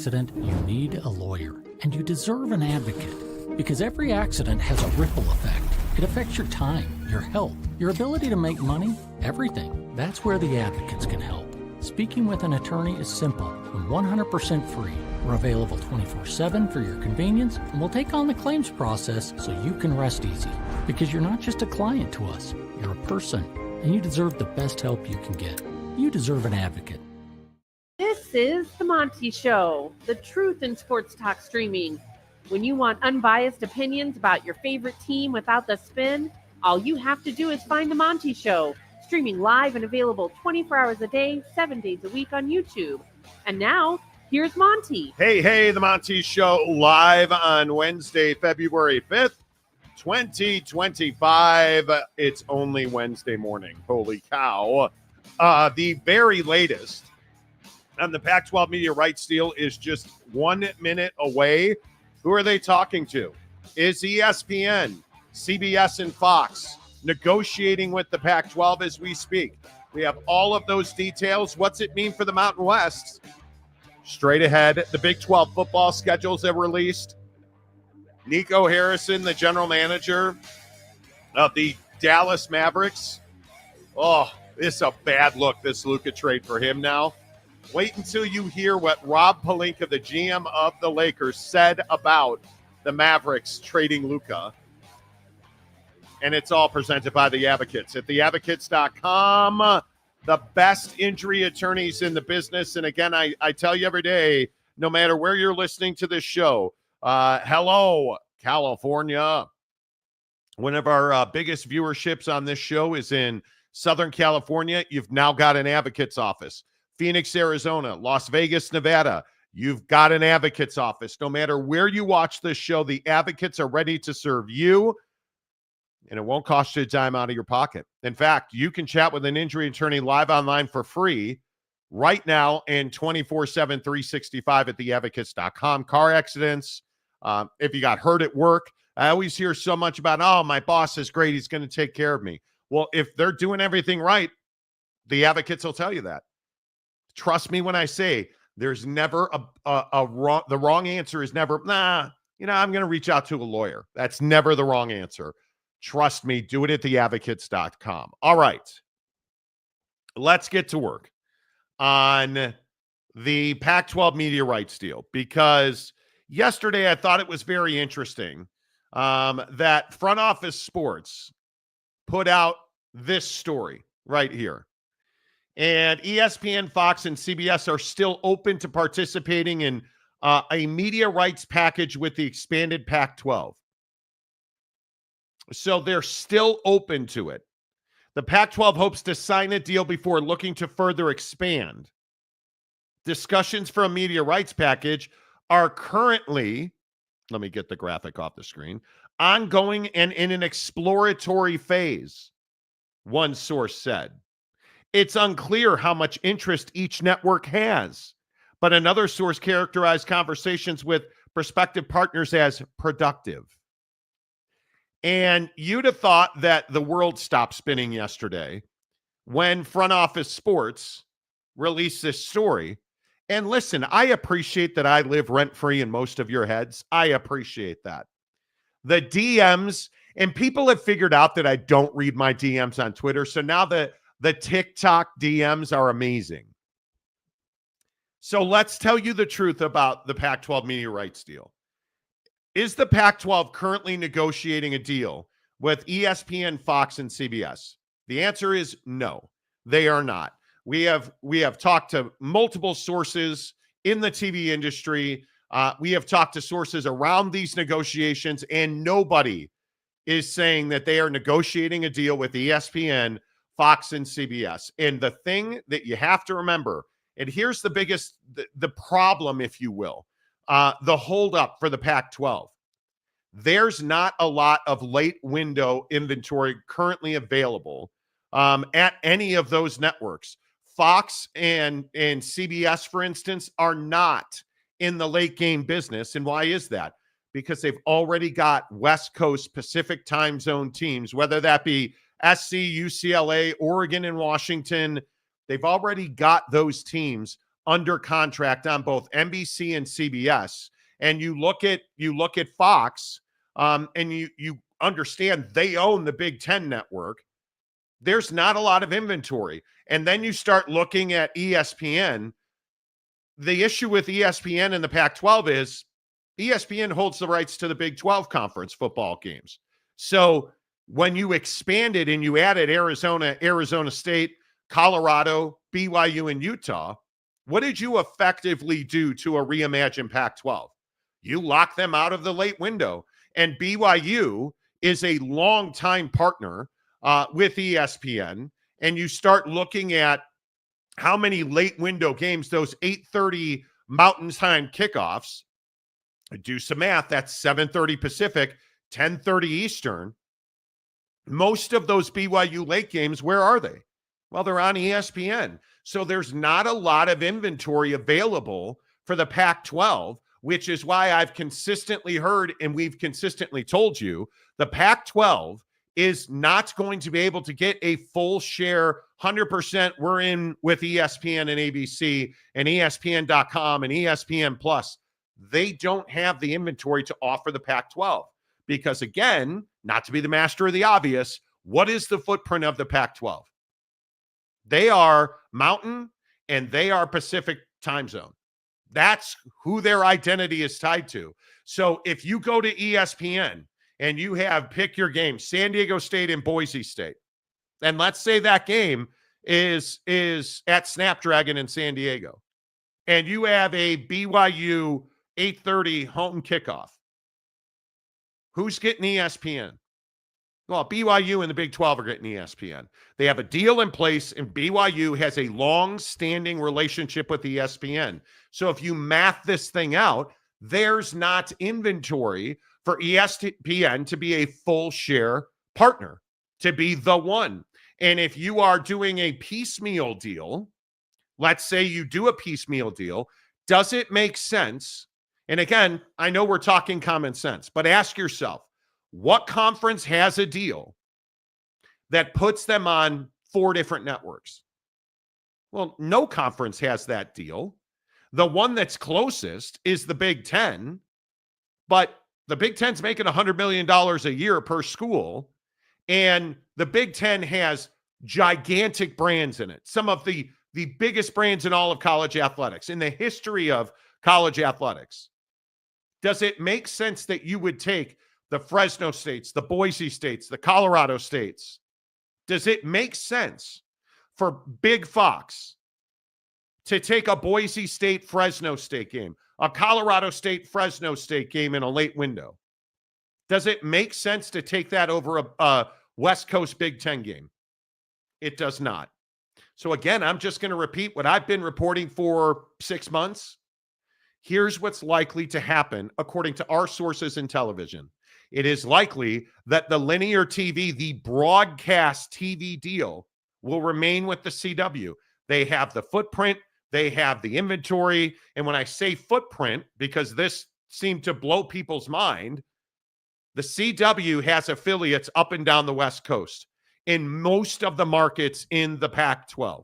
accident, you need a lawyer, and you deserve an advocate. Because every accident has a ripple effect. It affects your time, your health, your ability to make money, everything. That's where the advocates can help. Speaking with an attorney is simple and 100% free. We're available 24/7 for your convenience, and we'll take on the claims process so you can rest easy. Because you're not just a client to us, you're a person, and you deserve the best help you can get. You deserve an advocate. This is The Monty Show, the truth in sports talk streaming. When you want unbiased opinions about your favorite team without the spin, all you have to do is find The Monty Show, streaming live and available 24 hours a day, 7 days a week on YouTube. And now, here's Monty. Hey, The Monty Show live on Wednesday, February 5th, 2025. It's only Wednesday morning. Holy cow. The very latest on the Pac-12 media rights deal is just 1 minute away. Who are they talking to? Is ESPN, CBS, and Fox negotiating with the Pac-12 as we speak? We have all of those details. What's it mean for the Mountain West? Straight ahead, the Big 12 football schedules are released. Nico Harrison, the general manager of the Dallas Mavericks. Oh, this is a bad look, this Luka trade for him now. Wait until you hear what Rob Pelinka, the GM of the Lakers, said about the Mavericks trading Luka. And it's all presented by the Advocates at theadvocates.com. The best injury attorneys in the business. And again, I tell you every day, no matter where you're listening to this show, hello, California. One of our biggest viewerships on this show is in Southern California. You've now got an Advocates office. Phoenix, Arizona, Las Vegas, Nevada. You've got an Advocates office. No matter where you watch this show, the Advocates are ready to serve you. And it won't cost you a dime out of your pocket. In fact, you can chat with an injury attorney live online for free right now and 24/7, 365 at theadvocates.com. Car accidents, if you got hurt at work. I always hear so much about, oh, my boss is great. He's going to take care of me. Well, if they're doing everything right, the Advocates will tell you that. Trust me when I say there's never a wrong. The wrong answer is never, I'm going to reach out to a lawyer. That's never the wrong answer. Trust me, do it at theadvocates.com. All right. Let's get to work on the Pac-12 media rights deal, because yesterday I thought it was very interesting that Front Office Sports put out this story right here. And ESPN, Fox, and CBS are still open to participating in a media rights package with the expanded Pac-12. So they're still open to it. The Pac-12 hopes to sign a deal before looking to further expand. Discussions for a media rights package are currently, let me get the graphic off the screen, ongoing and in an exploratory phase, one source said. It's unclear how much interest each network has, but another source characterized conversations with prospective partners as productive. And you'd have thought that the world stopped spinning yesterday when Front Office Sports released this story. And listen, I appreciate that I live rent-free in most of your heads. I appreciate that. The DMs, and people have figured out that I don't read my DMs on Twitter. So now the TikTok DMs are amazing. So let's tell you the truth about the Pac-12 media rights deal. Is the Pac-12 currently negotiating a deal with ESPN, Fox, and CBS? The answer is no, they are not. We have talked to multiple sources in the TV industry. We have talked to sources around these negotiations, and nobody is saying that they are negotiating a deal with ESPN, Fox, and CBS. And the thing that you have to remember, and here's the biggest, the problem, if you will, the holdup for the Pac-12. There's not a lot of late window inventory currently available at any of those networks. Fox and CBS, for instance, are not in the late game business. And why is that? Because they've already got West Coast Pacific time zone teams, whether that be SC, UCLA, Oregon, and Washington. They've already got those teams under contract on both NBC and CBS, and you look at Fox, and you understand they own the Big Ten network, there's not a lot of inventory. And then you start looking at ESPN. The issue with ESPN and the Pac-12 is ESPN holds the rights to the Big 12 conference football games. So when you expanded and you added Arizona, Arizona State, Colorado, BYU, and Utah, what did you effectively do to a reimagined Pac-12? You locked them out of the late window. And BYU is a longtime partner with ESPN. And you start looking at how many late window games, those 8:30 Mountain Time kickoffs, do some math, that's 7:30 Pacific, 10:30 Eastern. Most of those BYU late games, where are they? Well, they're on ESPN. So there's not a lot of inventory available for the Pac-12, which is why I've consistently heard, and we've consistently told you, the Pac-12 is not going to be able to get a full share, 100%. We're in with ESPN and ABC and ESPN.com and ESPN Plus. They don't have the inventory to offer the Pac-12 because, again, not to be the master of the obvious, what is the footprint of the Pac-12? They are Mountain and they are Pacific time zone. That's who their identity is tied to. So if you go to ESPN and you have, pick your game, San Diego State and Boise State, and let's say that game is at Snapdragon in San Diego, and you have a BYU 8:30 home kickoff, who's getting ESPN? Well, BYU and the Big 12 are getting ESPN. They have a deal in place, and BYU has a long-standing relationship with ESPN. So if you math this thing out, there's not inventory for ESPN to be a full share partner, to be the one. And if you are doing a piecemeal deal, let's say you do a piecemeal deal, does it make sense? And again, I know we're talking common sense, but ask yourself, what conference has a deal that puts them on 4 different networks? Well, no conference has that deal. The one that's closest is the Big Ten, but the Big Ten's making $100 million a year per school, and the Big Ten has gigantic brands in it, some of the biggest brands in all of college athletics, in the history of college athletics. Does it make sense that you would take the Fresno States, the Boise States, the Colorado States? Does it make sense for Big Fox to take a Boise State, Fresno State game, a Colorado State, Fresno State game in a late window? Does it make sense to take that over a West Coast Big Ten game? It does not. So again, I'm just going to repeat what I've been reporting for 6 months. Here's what's likely to happen according to our sources in television. It is likely that the linear TV, the broadcast TV deal, will remain with the CW. They have the footprint, they have the inventory. And when I say footprint, because this seemed to blow people's mind, the CW has affiliates up and down the West Coast in most of the markets in the Pac-12.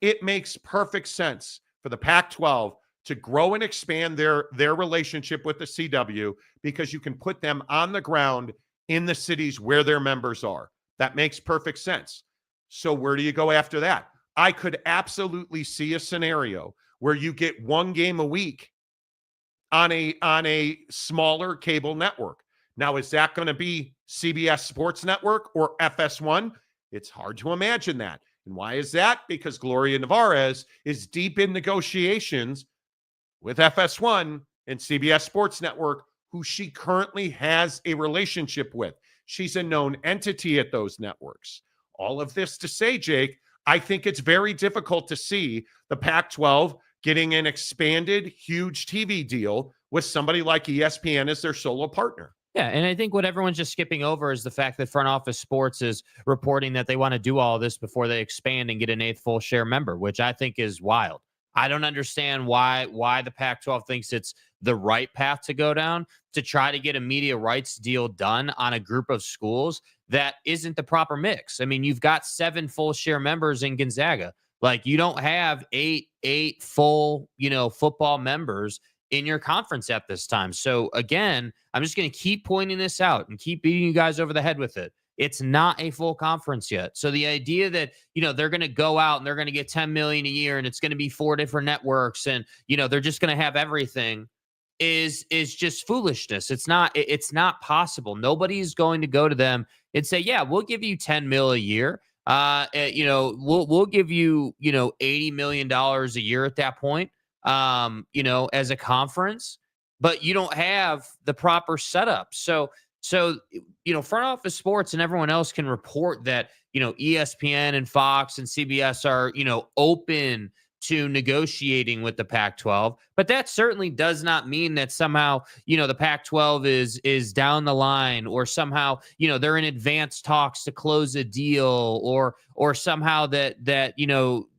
It makes perfect sense for the Pac-12 to grow and expand their relationship with the CW because you can put them on the ground in the cities where their members are. That makes perfect sense. So where do you go after that? I could absolutely see a scenario where you get one game a week on a smaller cable network. Now, is that going to be CBS Sports Network or FS1? It's hard to imagine that. And why is that? Because Gloria Nevarez is deep in negotiations with FS1 and CBS Sports Network, who she currently has a relationship with. She's a known entity at those networks. All of this to say, Jake, I think it's very difficult to see the Pac-12 getting an expanded, huge TV deal with somebody like ESPN as their solo partner. Yeah, and I think what everyone's just skipping over is the fact that Front Office Sports is reporting that they want to do all of this before they expand and get an 8th full share member, which I think is wild. I don't understand why the Pac-12 thinks it's the right path to go down to try to get a media rights deal done on a group of schools that isn't the proper mix. I mean, you've got 7 full share members in Gonzaga, Like, you don't have eight full, football members in your conference at this time. So again, I'm just going to keep pointing this out and keep beating you guys over the head with it. It's not a full conference yet. So the idea that, they're going to go out and they're going to get 10 million a year and it's going to be 4 different networks and, they're just going to have everything is just foolishness. It's not possible. Nobody's going to go to them and say, yeah, we'll give you 10 mil a year. We'll give you, $80 million a year at that point, as a conference, but you don't have the proper setup. So, front office sports and everyone else can report that, ESPN and Fox and CBS are, open to negotiating with the Pac-12, but that certainly does not mean that somehow, the Pac-12 is down the line, or somehow, they're in advanced talks to close a deal, or somehow that the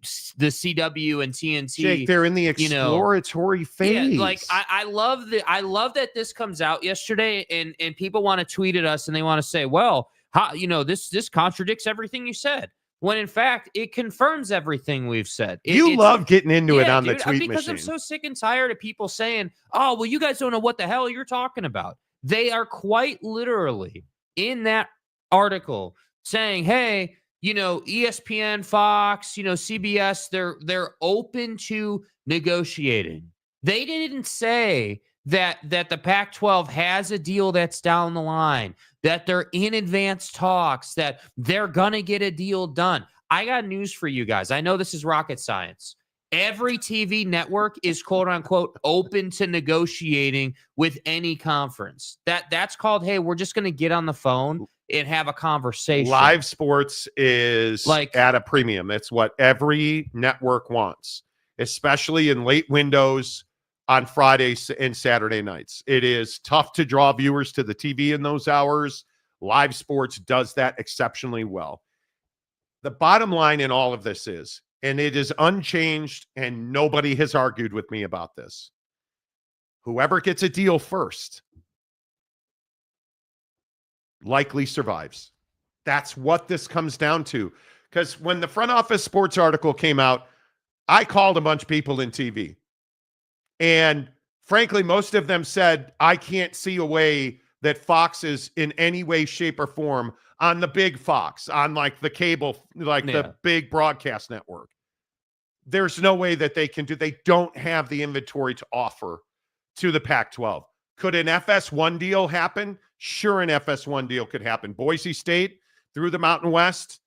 CW and TNT, Jake, they're in the exploratory phase. Yeah, like I love that this comes out yesterday, and people want to tweet at us and they want to say, well, how, this contradicts everything you said. When in fact, it confirms everything we've said. You love getting into it on the tweet because machine. I'm so sick and tired of people saying, oh, well, you guys don't know what the hell you're talking about. They are quite literally in that article saying, hey, ESPN, Fox, CBS, they're open to negotiating. They didn't say that the Pac-12 has a deal that's down the line, that they're in advanced talks, that they're going to get a deal done. I got news for you guys. I know this is rocket science. Every TV network is quote unquote open to negotiating with any conference. That's called, hey, we're just going to get on the phone and have a conversation. Live sports is like at a premium. It's what every network wants, especially in late windows on Fridays and Saturday nights. It is tough to draw viewers to the TV in those hours. Live sports does that exceptionally well. The bottom line in all of this is, and it is unchanged, and nobody has argued with me about this, whoever gets a deal first likely survives. That's what this comes down to. Because when the front office sports article came out, I called a bunch of people in TV. And frankly, most of them said, I can't see a way that Fox is in any way, shape, or form on the big Fox, on like the cable, the big broadcast network. There's no way that they don't have the inventory to offer to the Pac-12. Could an FS1 deal happen? Sure, an FS1 deal could happen. Boise State through the Mountain West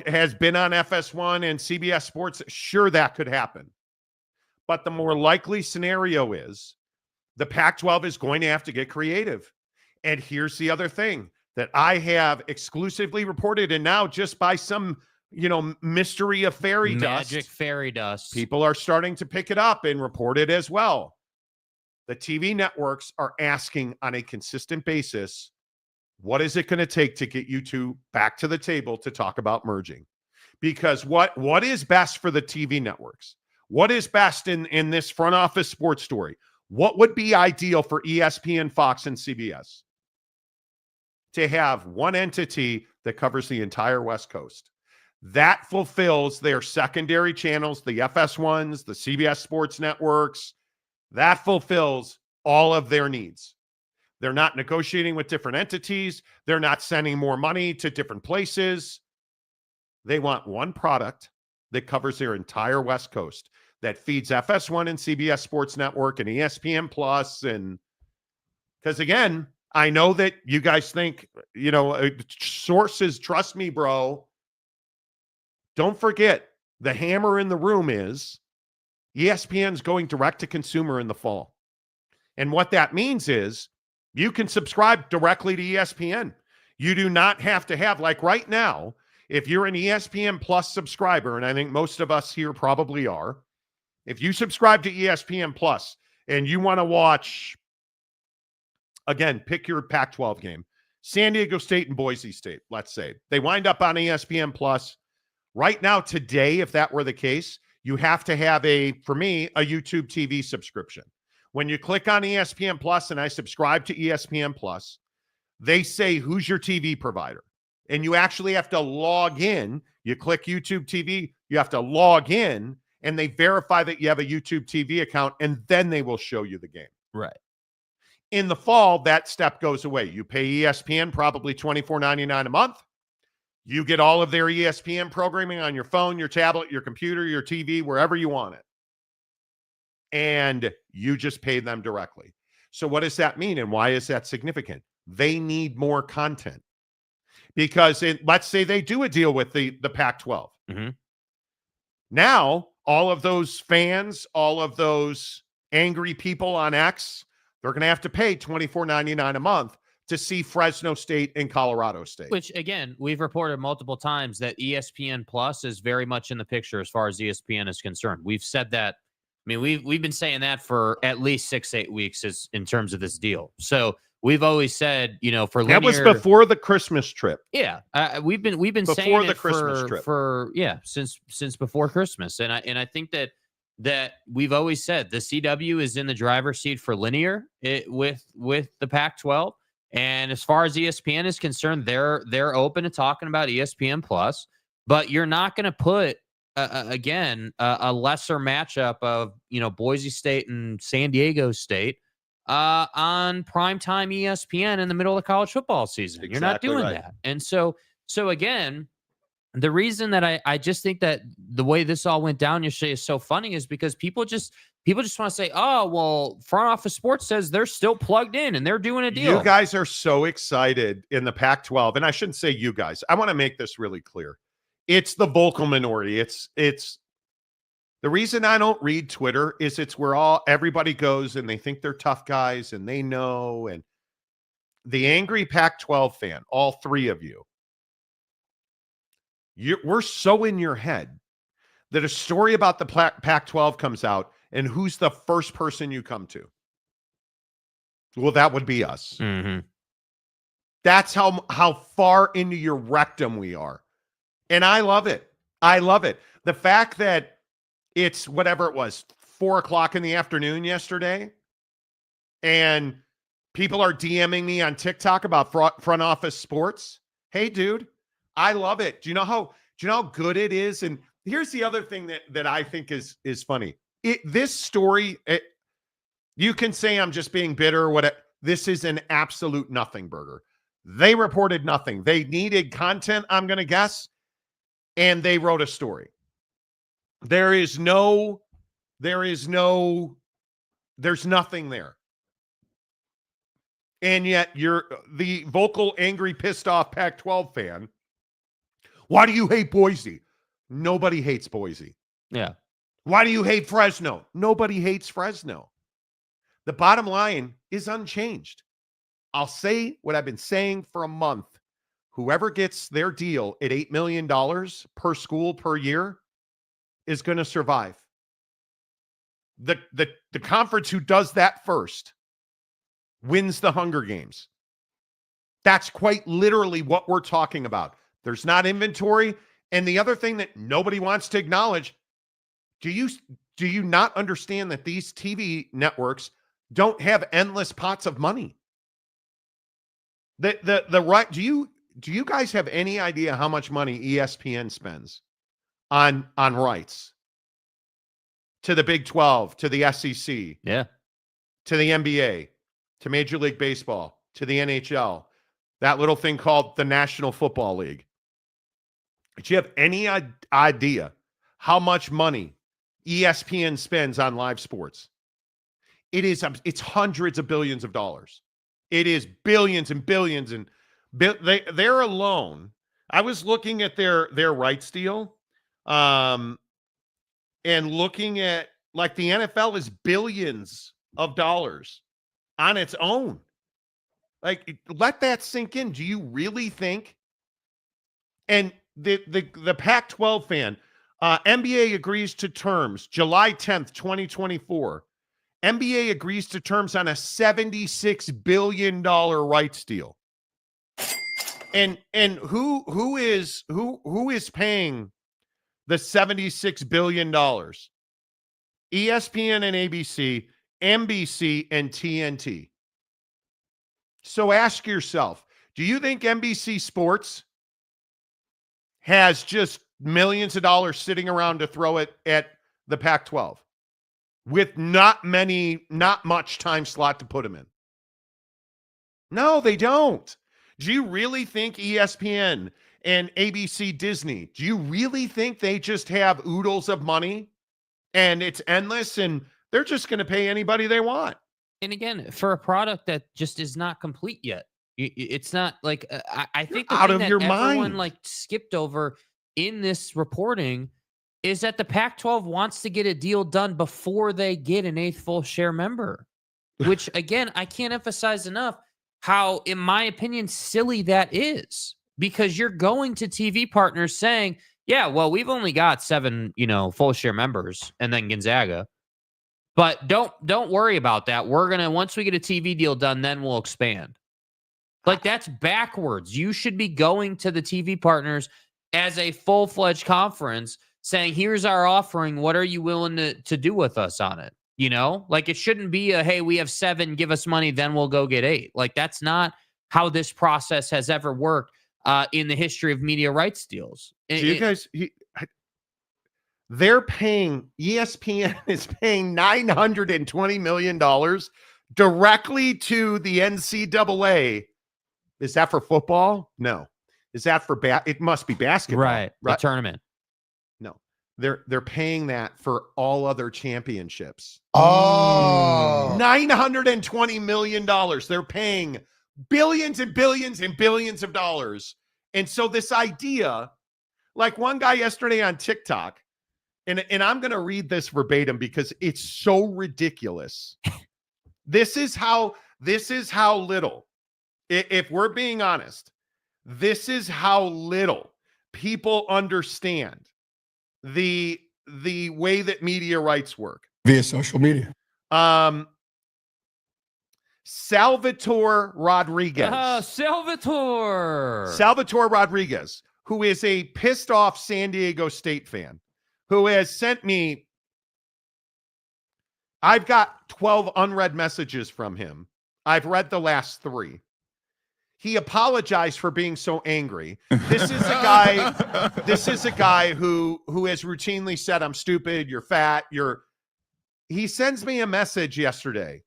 has been on FS1 and CBS Sports. Sure, that could happen. But the more likely scenario is the Pac-12 is going to have to get creative. And here's the other thing that I have exclusively reported, and now just by some, mystery of magic fairy dust, people are starting to pick it up and report it as well. The TV networks are asking on a consistent basis, what is it going to take to get you two back to the table to talk about merging? Because what is best for the TV networks? What is best in this front office sports story? What would be ideal for ESPN, Fox, and CBS? To have one entity that covers the entire West Coast. That fulfills their secondary channels, the FS1s, the CBS Sports networks. That fulfills all of their needs. They're not negotiating with different entities. They're not sending more money to different places. They want one product that covers their entire West Coast, that feeds FS1 and CBS Sports Network and ESPN Plus. And because again, I know that you guys think, sources, trust me, bro. Don't forget, the hammer in the room is ESPN's going direct to consumer in the fall. And what that means is you can subscribe directly to ESPN. You do not have to have, like right now, if you're an ESPN Plus subscriber, and I think most of us here probably are, if you subscribe to ESPN Plus and you want to watch, again, pick your Pac-12 game, San Diego State and Boise State, let's say, they wind up on ESPN Plus. Right now, today, if that were the case, you have to have for me, a YouTube TV subscription. When you click on ESPN Plus and I subscribe to ESPN Plus, they say, who's your TV provider? and you actually have to log in. You click YouTube TV, you have to log in, and they verify that you have a YouTube TV account, and then they will show you the game. Right. In the fall, that step goes away. You pay ESPN probably $24.99 a month. You get all of their ESPN programming on your phone, your tablet, your computer, your TV, wherever you want it. And you just pay them directly. So what does that mean, and why is that significant? They need more content. Because let's say they do a deal with the Pac-12. Mm-hmm. Now, all of those fans, all of those angry people on X, they're going to have to pay $24.99 a month to see Fresno State and Colorado State. Which, again, we've reported multiple times that ESPN Plus is very much in the picture as far as ESPN is concerned. We've said that. I mean, we've been saying that for at least 6-8 weeks in terms of this deal. So we've always said, for linear, that was before the Christmas trip. Yeah, we've been before saying the it Christmas trip since before Christmas, and I think that we've always said the CW is in the driver's seat for linear with the Pac-12, and as far as ESPN is concerned, they're open to talking about ESPN Plus, but you're not going to put a lesser matchup of Boise State and San Diego State on primetime ESPN in the middle of the college football season. You're not doing that. And so again, the reason that I just think that the way this all went down yesterday is so funny is because people just want to say, oh, well, Front Office Sports says they're still plugged in and they're doing a deal. You guys are so excited in the Pac-12, and I shouldn't say you guys. I want to make this really clear. It's the vocal minority. It's the reason I don't read Twitter is it's where everybody goes and they think they're tough guys and they know. And the angry Pac-12 fan, all three of you, we're so in your head that a story about the Pac-12 comes out, and who's the first person you come to? Well, that would be us. Mm-hmm. That's how far into your rectum we are. And I love it. I love it. The fact that it's whatever it was, 4:00 in the afternoon yesterday, and people are DMing me on TikTok about Front Office Sports. Hey, dude, I love it. Do you know how good it is? And here's the other thing that I think is funny. This story, you can say I'm just being bitter or whatever. This is an absolute nothing burger. They reported nothing. They needed content, I'm going to guess, and they wrote a story. There's nothing there. And yet you're the vocal, angry, pissed off Pac-12 fan. Why do you hate Boise? Nobody hates Boise. Yeah. Why do you hate Fresno? Nobody hates Fresno. The bottom line is unchanged. I'll say what I've been saying for a month. Whoever gets their deal at $8 million per school per year is going to survive. The conference who does that first wins the Hunger Games. That's quite literally what we're talking about. There's not inventory. And the other thing that nobody wants to acknowledge, do you not understand that these TV networks don't have endless pots of money? The right, do you guys have any idea how much money ESPN spends on rights to the Big 12, to the SEC, yeah, to the NBA, to Major League Baseball, to the NHL, that little thing called the National Football League? Do you have any idea how much money ESPN spends on live sports? It's hundreds of billions of dollars. It is billions and billions, and they're alone. I was looking at their rights deal, and looking at, like, the NFL is billions of dollars on its own. Like, let that sink in. Do you really think? And the Pac-12 fan, NBA agrees to terms July 10th, 2024. NBA agrees to terms on a $76 billion rights deal. And who is paying the $76 billion? ESPN and ABC, NBC and TNT. So ask yourself, do you think NBC Sports has just millions of dollars sitting around to throw it at the Pac-12 with not much time slot to put them in. No, they don't. Do you really think ESPN and ABC Disney, do you really think they just have oodles of money and it's endless and they're just going to pay anybody they want? And again, for a product that just is not complete yet, it's not like I think the out thing of that your everyone mind. like skipped over in this reporting is that the Pac-12 wants to get a deal done before they get an 8th full share member, which again, I can't emphasize enough how, in my opinion, silly that is, because you're going to TV partners saying, yeah, well, we've only got 7, full share members and then Gonzaga. But don't worry about that. We're going to, once we get a TV deal done, then we'll expand. Like, that's backwards. You should be going to the TV partners as a full-fledged conference saying, here's our offering. What are you willing to do with us on it? Like, it shouldn't be a, hey, we have 7, give us money, then we'll go get 8. Like, that's not how this process has ever worked in the history of media rights deals. They're paying, ESPN is paying $920 million directly to the NCAA. Is that for football? No. Is that for it must be basketball. Right. The tournament. No. They're paying that for all other championships. Oh. $920 million. They're paying billions and billions and billions of dollars. And so this idea, like one guy yesterday on TikTok, and I'm going to read this verbatim because it's so ridiculous. This is how little, if we're being honest, this is how little people understand the way that media rights work. Via social media. Salvatore Rodriguez. Salvatore Rodriguez, who is a pissed off San Diego State fan, who has sent me, I've got 12 unread messages from him. I've read the last 3. He apologized for being so angry. This is a guy who has routinely said, I'm stupid, you're fat, he sends me a message yesterday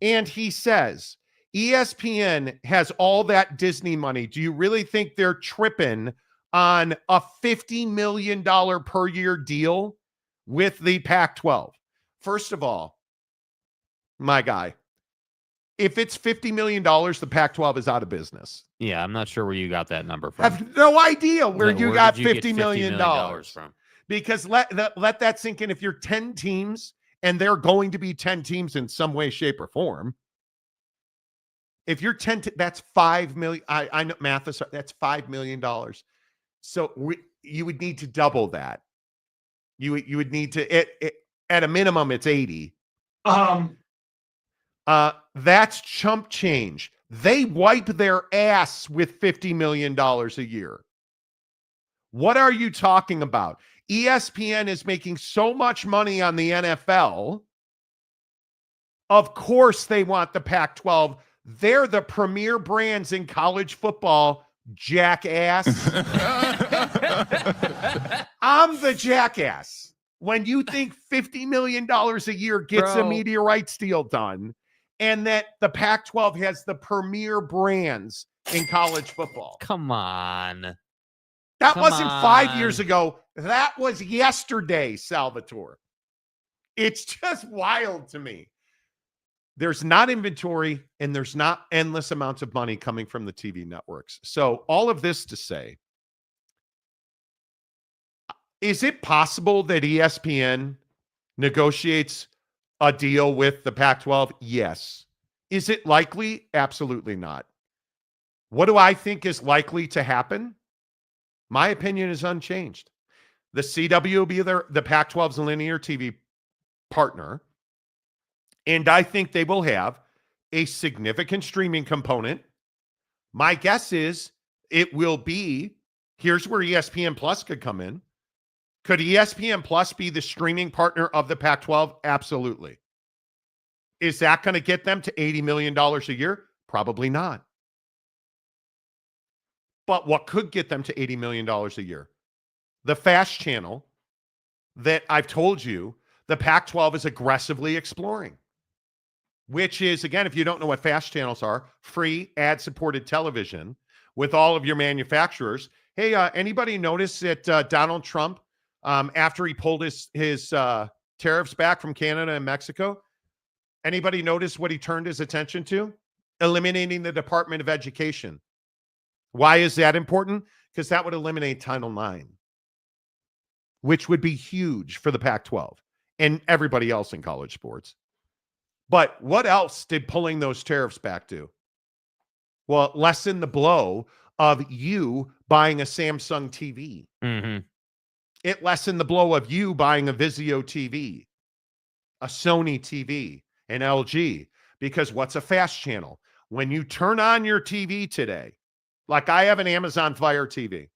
and he says, ESPN has all that Disney money. Do you really think they're tripping on a $50 million per year deal with the Pac-12? First of all, my guy, if it's $50 million, the Pac-12 is out of business. Yeah, I'm not sure where you got that number from. I have no idea where you got did you get $50 million from. Because let that sink in. If you're 10 teams, and they're going to be 10 teams in some way, shape, or form, if you're 10, that's $5 million. I know math is, that's $5 million. So you would need to double that. You would need to, at a minimum, it's 80. That's chump change. They wipe their ass with $50 million a year. What are you talking about? ESPN is making so much money on the NFL. Of course they want the Pac-12. They're the premier brands in college football, jackass. I'm the jackass. When you think $50 million a year gets a media rights deal done, and that the Pac-12 has the premier brands in college football. Come on. That wasn't 5 years ago. That was yesterday, Salvatore. It's just wild to me. There's not inventory and there's not endless amounts of money coming from the TV networks. So all of this to say, is it possible that ESPN negotiates a deal with the Pac-12? Yes. Is it likely? Absolutely not. What do I think is likely to happen? My opinion is unchanged. The CW will be the Pac-12's linear TV partner, and I think they will have a significant streaming component. My guess is it will be, here's where ESPN Plus could come in. Could ESPN Plus be the streaming partner of the Pac-12? Absolutely. Is that going to get them to $80 million a year? Probably not. But what could get them to $80 million a year? The FAST channel that I've told you the Pac-12 is aggressively exploring, which is, again, if you don't know what FAST channels are, free ad-supported television with all of your manufacturers. Hey, anybody notice that Donald Trump, after he pulled his tariffs back from Canada and Mexico, anybody notice what he turned his attention to? Eliminating the Department of Education. Why is that important? Because that would eliminate Title IX, which would be huge for the Pac-12 and everybody else in college sports. But what else did pulling those tariffs back do? Well, lessen the blow of you buying a Samsung TV. Mm-hmm. It lessened the blow of you buying a Vizio TV, a Sony TV, an LG. Because what's a FAST channel? When you turn on your TV today, like I have an Amazon Fire TV.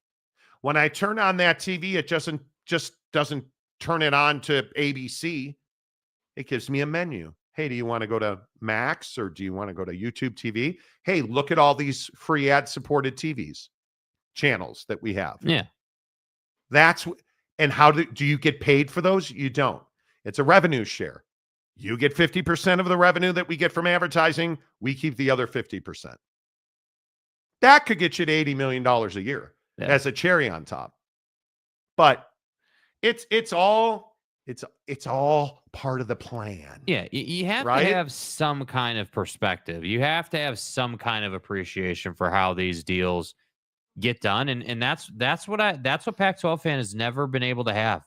When I turn on that TV, it just doesn't turn it on to ABC. It gives me a menu. Hey, do you want to go to Max or do you want to go to YouTube TV? Hey, look at all these free ad-supported TVs channels that we have. Yeah. And how do you get paid for those? You don't. It's a revenue share. You get 50% of the revenue that we get from advertising. We keep the other 50%. That could get you to $80 million a year as a cherry on top. But it's all part of the plan. Yeah, you have to have some kind of perspective. You have to have some kind of appreciation for how these deals get done, and that's what Pac-12 fan has never been able to have.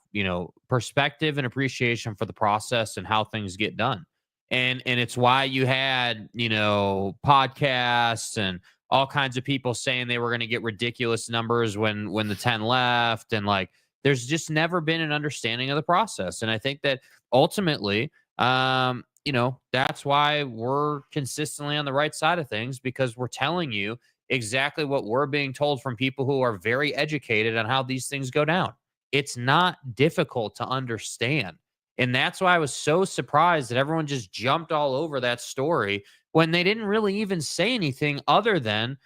Perspective and appreciation for the process and how things get done. And it's why you had podcasts and all kinds of people saying they were going to get ridiculous numbers when the 10 left, and there's just never been an understanding of the process. And I think that ultimately, that's why we're consistently on the right side of things, because we're telling you exactly what we're being told from people who are very educated on how these things go down. It's not difficult to understand. And that's why I was so surprised that everyone just jumped all over that story when they didn't really even say anything other than,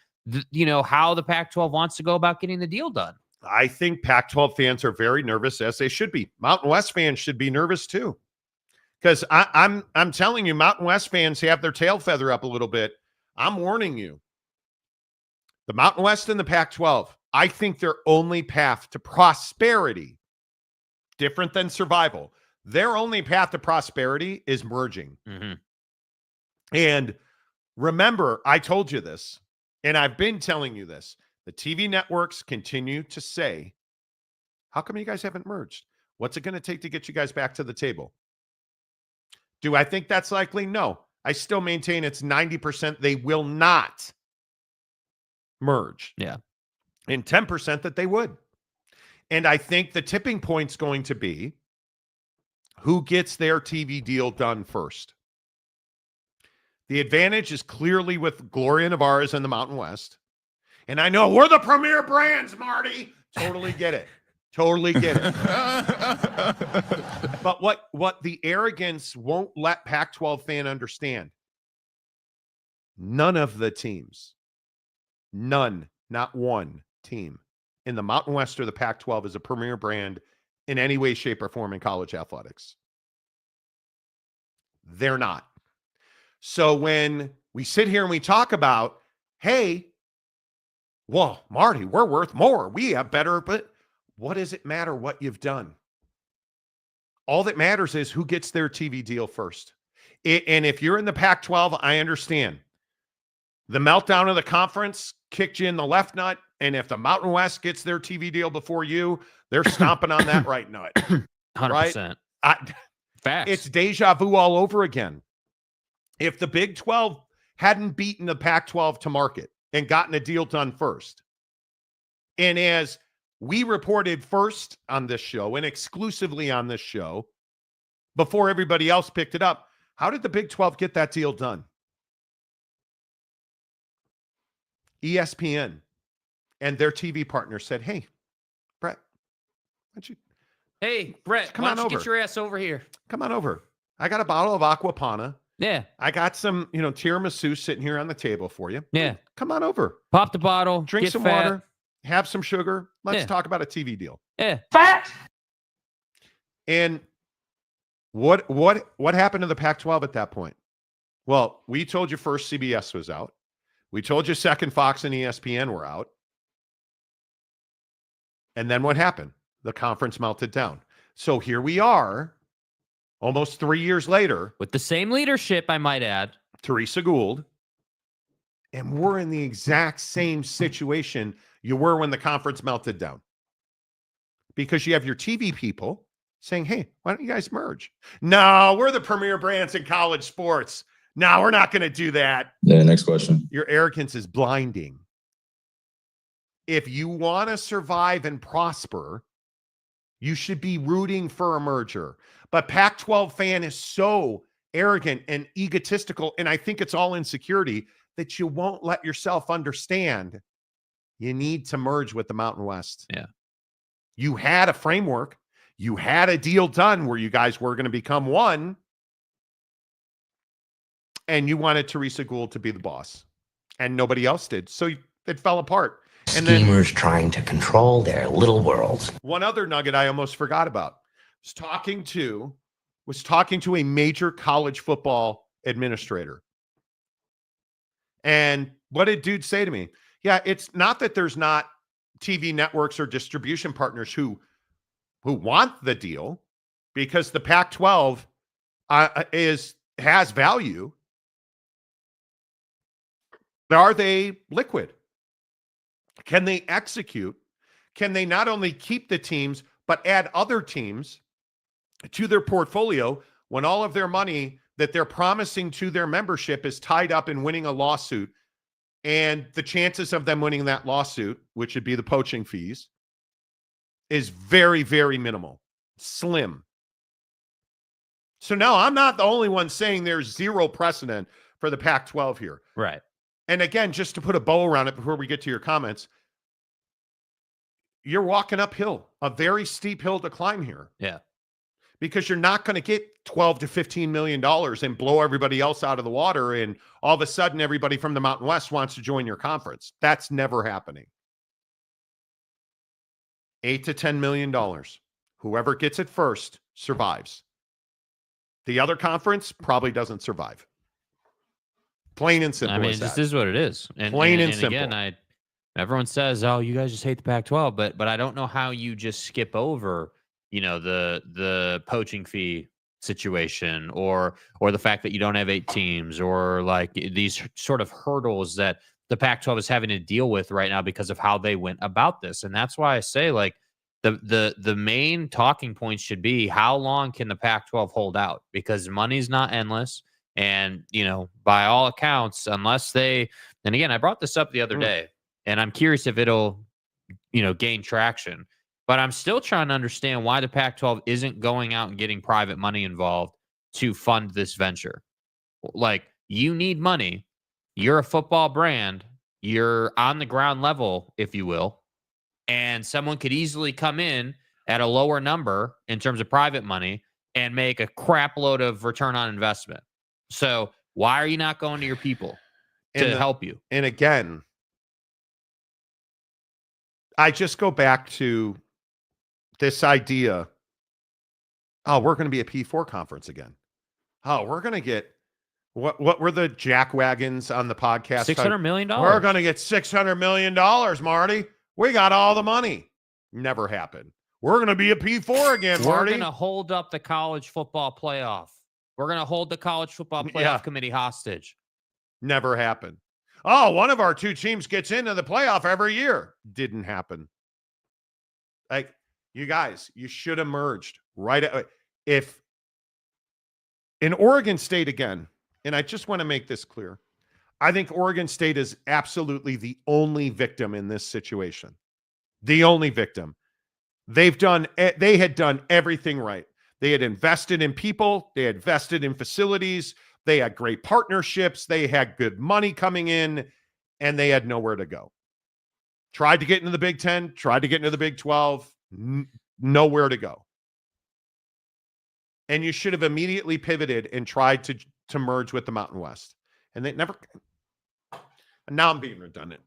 how the Pac-12 wants to go about getting the deal done. I think Pac-12 fans are very nervous, as they should be. Mountain West fans should be nervous too, because I'm telling you, Mountain West fans have their tail feather up a little bit. I'm warning you. The Mountain West and the Pac-12, I think their only path to prosperity, different than survival, their only path to prosperity is merging. Mm-hmm. And remember, I told you this, and I've been telling you this. The TV networks continue to say, how come you guys haven't merged? What's it going to take to get you guys back to the table? Do I think that's likely? No. I still maintain it's 90% they will not merge. Yeah. And 10% that they would. And I think the tipping point's going to be who gets their TV deal done first. The advantage is clearly with Gloria Nevarez and the Mountain West. And I know we're the premier brands, Marty. Totally get it. Totally get it. But what the arrogance won't let Pac-12 fan understand, none of the teams, none, not one team in the Mountain West or the Pac-12 is a premier brand in any way, shape, or form in college athletics. They're not. So when we sit here and we talk about, hey, well, Marty, we're worth more. We have better, but what does it matter what you've done? All that matters is who gets their TV deal first. And if you're in the Pac-12, I understand. The meltdown of the conference kicked you in the left nut, and if the Mountain West gets their TV deal before you, they're stomping on that right nut. 100%. Right? Facts. It's deja vu all over again. If the Big 12 hadn't beaten the Pac-12 to market and gotten a deal done first, and as we reported first on this show and exclusively on this show before everybody else picked it up, how did the Big 12 get that deal done? ESPN and their TV partner said, hey, Brett, why don't you... Hey, Brett, come why on don't you over. get your ass over here? Come on over. I got a bottle of Aquapana. Yeah. I got some, tiramisu sitting here on the table for you. Yeah. Come on over. Pop the bottle. Drink get some fat. water. Have some sugar. Let's Yeah. talk about a TV deal. Yeah. Fat. And what happened to the Pac-12 at that point? Well, we told you first CBS was out. We told you second Fox and ESPN were out. And then what happened? The conference melted down. So here we are, almost 3 years later. With the same leadership, I might add. Teresa Gould. And we're in the exact same situation you were when the conference melted down. Because you have your TV people saying, hey, why don't you guys merge? No, we're the premier brands in college sports. No, we're not going to do that. Yeah, next question. Your arrogance is blinding. If you want to survive and prosper, you should be rooting for a merger. But Pac-12 fan is so arrogant and egotistical, and I think it's all insecurity, that you won't let yourself understand you need to merge with the Mountain West. Yeah. You had a framework. You had a deal done where you guys were going to become one, and you wanted Teresa Gould to be the boss, and nobody else did. So it fell apart. And Schemers trying to control their little worlds. One other nugget I almost forgot about was talking to a major college football administrator. And what did dude say to me? Yeah, it's not that there's not TV networks or distribution partners who want the deal, because the Pac-12 has value. Are they liquid? Can they execute? Can they not only keep the teams, but add other teams to their portfolio when all of their money that they're promising to their membership is tied up in winning a lawsuit, and the chances of them winning that lawsuit, which would be the poaching fees, is very, very minimal, slim. So no, I'm not the only one saying there's zero precedent for the Pac-12 here. Right. And again, just to put a bow around it before we get to your comments, you're walking uphill, a very steep hill to climb here. Yeah. Because you're not going to get $12 to $15 million and blow everybody else out of the water, and all of a sudden everybody from the Mountain West wants to join your conference. That's never happening. $8 to $10 million. Whoever gets it first survives. The other conference probably doesn't survive. Plain and simple. I mean, as this that. is what it is. Plain and simple. Again, everyone says, "Oh, you guys just hate the Pac-12," but I don't know how you just skip over, the poaching fee situation, or the fact that you don't have 8 teams, or like these sort of hurdles that the Pac-12 is having to deal with right now because of how they went about this. And that's why I say, like, the main talking points should be, how long can the Pac-12 hold out? Because money's not endless. And, by all accounts, unless and again, I brought this up the other day, and I'm curious if it'll, gain traction, but I'm still trying to understand why the Pac-12 isn't going out and getting private money involved to fund this venture. Like, you need money. You're a football brand. You're on the ground level, if you will, and someone could easily come in at a lower number in terms of private money and make a crap load of return on investment. So why are you not going to your people to help you? And again, I just go back to this idea. Oh, we're going to be a P4 conference again. Oh, we're going to get what were the jack wagons on the podcast? $600 million. We're going to get $600 million, Marty. We got all the money. Never happened. We're going to be a P4 again, Marty. We're going to hold up the college football playoff. We're going to hold the college football playoff committee hostage. Never happened. Oh, one of our 2 teams gets into the playoff every year. Didn't happen. Like, you guys, you should have merged right. If in Oregon State again, and I just want to make this clear, I think Oregon State is absolutely the only victim in this situation. The only victim. They had done everything right. They had invested in people. They had invested in facilities. They had great partnerships. They had good money coming in, and they had nowhere to go. Tried to get into the Big 10, tried to get into the Big 12, nowhere to go. And you should have immediately pivoted and tried to to merge with the Mountain West. And they never. Now I'm being redundant.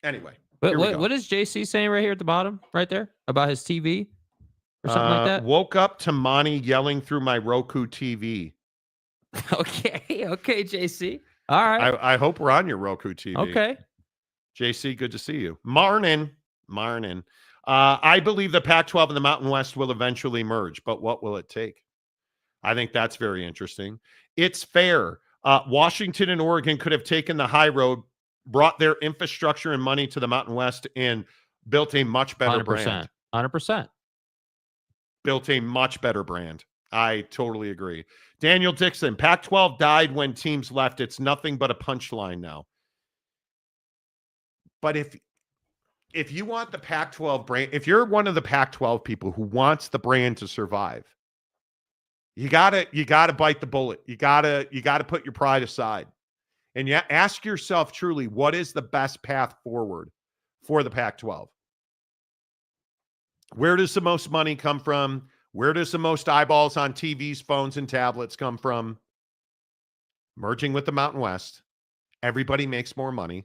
Anyway. What is JC saying right here at the bottom, right there, about his TV or something like that? Woke up to Monty yelling through my Roku TV. Okay, JC. All right. I hope we're on your Roku TV. Okay. JC, good to see you. Marnin. I believe the Pac-12 and the Mountain West will eventually merge, but what will it take? I think that's very interesting. It's fair. Washington and Oregon could have taken the high road, brought their infrastructure and money to the Mountain West, and built a much better 100%, brand. 100%. Built a much better brand. I totally agree. Daniel Dixon, Pac-12 died when teams left. It's nothing but a punchline now. But if you want the Pac-12 brand, if you're one of the Pac-12 people who wants the brand to survive, you gotta bite the bullet. You gotta put your pride aside. And you ask yourself truly, what is the best path forward for the Pac-12? Where does the most money come from? Where does the most eyeballs on TVs, phones, and tablets come from? Merging with the Mountain West. Everybody makes more money.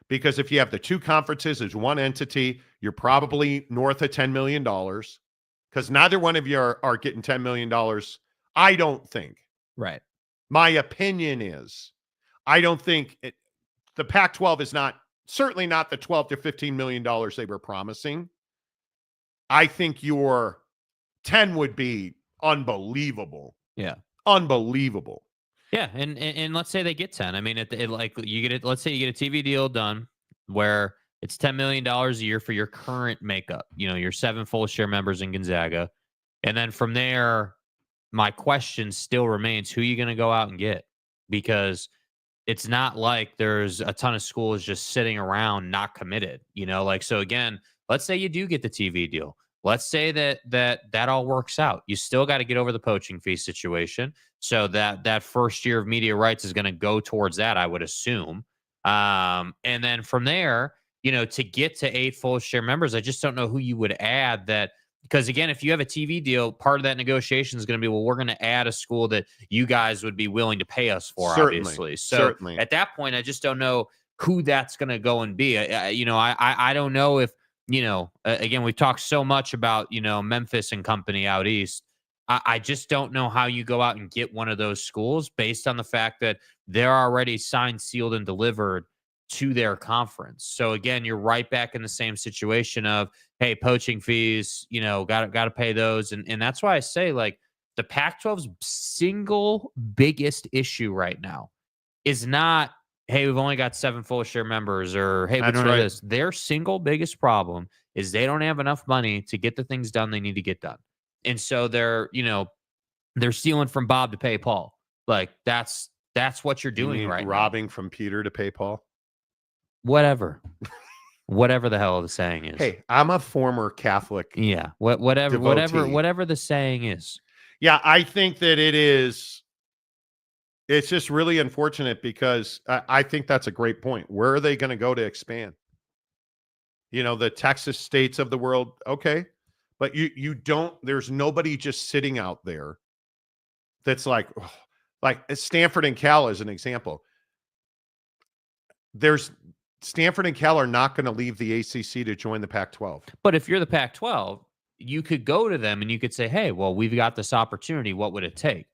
Because if you have the two conferences as one entity, you're probably north of $10 million. Because neither one of you are getting $10 million. I don't think. Right. My opinion is, I don't think the Pac-12 is certainly not the $12 to $15 million they were promising. I think your 10 would be unbelievable. Yeah. Unbelievable. Yeah, and let's say they get 10. I mean, let's say you get a TV deal done where it's $10 million a year for your current makeup, your 7 full share members in Gonzaga. And then from there, my question still remains, who are you going to go out and get? Because it's not like there's a ton of schools just sitting around not committed, so again, let's say you do get the TV deal. Let's say that all works out. You still got to get over the poaching fee situation. So that first year of media rights is going to go towards that, I would assume. And then from there, to get to 8 full share members, I just don't know who you would add that. Because again, if you have a TV deal, part of that negotiation is going to be, well, we're going to add a school that you guys would be willing to pay us for, Certainly. obviously. So Certainly. At that point, I just don't know who that's going to go and be. I don't know if, again, we've talked so much about, Memphis and company out east. I just don't know how you go out and get one of those schools based on the fact that they're already signed, sealed, and delivered to their conference. So again, you're right back in the same situation of, hey, poaching fees, got to pay those. And that's why I say, like, the Pac-12's single biggest issue right now is not, hey, we've only got 7 full share members, or hey, we don't know this. Their single biggest problem is they don't have enough money to get the things done they need to get done. And so they're stealing from Bob to pay Paul. Like that's what you're doing right now. Robbing from Peter to pay Paul. Whatever the hell the saying is. Hey, I'm a former Catholic. Yeah. Whatever the saying is. Yeah, I think that it's just really unfortunate because I think that's a great point. Where are they going to go to expand? The Texas states of the world. Okay. But you don't, there's nobody just sitting out there that's like Stanford and Cal as an example. Stanford and Cal are not going to leave the ACC to join the Pac-12. But if you're the Pac-12, you could go to them and you could say, hey, well, we've got this opportunity. What would it take?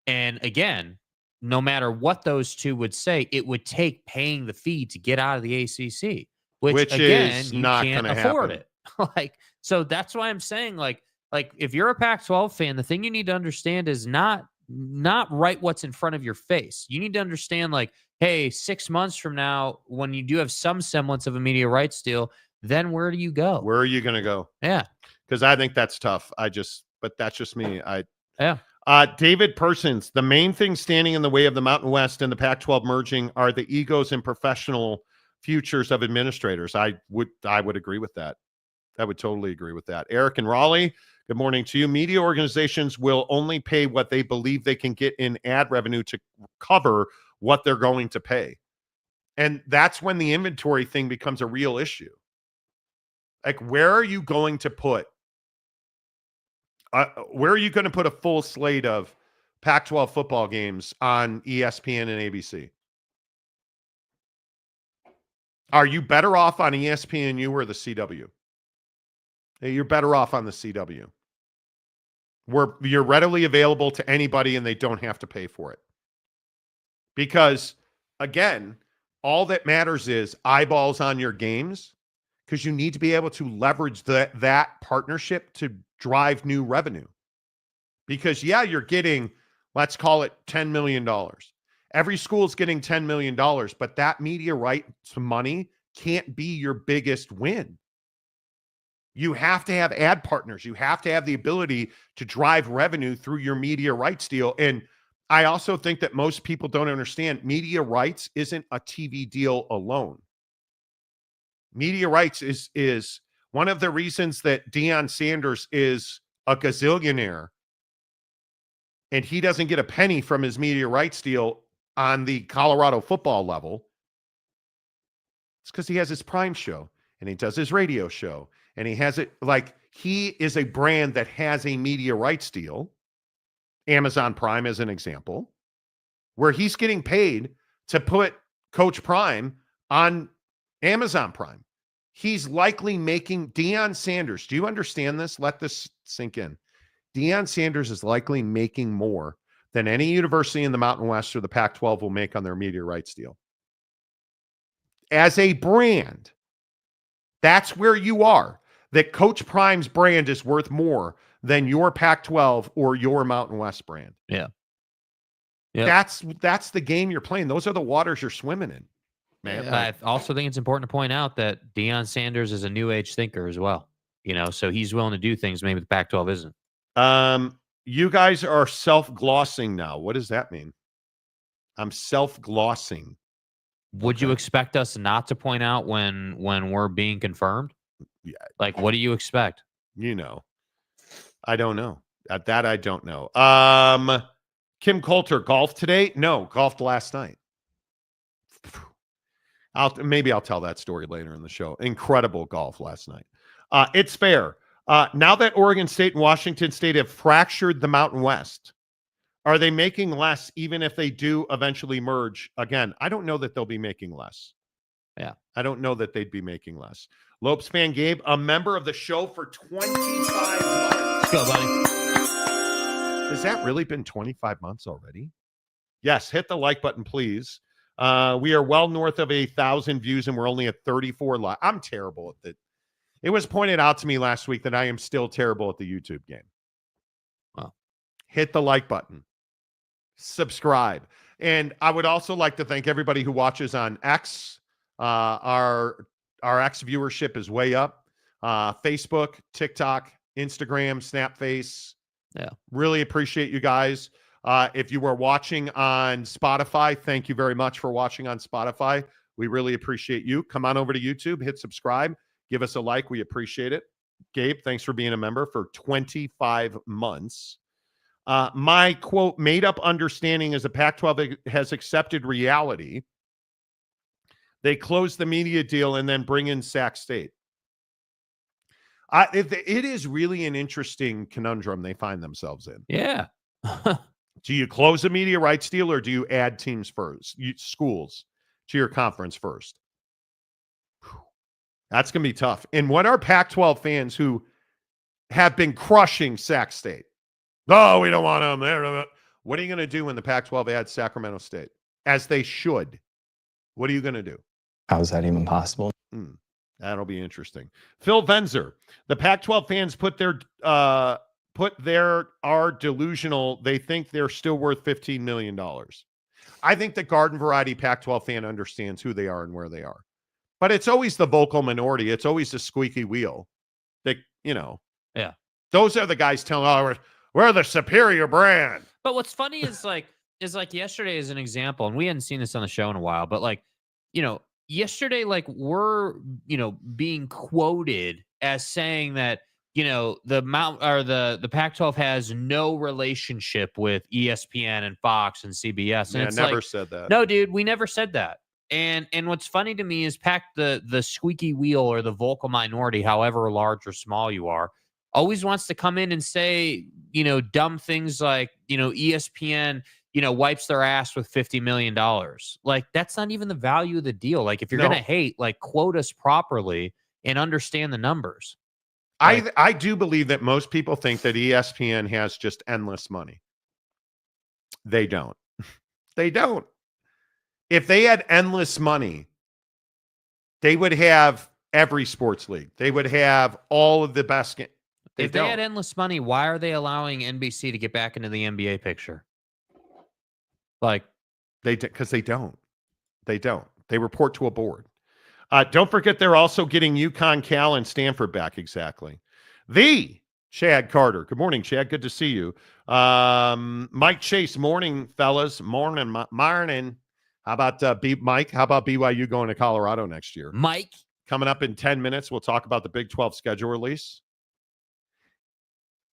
And again, no matter what those two would say, it would take paying the fee to get out of the ACC, which again, is you not can't going to afford happen. it. So that's why I'm saying, like if you're a Pac-12 fan, the thing you need to understand is not right what's in front of your face. You need to understand, hey, 6 months from now, when you do have some semblance of a media rights deal, then where do you go? Where are you going to go? Yeah. Because I think that's tough. But that's just me. Yeah. David Persons, the main thing standing in the way of the Mountain West and the Pac-12 merging are the egos and professional futures of administrators. I would agree with that. I would totally agree with that. Eric and Raleigh, good morning to you. Media organizations will only pay what they believe they can get in ad revenue to cover what they're going to pay. And that's when the inventory thing becomes a real issue. Like, where are you going to put a full slate of Pac-12 football games on ESPN and ABC? Are you better off on ESPNU or the CW? You're better off on the CW. Where you're readily available to anybody and they don't have to pay for it. Because, again, all that matters is eyeballs on your games, because you need to be able to leverage that partnership to drive new revenue. Because, yeah, you're getting, let's call it $10 million. Every school's getting $10 million, but that media rights money can't be your biggest win. You have to have ad partners. You have to have the ability to drive revenue through your media rights deal. And I also think that most people don't understand media rights isn't a TV deal alone. Media rights is one of the reasons that Deion Sanders is a gazillionaire and he doesn't get a penny from his media rights deal on the Colorado football level. It's because he has his Prime show and he does his radio show and he has it like he is a brand that has a media rights deal. Amazon Prime as an example, where he's getting paid to put Coach Prime on Amazon Prime. He's likely making Deion Sanders. Do you understand this? Let this sink in. Deion Sanders is likely making more than any university in the Mountain West or the Pac-12 will make on their media rights deal. As a brand, that's where you are. That Coach Prime's brand is worth more than your Pac-12 or your Mountain West brand. Yeah. Yep. That's the game you're playing. Those are the waters you're swimming in, man. I also think it's important to point out that Deion Sanders is a new age thinker as well. So he's willing to do things maybe the Pac-12 isn't. You guys are self-glossing now. What does that mean? I'm self-glossing. Would you expect us not to point out when we're being confirmed? Yeah. Like, what do you expect? I don't know. At that, I don't know. Kim Coulter, golf today? No, golfed last night. Maybe I'll tell that story later in the show. Incredible golf last night. It's fair. Now that Oregon State and Washington State have fractured the Mountain West, are they making less even if they do eventually merge? Again, I don't know that they'll be making less. Yeah. I don't know that they'd be making less. Lopes fan Gabe, a member of the show for 25 months. Let's go, buddy. Has that really been 25 months already? Yes, hit the like button, please. We are well north of 1,000 views, and we're only at 34 live. I'm terrible at that. It was pointed out to me last week that I am still terrible at the YouTube game. Wow. Hit the like button. Subscribe. And I would also like to thank everybody who watches on X. Our X viewership is way up. Facebook, TikTok, Instagram, Snapface. Yeah. Really appreciate you guys. If you were watching on Spotify, thank you very much for watching on Spotify. We really appreciate you. Come on over to YouTube, hit subscribe, give us a like. We appreciate it. Gabe, thanks for being a member for 25 months. My, quote, made-up understanding is the Pac-12 has accepted reality. They close the media deal and then bring in Sac State. It is really an interesting conundrum they find themselves in. Yeah. Do you close a media rights deal or do you add teams first, schools to your conference first? That's going to be tough. And what are Pac-12 fans who have been crushing Sac State? Oh, we don't want them there. What are you going to do when the Pac-12 adds Sacramento State? As they should. What are you going to do? How is that even possible? That'll be interesting. Phil Venzer, the Pac-12 fans are delusional. They think they're still worth $15 million. I think the garden variety Pac-12 fan understands who they are and where they are. But it's always the vocal minority. It's always the squeaky wheel. That, Yeah. Those are the guys telling, we're the superior brand. But what's funny is like yesterday as an example, and we hadn't seen this on the show in a while, but yesterday, we're, being quoted as saying that, the Pac-12 has no relationship with ESPN and Fox and CBS. And Yeah, it's never said that. No, dude, we never said that. And what's funny to me is the squeaky wheel or the vocal minority, however large or small you are, always wants to come in and say, dumb things like, ESPN, wipes their ass with $50 million. Like, that's not even the value of the deal. Like, if you're going to hate, like, quote us properly and understand the numbers. Like, I do believe that most people think that ESPN has just endless money. They don't. They don't. If they had endless money, they would have every sports league. They would have all of the best. If they had endless money, why are they allowing NBC to get back into the NBA picture? Like, because they don't. They don't. They report to a board. Don't forget, they're also getting UConn, Cal, and Stanford back. Exactly. The Chad Carter. Good morning, Chad. Good to see you. Mike Chase. Morning, fellas. Morning. How about Mike? How about BYU going to Colorado next year? Mike. Coming up in 10 minutes, we'll talk about the Big 12 schedule release.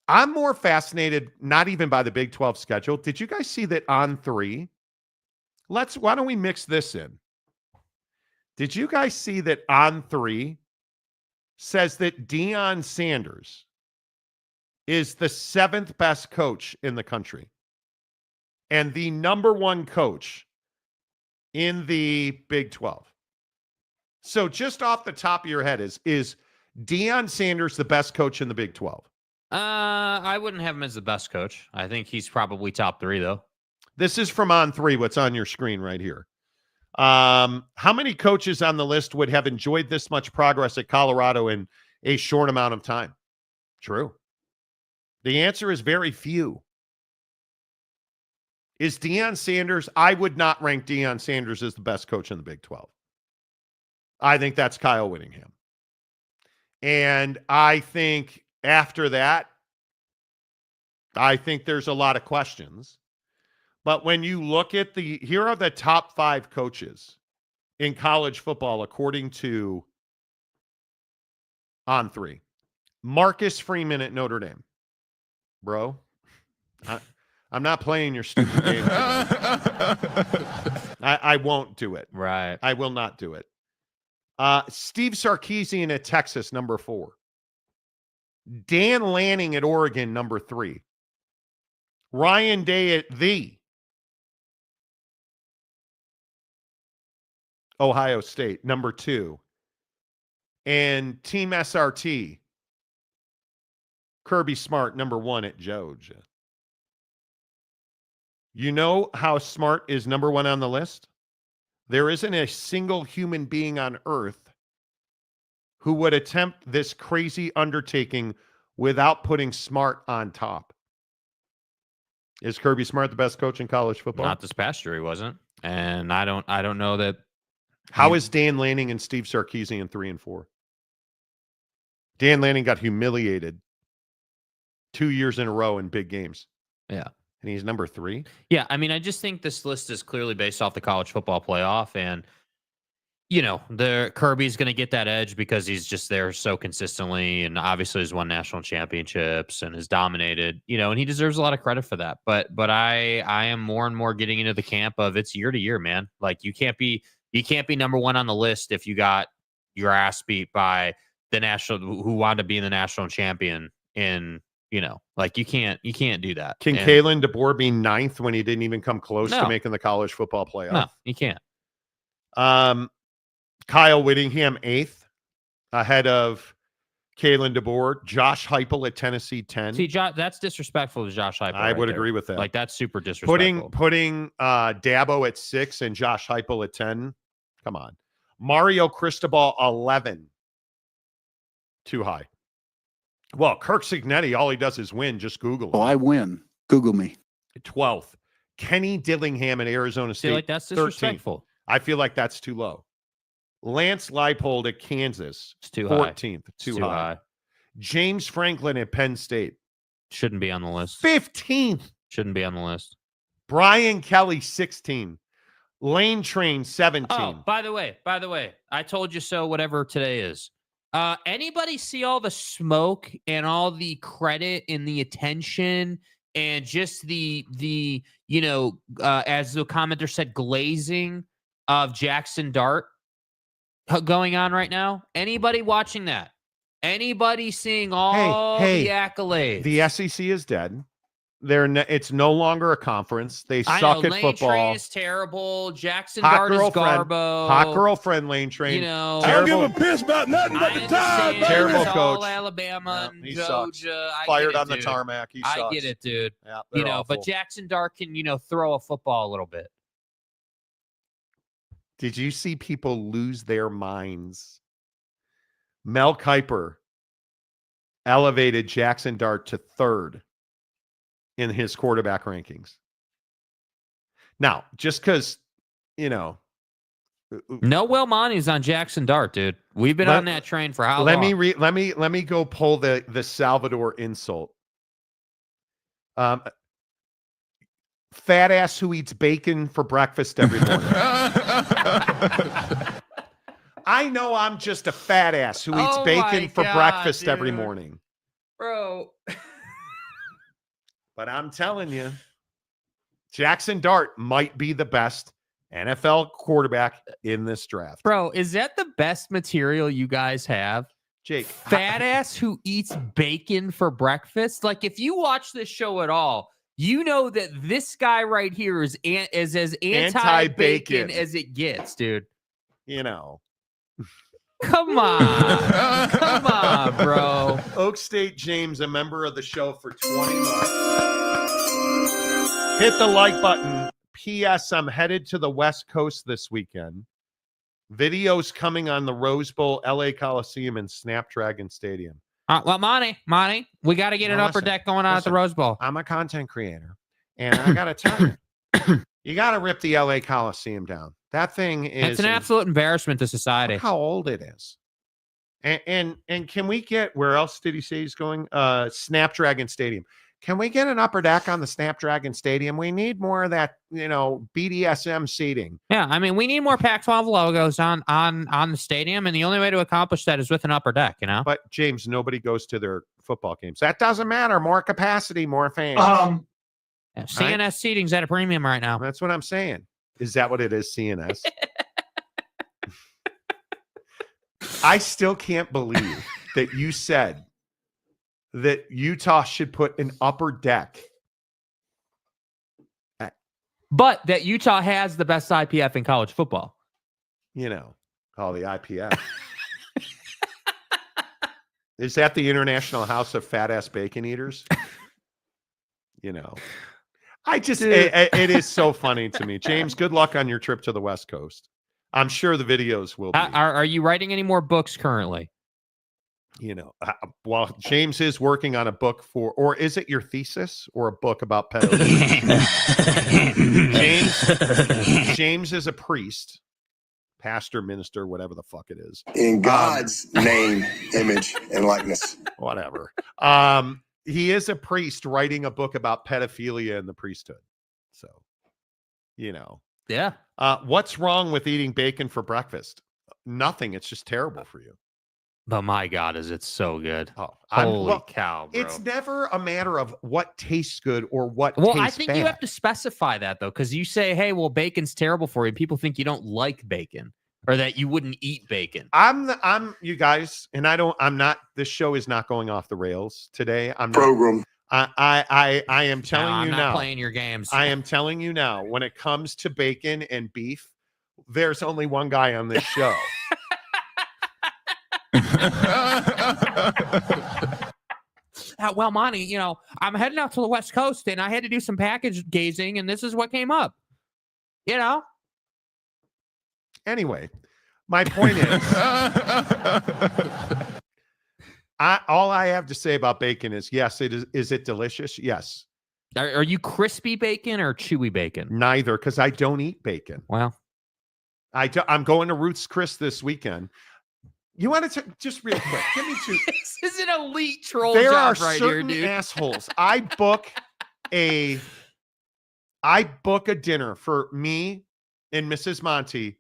I'm more fascinated, not even by the Big 12 schedule. Did you guys see that on 3? Why don't we mix this in? Did you guys see that on 3 says that Deion Sanders is the 7th best coach in the country and the number 1 coach in the Big 12? So just off the top of your head, is Deion Sanders the best coach in the Big 12? I wouldn't have him as the best coach. I think he's probably top 3, though. This is from on 3, what's on your screen right here. How many coaches on the list would have enjoyed this much progress at Colorado in a short amount of time? True. The answer is very few. Is Deion Sanders? I would not rank Deion Sanders as the best coach in the Big 12. I think that's Kyle Whittingham. And I think after that, I think there's a lot of questions. But when you look at here are the top 5 coaches in college football, according to on 3. Marcus Freeman at Notre Dame. Bro, I'm not playing your stupid game. I won't do it. Right. I will not do it. Steve Sarkisian at Texas, number 4. Dan Lanning at Oregon, number 3. Ryan Day at the Ohio State, number 2. And Team SRT, Kirby Smart, number 1 at Georgia. You know how Smart is number 1 on the list? There isn't a single human being on earth who would attempt this crazy undertaking without putting Smart on top. Is Kirby Smart the best coach in college football? Not this past year, he wasn't. And I don't know that. How is Dan Lanning and Steve Sarkisian 3 and 4? Dan Lanning got humiliated 2 years in a row in big games. Yeah. And he's number 3. Yeah, I mean, I just think this list is clearly based off the college football playoff, and the Kirby's going to get that edge because he's just there so consistently, and obviously has won national championships and has dominated. And he deserves a lot of credit for that. But I am more and more getting into the camp of it's year to year, man. Like you can't be number 1 on the list if you got your ass beat by the national who wound up being the national champion in. Like you can't do that. Can Kalen DeBoer be 9th when he didn't even come close to making the college football playoff? No, you can't. Kyle Whittingham 8th, ahead of Kalen DeBoer. Josh Heupel at Tennessee 10. See, that's disrespectful to Josh Heupel. I would agree with that. Like that's super disrespectful. Putting Dabo at 6 and Josh Heupel at 10. Come on. Mario Cristobal 11. Too high. Well, Kirk Cignetti, all he does is win. Just Google it. Oh, I win. Google me. 12th. Kenny Dillingham at Arizona State. Like that's disrespectful. 13th. I feel like that's too low. Lance Leipold at Kansas. It's too 14th. High. Too high. James Franklin at Penn State. Shouldn't be on the list. 15th. Shouldn't be on the list. Brian Kelly, 16. Lane Train, 17. Oh, by the way, I told you so, whatever today is. Anybody see all the smoke and all the credit and the attention and just the as the commenter said, glazing of Jackson Dart going on right now? Anybody watching that? Anybody seeing all the accolades? The SEC is dead. It's no longer a conference. They I suck know, at Lane football. Train is terrible. Jackson Dart is Garbo. Hot girlfriend Lane Train. You know, I don't give a piss about nothing but the time. Terrible it's coach. all Alabama and he Georgia. I Fired get it, on the dude. tarmac. He sucks. I get it, dude. Yeah, You know, awful. but Jackson Dart can, throw a football a little bit. Did you see people lose their minds? Mel Kiper elevated Jackson Dart to 3rd in his quarterback rankings. Now, just because, No Will Monty's on Jackson Dart, dude. We've been on that train for how long? Let me go pull the Salvador insult. Fat ass who eats bacon for breakfast every morning. I know I'm just a fat ass who eats bacon for breakfast every morning. Bro. But I'm telling you, Jackson Dart might be the best NFL quarterback in this draft. Bro, is that the best material you guys have? Jake. Fat ass who eats bacon for breakfast? Like, if you watch this show at all, you know that this guy right here is as anti-bacon as it gets, dude. Come on. Come on, bro. Oak State James, a member of the show for 20 months. Hit the like button. P.S. I'm headed to the West Coast this weekend. Videos coming on the Rose Bowl, LA Coliseum, and Snapdragon Stadium. Well, Monty, we got to get an upper deck going on at the Rose Bowl. I'm a content creator, and I got to tell you, you got to rip the LA Coliseum down. That thing is... It's an absolute embarrassment to society. Look how old it is. And can we get... Where else did he say he's going? Snapdragon Stadium. Can we get an upper deck on the Snapdragon Stadium? We need more of that, BDSM seating. Yeah, I mean, we need more Pac-12 logos on the stadium, and the only way to accomplish that is with an upper deck, But, James, nobody goes to their football games. That doesn't matter. More capacity, more fans. CNS seating's at a premium right now. That's what I'm saying. Is that what it is, CNS? I still can't believe that you said that Utah should put an upper deck. But that Utah has the best IPF in college football. Call the IPF. Is that the International House of Fat Ass Bacon Eaters? It is so funny to me. James, good luck on your trip to the West Coast. I'm sure the videos will be. Are you writing any more books currently? Well, James is working on a book or is it your thesis or a book about pedophilia? James is a priest, pastor, minister, whatever the fuck it is. In God's name, image, and likeness. Whatever. He is a priest writing a book about pedophilia in the priesthood. So, Yeah. What's wrong with eating bacon for breakfast? Nothing. It's just terrible for you. But my God, is it so good. Oh, holy cow, bro. It's never a matter of what tastes good or what tastes I think bad. you have to specify that, though, because you say, hey, well, bacon's terrible for you. People think you don't like bacon or that you wouldn't eat bacon. I'm you guys, and I'm not, this show is not going off the rails today. I am telling you now. I'm not playing your games. I am telling you now, when it comes to bacon and beef, there's only one guy on this show. Well, Monty, I'm heading out to the West Coast and I had to do some package gazing, and this is what came up. Anyway, my point is, all I have to say about bacon is, yes, it is. Is it delicious? Yes. Are you crispy bacon or chewy bacon? Neither, because I don't eat bacon. Well, I'm going to Ruth's Chris this weekend. You want to just real quick? Give me two. This is an elite troll there job are right certain here, dude. assholes. I book a dinner for me and Mrs. Monty.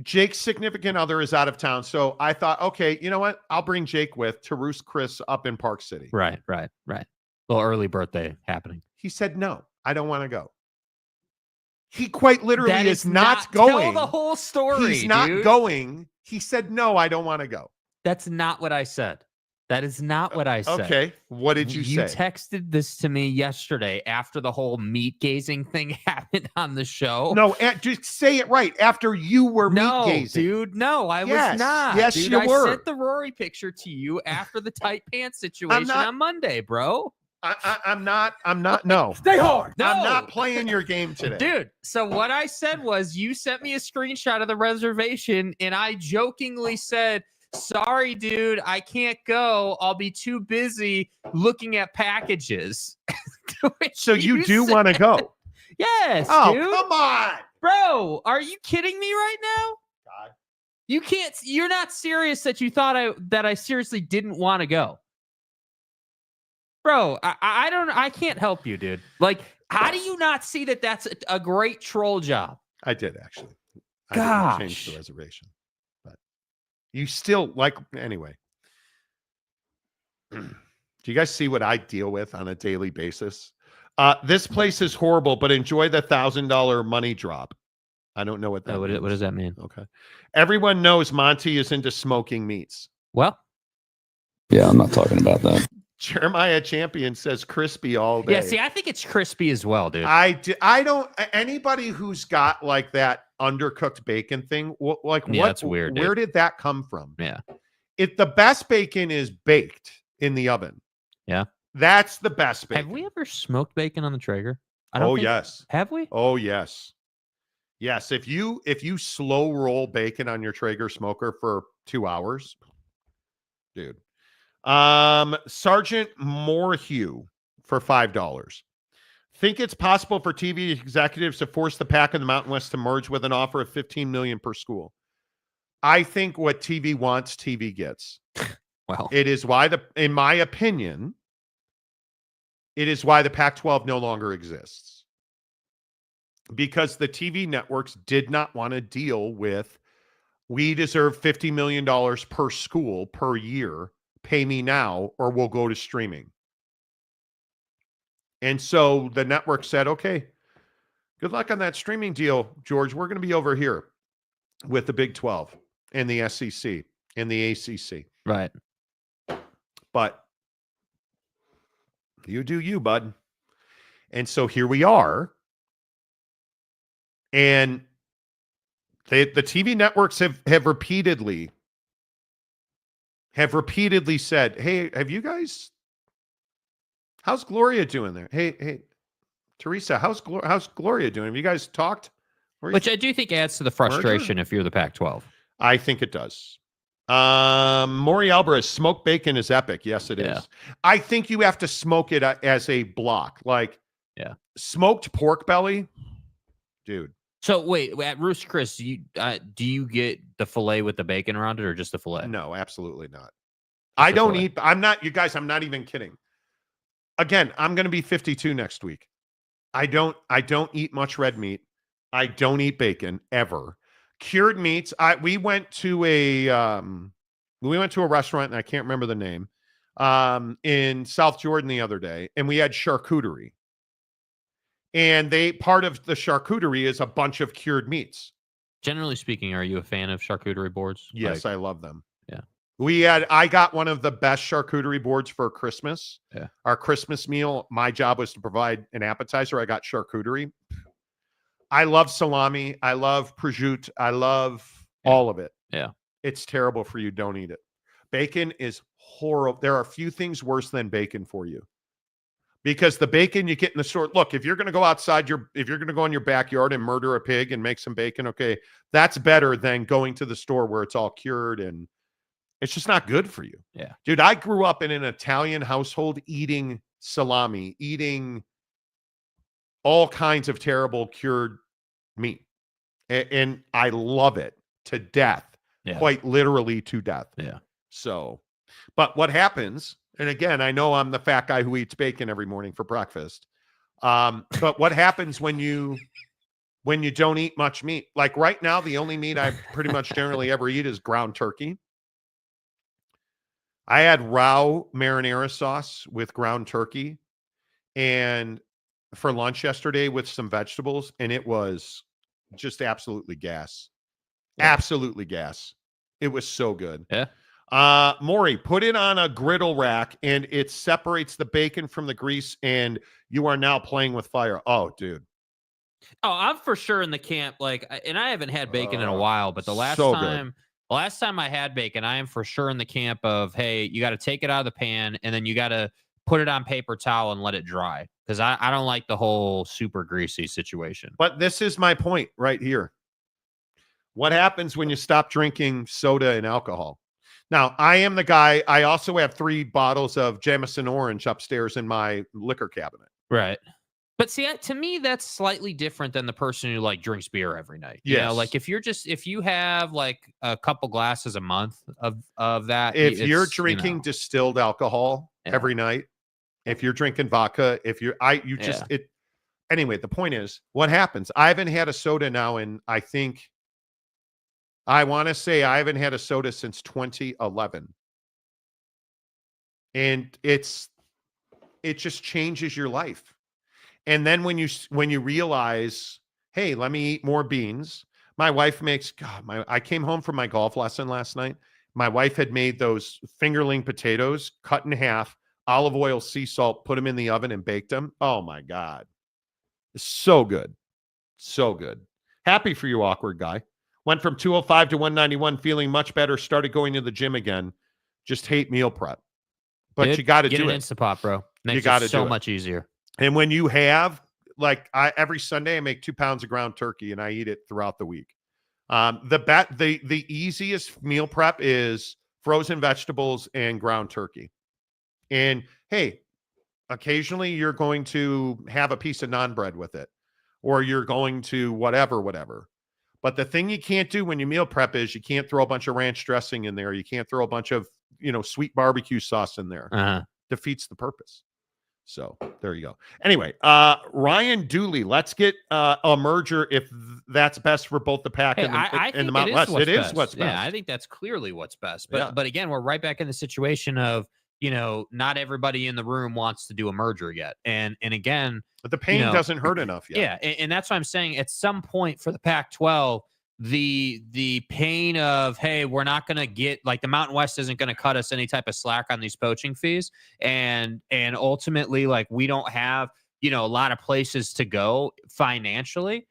Jake's significant other is out of town, so I thought, okay, you know what? I'll bring Jake to Ruth's Chris up in Park City. Right. Little early birthday happening. He said, no, I don't want to go. He quite literally that is not going. Tell the whole story. He's not going. He said, no, I don't want to go. That's not what I said. That is not what I said. Okay. What did you say? You texted this to me yesterday after the whole meat gazing thing happened on the show. No, just say it right. After you were meat gazing. Dude, no, I Yes. was not. Yes, dude, you were. I sent the Rory picture to you after the tight pants situation on Monday, bro. I'm not. No. Stay hard. No. I'm not playing your game today. Dude, so what I said was you sent me a screenshot of the reservation, and I jokingly said, sorry, dude, I can't go. I'll be too busy looking at packages. So you do want to go? Yes, oh, dude. Come on. Bro, are you kidding me right now? God. You can't. You're not serious that you thought I seriously didn't want to go. Bro, I can't help you, dude. Like, how do you not see that that's a great troll job? I did, actually. I Gosh. didn't change the reservation. But you still, anyway. Do you guys see what I deal with on a daily basis? This place is horrible, but enjoy the $1,000 money drop. I don't know what that means. What does that mean? Okay. Everyone knows Monty is into smoking meats. Well. Yeah, I'm not talking about that. Jeremiah Champion says crispy all day. Yeah, see, I think it's crispy as well, dude. I don't. Anybody who's got like that undercooked bacon thing, that's weird. Where did that come from? Yeah, the best bacon is baked in the oven. Yeah, that's the best bacon. Have we ever smoked bacon on the Traeger? Yes. Have we? Oh yes, yes. If you slow roll bacon on your Traeger smoker for 2 hours, dude. Sergeant Morhew for $5. Think it's possible for TV executives to force the PAC and the Mountain West to merge with an offer of $15 million per school? I think what TV wants, TV gets. Well, it is why in my opinion, it is why the Pac-12 no longer exists. Because the TV networks did not want to deal with, we deserve $50 million per school per year. Pay me now or we'll go to streaming. And so the network said, okay, good luck on that streaming deal, George. We're going to be over here with the Big 12 and the SEC and the ACC. Right. But you do you, bud. And so here we are. And the TV networks have repeatedly said, hey, have you guys, how's Gloria doing there? Hey, Teresa, how's Gloria doing? Have you guys talked? Which I do think adds to the frustration if you're the Pac-12. I think it does. Maury Alvarez, smoked bacon is epic. Yes, it is. I think you have to smoke it as a block. Smoked pork belly, dude. So wait, at Roost Chris, do you get the filet with the bacon around it or just the filet? No, absolutely not. I don't eat. I'm not, you guys, I'm not even kidding. Again, I'm going to be 52 next week. I don't eat much red meat. I don't eat bacon ever. Cured meats. We went to a restaurant and I can't remember the name in South Jordan the other day, and we had charcuterie. And part of the charcuterie is a bunch of cured meats. Generally speaking, are you a fan of charcuterie boards? Yes, I love them. Yeah. I got one of the best charcuterie boards for Christmas. Yeah. Our Christmas meal, my job was to provide an appetizer. I got charcuterie. I love salami. I love prosciutto. I love all of it. Yeah. It's terrible for you. Don't eat it. Bacon is horrible. There are a few things worse than bacon for you. Because the bacon you get in the store, look, if you're going to go outside if you're going to go in your backyard and murder a pig and make some bacon, okay, that's better than going to the store where it's all cured and it's just not good for you. Yeah. Dude, I grew up in an Italian household eating salami, eating all kinds of terrible cured meat. And I love it to death, quite literally to death. Yeah. So, but what happens, and again, I know I'm the fat guy who eats bacon every morning for breakfast. But what happens when you don't eat much meat? Like right now, the only meat I pretty much generally ever eat is ground turkey. I had raw marinara sauce with ground turkey and for lunch yesterday with some vegetables, and it was just absolutely gas. Absolutely gas. It was so good. Yeah. Maury, put it on a griddle rack and it separates the bacon from the grease, and you are now playing with fire. Oh, dude. Oh, I'm for sure in the camp. And I haven't had bacon in a while, but the last so time I had bacon, I am for sure in the camp of, hey, you got to take it out of the pan and then you got to put it on paper towel and let it dry. Because I don't like the whole super greasy situation. But this is my point right here. What happens when you stop drinking soda and alcohol? Now, I am the guy. I also have 3 bottles of Jameson Orange upstairs in my liquor cabinet. Right. But see, to me, that's slightly different than the person who like drinks beer every night. You know, Yes. like if you have like a couple glasses a month of that, If you're drinking distilled alcohol every night, if you're drinking vodka, anyway, the point is what happens. I haven't had a soda now in, I want to say I haven't had a soda since 2011. And it just changes your life. And then when you realize, hey, let me eat more beans. My wife makes, I came home from my golf lesson last night. My wife had made those fingerling potatoes, cut in half, olive oil, sea salt, put them in the oven and baked them. Oh my God. It's so good. So good. Happy for you, awkward guy. Went from 205 to 191, feeling much better, started going to the gym again. Just hate meal prep. But you got to do it. Get an Instapot, bro. Makes it so much easier. And when you have, every Sunday I make 2 pounds of ground turkey and I eat it throughout the week. The easiest meal prep is frozen vegetables and ground turkey. And hey, occasionally you're going to have a piece of naan bread with it, or you're going to whatever. But the thing you can't do when you meal prep is you can't throw a bunch of ranch dressing in there. You can't throw a bunch of, sweet barbecue sauce in there. Defeats the purpose. So there you go. Anyway, Ryan Dooley, let's get a merger if that's best for both the PAC and the Mountain West. It is what's best. Yeah, I think that's clearly what's best. But again, we're right back in the situation of, not everybody in the room wants to do a merger yet. And again, but the pain doesn't hurt enough yet. Yeah. And that's what I'm saying. At some point for the Pac-12, the pain of, hey, we're not going to get, like, the Mountain West isn't going to cut us any type of slack on these poaching fees. And ultimately, like, we don't have, a lot of places to go financially.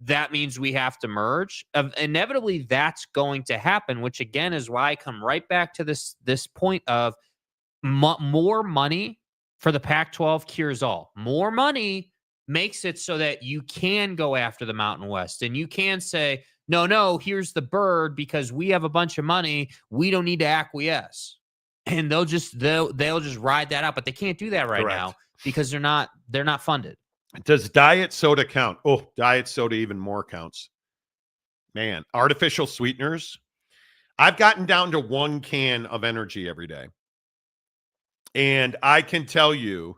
That means we have to merge. Inevitably, that's going to happen, which again is why I come right back to this point of more money for the Pac-12 cures all. More money makes it so that you can go after the Mountain West and you can say, no, here's the bird because we have a bunch of money. We don't need to acquiesce. And they'll just ride that out, but they can't do that right now because they're not funded. Does diet soda count? Oh, diet soda even more counts. Man, artificial sweeteners. I've gotten down to 1 can of energy every day. And I can tell you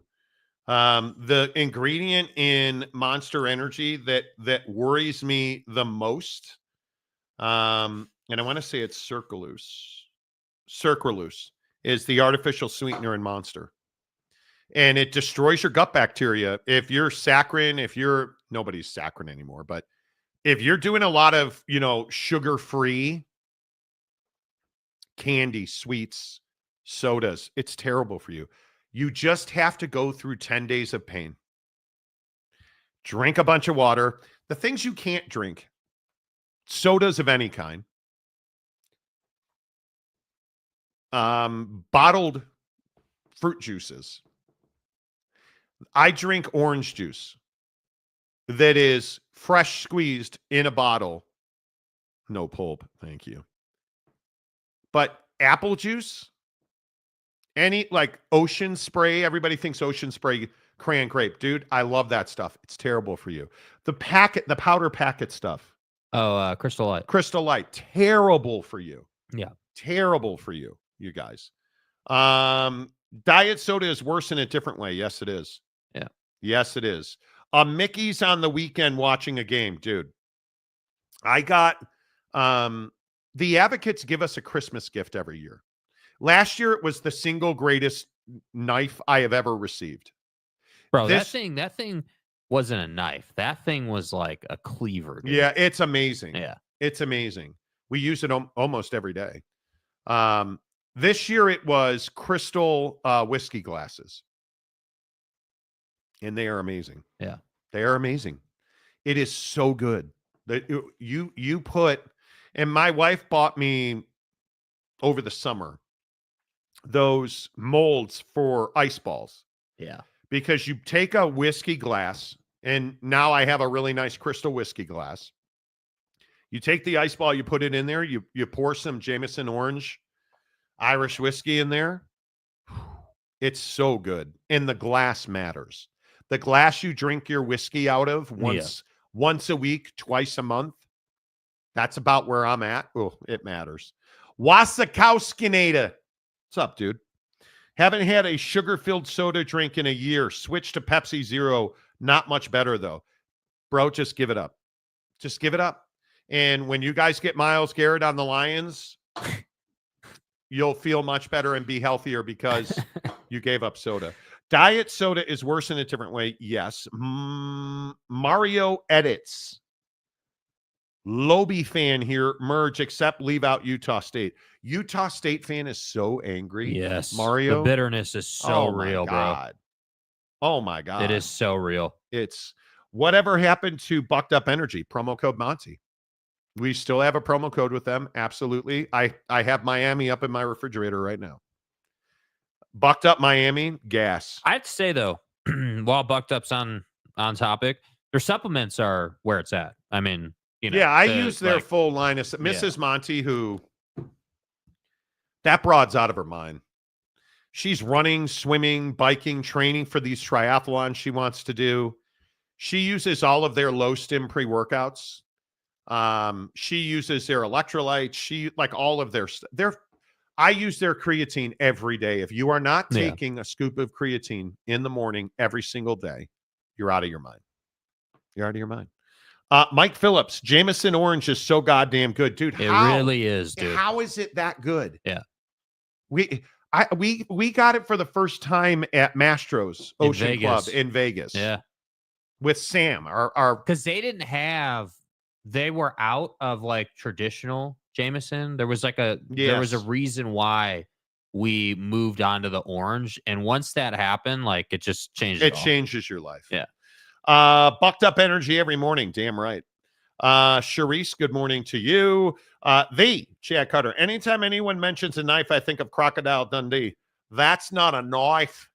the ingredient in Monster Energy that worries me the most, and I want to say it's Sucralose. Sucralose is the artificial sweetener in Monster. And it destroys your gut bacteria. If you're saccharin, nobody's saccharin anymore, but if you're doing a lot of, sugar-free candy, sweets, sodas, it's terrible for you. You just have to go through 10 days of pain. Drink a bunch of water. The things you can't drink, sodas of any kind, bottled fruit juices. I drink orange juice that is fresh squeezed in a bottle. No pulp, thank you. But apple juice, Ocean Spray, everybody thinks Ocean Spray crayon grape. Dude, I love that stuff. It's terrible for you. The powder packet stuff. Oh, Crystal Light. Crystal Light, terrible for you. Yeah. Terrible for you guys. Diet soda is worse in a different way. Yes, it is. Yeah. Yes, it is. Mickey's on the weekend watching a game, dude. I got the Advocates give us a Christmas gift every year. Last year, it was the single greatest knife I have ever received. Bro, that thing wasn't a knife. That thing was like a cleaver. Dude. Yeah, it's amazing. Yeah. It's amazing. We use it almost every day. This year it was crystal whiskey glasses. And they are amazing. Yeah. They are amazing. It is so good. That you put, and my wife bought me over the summer those molds for ice balls. Yeah. Because you take a whiskey glass, and now I have a really nice crystal whiskey glass. You take the ice ball, you put it in there, you pour some Jameson orange Irish whiskey in there. It's so good. And the glass matters. The glass you drink your whiskey out of once a week, twice a month. That's about where I'm at. Oh, it matters. Wasikowskinator. What's up, dude? Haven't had a sugar-filled soda drink in a year. Switch to Pepsi Zero. Not much better, though. Bro, just give it up. Just give it up. And when you guys get Myles Garrett on the Lions, you'll feel much better and be healthier because you gave up soda. Diet soda is worse in a different way. Yes. Mario edits. Lobe fan here. Merge, except leave out Utah State. Utah State fan is so angry. Yes. Mario. The bitterness is so real, bro. Oh, my God. It is so real. It's whatever happened to Bucked Up Energy, promo code Monty. We still have a promo code with them. Absolutely. I have Miami up in my refrigerator right now. Bucked Up Miami, gas. I'd say, though, while Bucked Up's on topic, their supplements are where it's at. I mean, you know. Yeah, I use their full line of Mrs. Monty, who that broad's out of her mind. She's running, swimming, biking, training for these triathlons she wants to do. She uses all of their low stim pre-workouts. She uses their electrolytes. She like all of their I use their creatine every day. If you are not taking a scoop of creatine in the morning every single day, you're out of your mind. You're out of your mind. Mike Phillips, Jameson Orange is so goddamn good, dude. It really is, dude. How is it that good? Yeah. We got it for the first time at Mastro's Ocean Club in Vegas. Yeah. With Sam, our because they were out of like traditional Jameson. There was like there was a reason why we moved on to the orange. And once that happened, like it just changed. It changes your life. Yeah. Bucked Up Energy every morning. Damn right. Charisse, good morning to you. The Chad Cutter. Anytime anyone mentions a knife, I think of Crocodile Dundee. That's not a knife.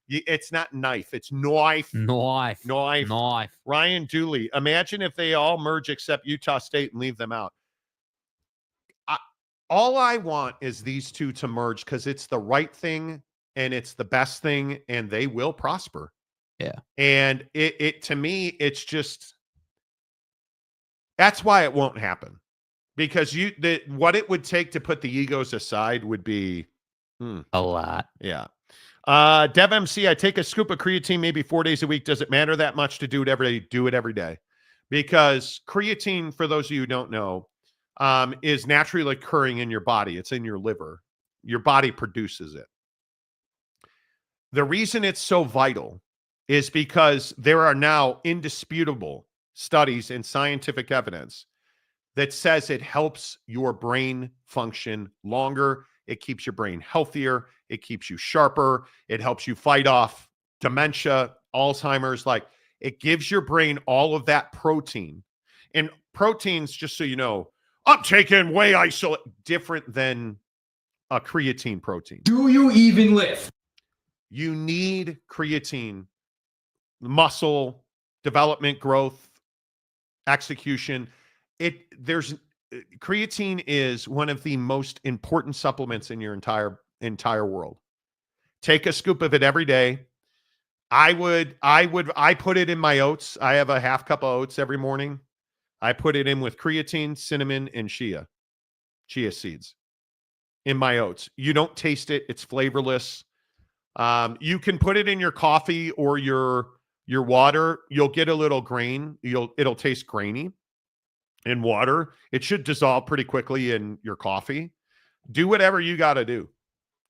It's not knife. It's knife. Knife. Ryan Dooley. Imagine if they all merge except Utah State and leave them out. All I want is these two to merge because it's the right thing and it's the best thing and they will prosper. Yeah. And it to me, it's just that's why it won't happen. Because what it would take to put the egos aside would be a lot. Yeah. Dev MC, I take a scoop of creatine maybe 4 days a week. Does it matter that much to do it every day? Do it every day. Because creatine, for those of you who don't know, is naturally occurring in your body. It's in your liver. Your body produces it. The reason it's so vital is because there are now indisputable studies and scientific evidence that says it helps your brain function longer. It keeps your brain healthier. It keeps you sharper. It helps you fight off dementia, Alzheimer's. Like it gives your brain all of that protein. And proteins, just so you know, I'm taking whey isolate, different than a creatine protein. Do you even lift? You need creatine, muscle development, growth, execution. Creatine is one of the most important supplements in your entire world. Take a scoop of it every day. I put it in my oats. I have a half cup of oats every morning. I put it in with creatine, cinnamon, and chia seeds in my oats. You don't taste it. It's flavorless. You can put it in your coffee or your water. You'll get a little grain. It'll taste grainy. In water, it should dissolve pretty quickly in your coffee. Do whatever you got to do.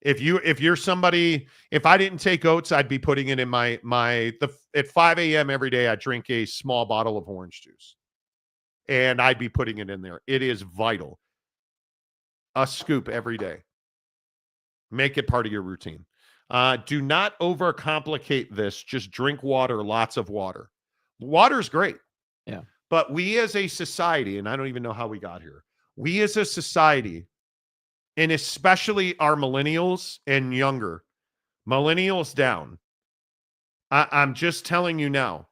If you're somebody, if I didn't take oats, I'd be putting it in at 5 a.m. every day. I drink a small bottle of orange juice, and I'd be putting it in there. It is vital. a scoop every day. Make it part of your routine. Do not overcomplicate this. Just drink water, lots of water. Water's great. Yeah. But we as a society, and I don't even know how we got here, we as a society, and especially our millennials and younger, millennials down, I'm just telling you now,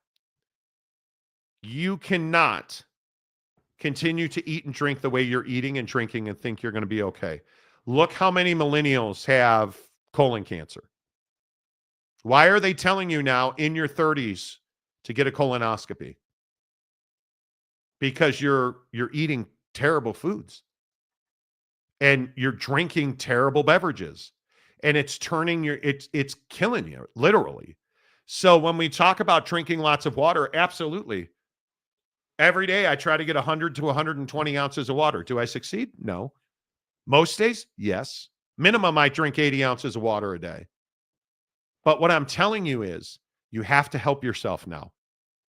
you cannot continue to eat and drink the way you're eating and drinking and think you're going to be okay. Look how many millennials have colon cancer. Why are they telling you now in your 30s to get a colonoscopy? Because you're eating terrible foods and you're drinking terrible beverages, and it's turning it's killing you, literally. So when we talk about drinking lots of water, absolutely. Every day I try to get 100 to 120 ounces of water. Do I succeed? No. Most days, yes. Minimum, I drink 80 ounces of water a day. But what I'm telling you is you have to help yourself now.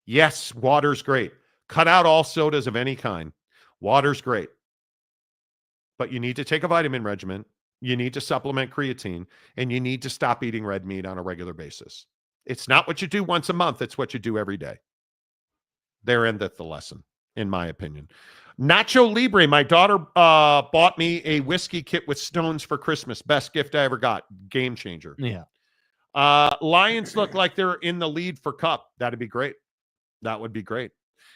Yes, water's great. Cut out all sodas of any kind. Water's great. But you need to take a vitamin regimen. You need to supplement creatine, and you need to stop eating red meat on a regular basis. It's not what you do once a month. It's what you do every day. There endeth the lesson, in my opinion. Nacho Libre. My daughter bought me a whiskey kit with stones for Christmas. Best gift I ever got. Game changer. Yeah. Lions look like they're in the lead for Cup. That'd be great. That would be great.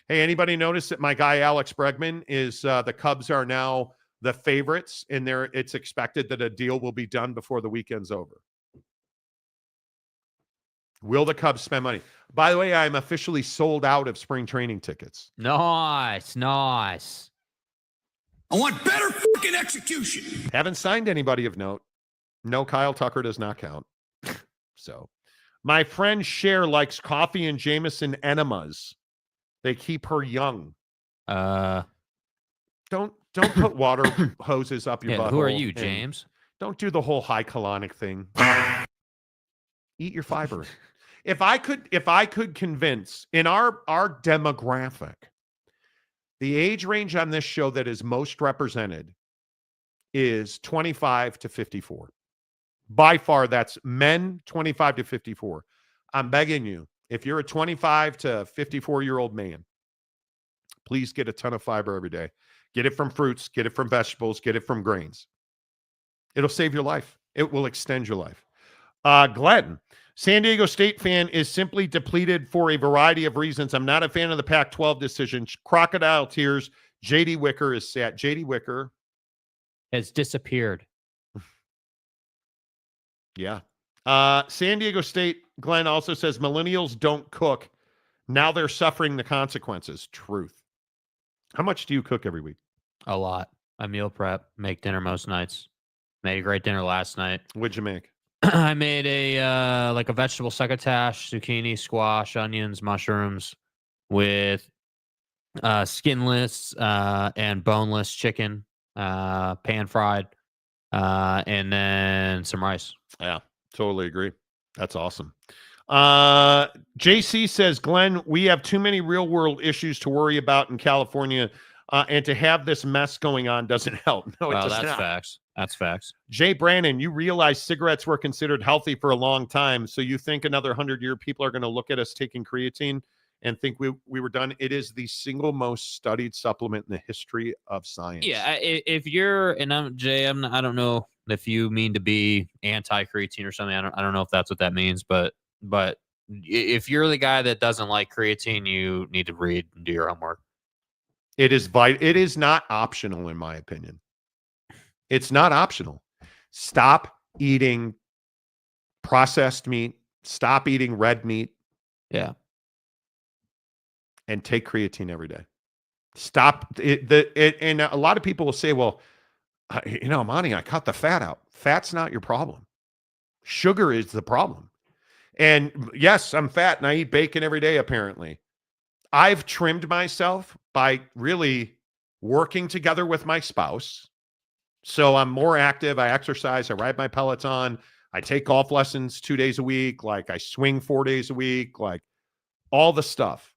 Hey, anybody notice that my guy Alex Bregman is the Cubs are now the favorites, and it's expected that a deal will be done before the weekend's over. Will the Cubs spend money? By the way, I'm officially sold out of spring training tickets. Nice. I want better fucking execution. Haven't signed anybody of note. No, Kyle Tucker does not count. So, my friend Cher likes coffee and Jameson enemas. They keep her young. Don't put water hoses up your butt. Who are you, James? Don't do the whole high colonic thing. Eat your fiber. If I could convince in our demographic, the age range on this show that is most represented is 25 to 54. By far, that's men 25 to 54. I'm begging you, if you're a 25 to 54-year-old man, please get a ton of fiber every day. Get it from fruits, get it from vegetables, get it from grains. It'll save your life. It will extend your life. Glenn, San Diego State fan is simply depleted for a variety of reasons. I'm not a fan of the Pac-12 decision. Crocodile tears. J.D. Wicker is sad. J.D. Wicker has disappeared. Yeah. San Diego State, Glenn also says millennials don't cook. Now they're suffering the consequences. Truth. How much do you cook every week? A lot. I meal prep, make dinner most nights. Made a great dinner last night. What'd you make? I made a vegetable succotash, zucchini, squash, onions, mushrooms with skinless and boneless chicken, pan fried, and then some rice. Yeah, totally agree. That's awesome. JC says, Glenn, we have too many real world issues to worry about in California, and to have this mess going on doesn't help. No, it does that's not. facts. That's facts. Jay Brannon, you realize cigarettes were considered healthy for a long time. So you think another 100-year people are going to look at us taking creatine and think we were done? It is the single most studied supplement in the history of science. Yeah, if you're, and I'm Jay, I don't know if you mean to be anti-creatine or something. I don't know if that's what that means, but if you're the guy that doesn't like creatine, you need to read and do your homework. It is not optional, in my opinion. It's not optional. Stop eating processed meat. Stop eating red meat. Yeah. And take creatine every day. Stop it. And a lot of people will say, well, Monty, I cut the fat out. Fat's not your problem. Sugar is the problem. And yes, I'm fat and I eat bacon every day, apparently. I've trimmed myself by really working together with my spouse. So I'm more active. I exercise. I ride my Peloton. I take golf lessons 2 days a week. Like I swing 4 days a week, like all the stuff.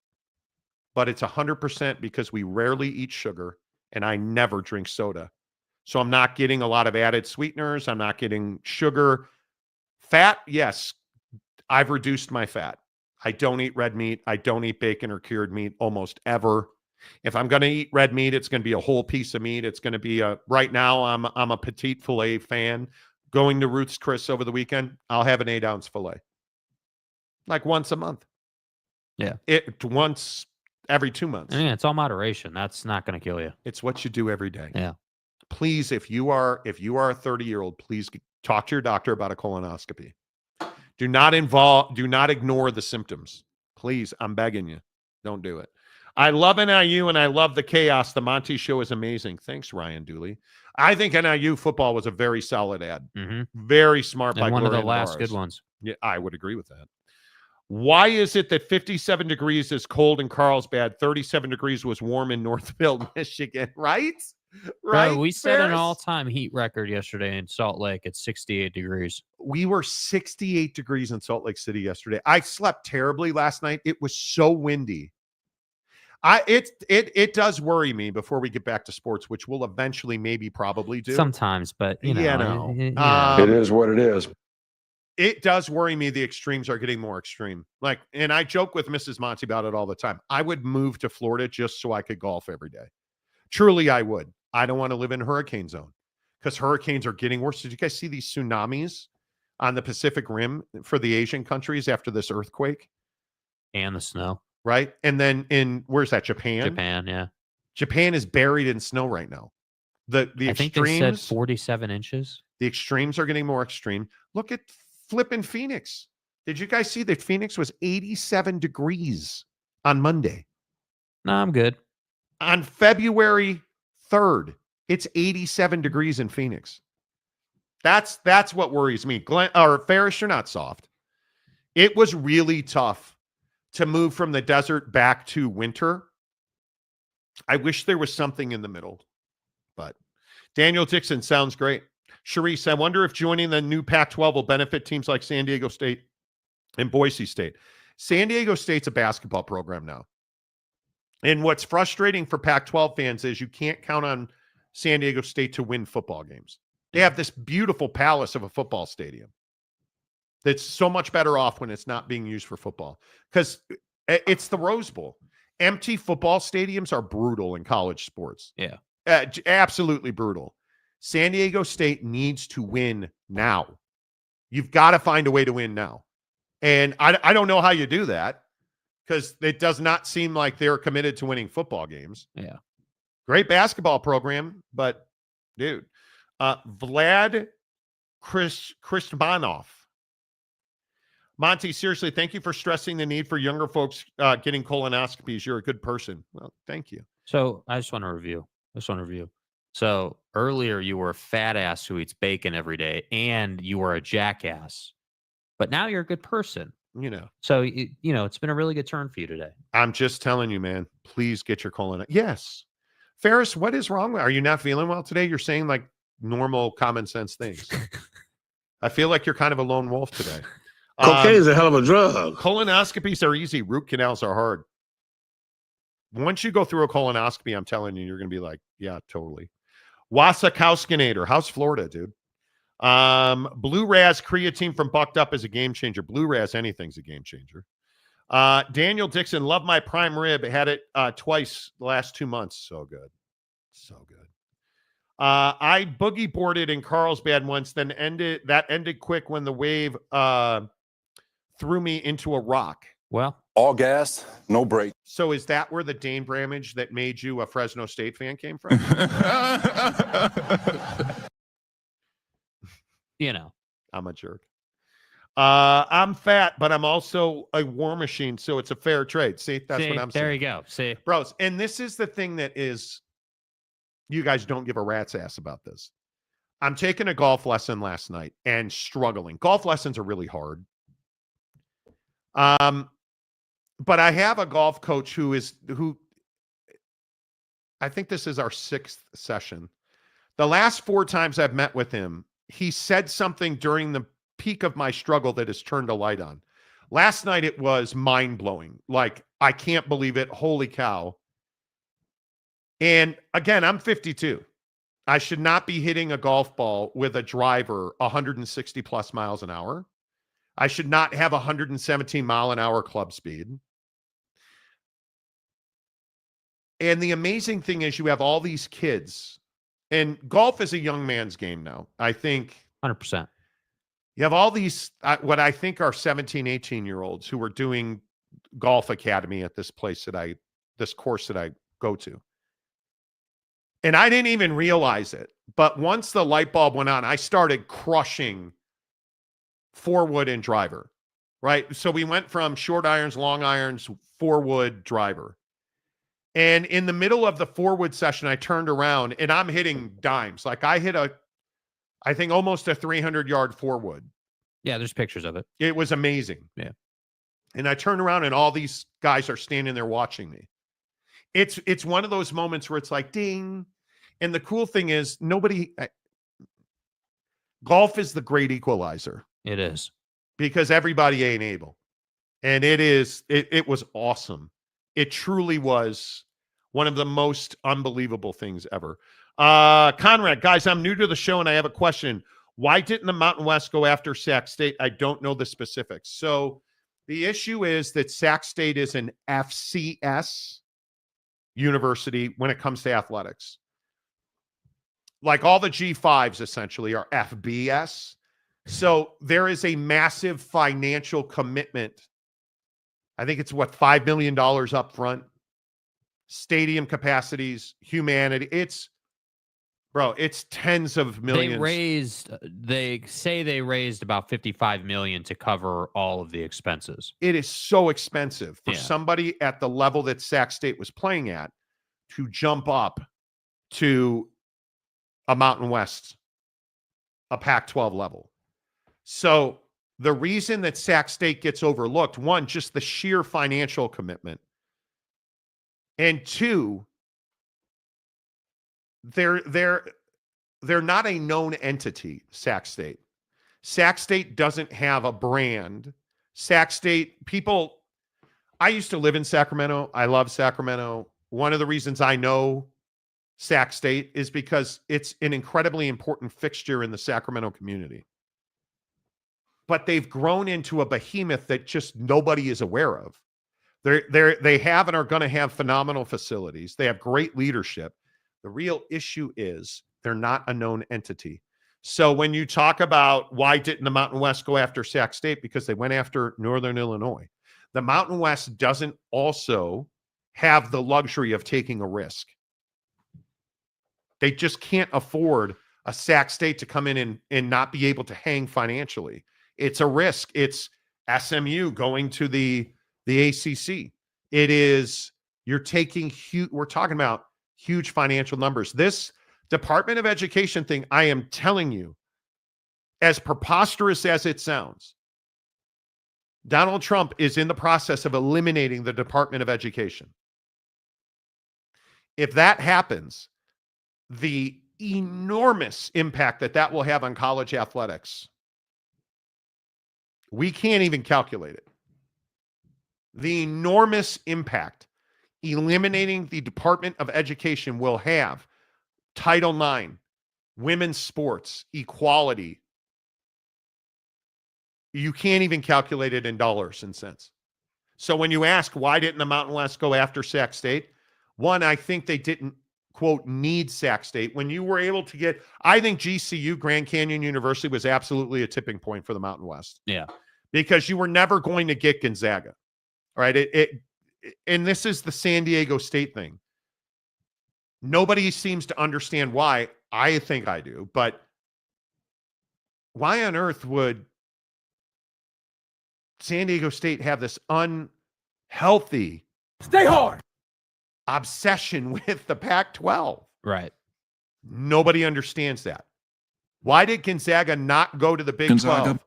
But it's 100% because we rarely eat sugar and I never drink soda. So I'm not getting a lot of added sweeteners. I'm not getting sugar. Fat, yes, I've reduced my fat. I don't eat red meat. I don't eat bacon or cured meat almost ever. If I'm going to eat red meat, it's going to be a whole piece of meat. It's going to be right now I'm a petite filet fan. Going to Ruth's Chris over the weekend, I'll have an 8-ounce filet. Like once a month. Yeah. Once every 2 months. Yeah, it's all moderation. That's not going to kill you. It's what you do every day. Yeah. Please, if you are a 30-year-old, please talk to your doctor about a colonoscopy. Do not ignore the symptoms. Please, I'm begging you. Don't do it. I love NIU and I love the chaos. The Monty Show is amazing. Thanks, Ryan Dooley. I think NIU football was a very solid ad. Very smart by And one of Gloria the last Navarez. good ones. Yeah, I would agree with that. Why is it that 57 degrees is cold in Carlsbad, 37 degrees was warm in Northville, Michigan, right? Right. Bro, we set an Ferris? all-time heat record yesterday in Salt Lake at 68 degrees. We were 68 degrees in Salt Lake City yesterday. I slept terribly last night. It was so windy. It does worry me before we get back to sports, which we'll eventually probably do. Sometimes, but you know, Yeah, no. It is what it is. It does worry me. The extremes are getting more extreme. And I joke with Mrs. Monty about it all the time. I would move to Florida just so I could golf every day. Truly, I would. I don't want to live in hurricane zone because hurricanes are getting worse. Did you guys see these tsunamis on the Pacific Rim for the Asian countries after this earthquake? And the snow. Right. And then where's that? Japan? Japan, yeah. Japan is buried in snow right now. The I think they said 47 inches. The extremes are getting more extreme. Look at flipping Phoenix. Did you guys see that Phoenix was 87 degrees on Monday? No, I'm good. On February 3rd, it's 87 degrees in Phoenix. That's what worries me. Ferris, you're not soft. It was really tough to move from the desert back to winter. I wish there was something in the middle, but Daniel Dixon sounds great. Sharice, I wonder if joining the new Pac-12 will benefit teams like San Diego State and Boise State. San Diego State's a basketball program now. And what's frustrating for Pac-12 fans is you can't count on San Diego State to win football games. They have this beautiful palace of a football stadium that's so much better off when it's not being used for football because it's the Rose Bowl. Empty football stadiums are brutal in college sports. Yeah. Absolutely brutal. San Diego State needs to win now. You've got to find a way to win now. And I don't know how you do that because it does not seem like they're committed to winning football games. Yeah. Great basketball program, but dude, Vlad Kristmanov. Monty, seriously, thank you for stressing the need for younger folks getting colonoscopies. You're a good person. Well, thank you. So I just want to review. So earlier you were a fat ass who eats bacon every day and you were a jackass, but now you're a good person. You know. So, it's been a really good turn for you today. I'm just telling you, man, please get your colonoscopy. Yes. Ferris, what is wrong? Are you not feeling well today? You're saying like normal common sense things. I feel like you're kind of a lone wolf today. Cocaine is a hell of a drug. Colonoscopies are easy. Root canals are hard. Once you go through a colonoscopy, I'm telling you, you're going to be like, yeah, totally. Wasakowskinator. How's Florida, dude? Blue Raz creatine from Bucked Up is a game changer. Blue Raz, anything's a game changer. Daniel Dixon, love my prime rib. Had it twice the last 2 months. So good. So good. I boogie boarded in Carlsbad once, then ended quick when the wave threw me into a rock. Well, All gas, no brake. So is that where the Dane Bramage that made you a Fresno State fan came from? I'm a jerk. I'm fat, but I'm also a war machine, so it's a fair trade. See, that's what I'm saying. There you go. See, bros. And this is the thing that is, you guys don't give a rat's ass about this. I'm taking a golf lesson last night and struggling. Golf lessons are really hard. But I have a golf coach who I think this is our 6th session. The last 4 times I've met with him, he said something during the peak of my struggle that has turned a light on. Last night, it was mind-blowing. Like, I can't believe it. Holy cow. And again, I'm 52. I should not be hitting a golf ball with a driver 160 plus miles an hour. I should not have 117 mile an hour club speed. And the amazing thing is you have all these kids, and golf is a young man's game now. I think 100%. You have all these, what I think are 17, 18-year-olds who are doing golf academy at this course that I go to. And I didn't even realize it. But once the light bulb went on, I started crushing 4-wood and driver, right? So we went from short irons, long irons, 4-wood, driver. And in the middle of the 4-wood session, I turned around and I'm hitting dimes. Like I hit I think almost a 300-yard 4-wood. Yeah, there's pictures of it. It was amazing. Yeah. And I turned around and all these guys are standing there watching me. It's one of those moments where it's like, ding. And the cool thing is golf is the great equalizer. It is. Because everybody ain't able. And it was awesome. It truly was one of the most unbelievable things ever. Conrad, guys, I'm new to the show and I have a question. Why didn't the Mountain West go after Sac State? I don't know the specifics. So the issue is that Sac State is an FCS university when it comes to athletics. Like all the G5s essentially are FBS. So there is a massive financial commitment. I think it's $5 million up front. Stadium capacities, humanity. It's tens of millions. They say they raised about $55 million to cover all of the expenses. It is so expensive for somebody at the level that Sac State was playing at to jump up to a Mountain West, a Pac-12 level. So the reason that Sac State gets overlooked, one, just the sheer financial commitment. And two, they're not a known entity, Sac State. Sac State doesn't have a brand. Sac State, I used to live in Sacramento. I love Sacramento. One of the reasons I know Sac State is because it's an incredibly important fixture in the Sacramento community. But they've grown into a behemoth that just nobody is aware of. They have and are going to have phenomenal facilities. They have great leadership. The real issue is they're not a known entity. So when you talk about why didn't the Mountain West go after Sac State? Because they went after Northern Illinois. The Mountain West doesn't also have the luxury of taking a risk. They just can't afford a Sac State to come in and not be able to hang financially. It's a risk. It's SMU going to the ACC. It is, you're taking we're talking about huge financial numbers. This Department of Education thing, I am telling you, as preposterous as it sounds, Donald Trump is in the process of eliminating the Department of Education. If that happens, the enormous impact that will have on college athletics, we can't even calculate it. The enormous impact eliminating the Department of Education will have Title IX, women's sports, equality. You can't even calculate it in dollars and cents. So when you ask, why didn't the Mountain West go after Sac State? One, I think they didn't, quote, need Sac State. When you were able to get, I think GCU, Grand Canyon University, was absolutely a tipping point for the Mountain West. Yeah. Because you were never going to get Gonzaga. All right. And this is the San Diego State thing. Nobody seems to understand why. I think I do, but why on earth would San Diego State have this unhealthy, Stay hard, obsession with the Pac-12? Right. Nobody understands that. Why did Gonzaga not go to the Big 12,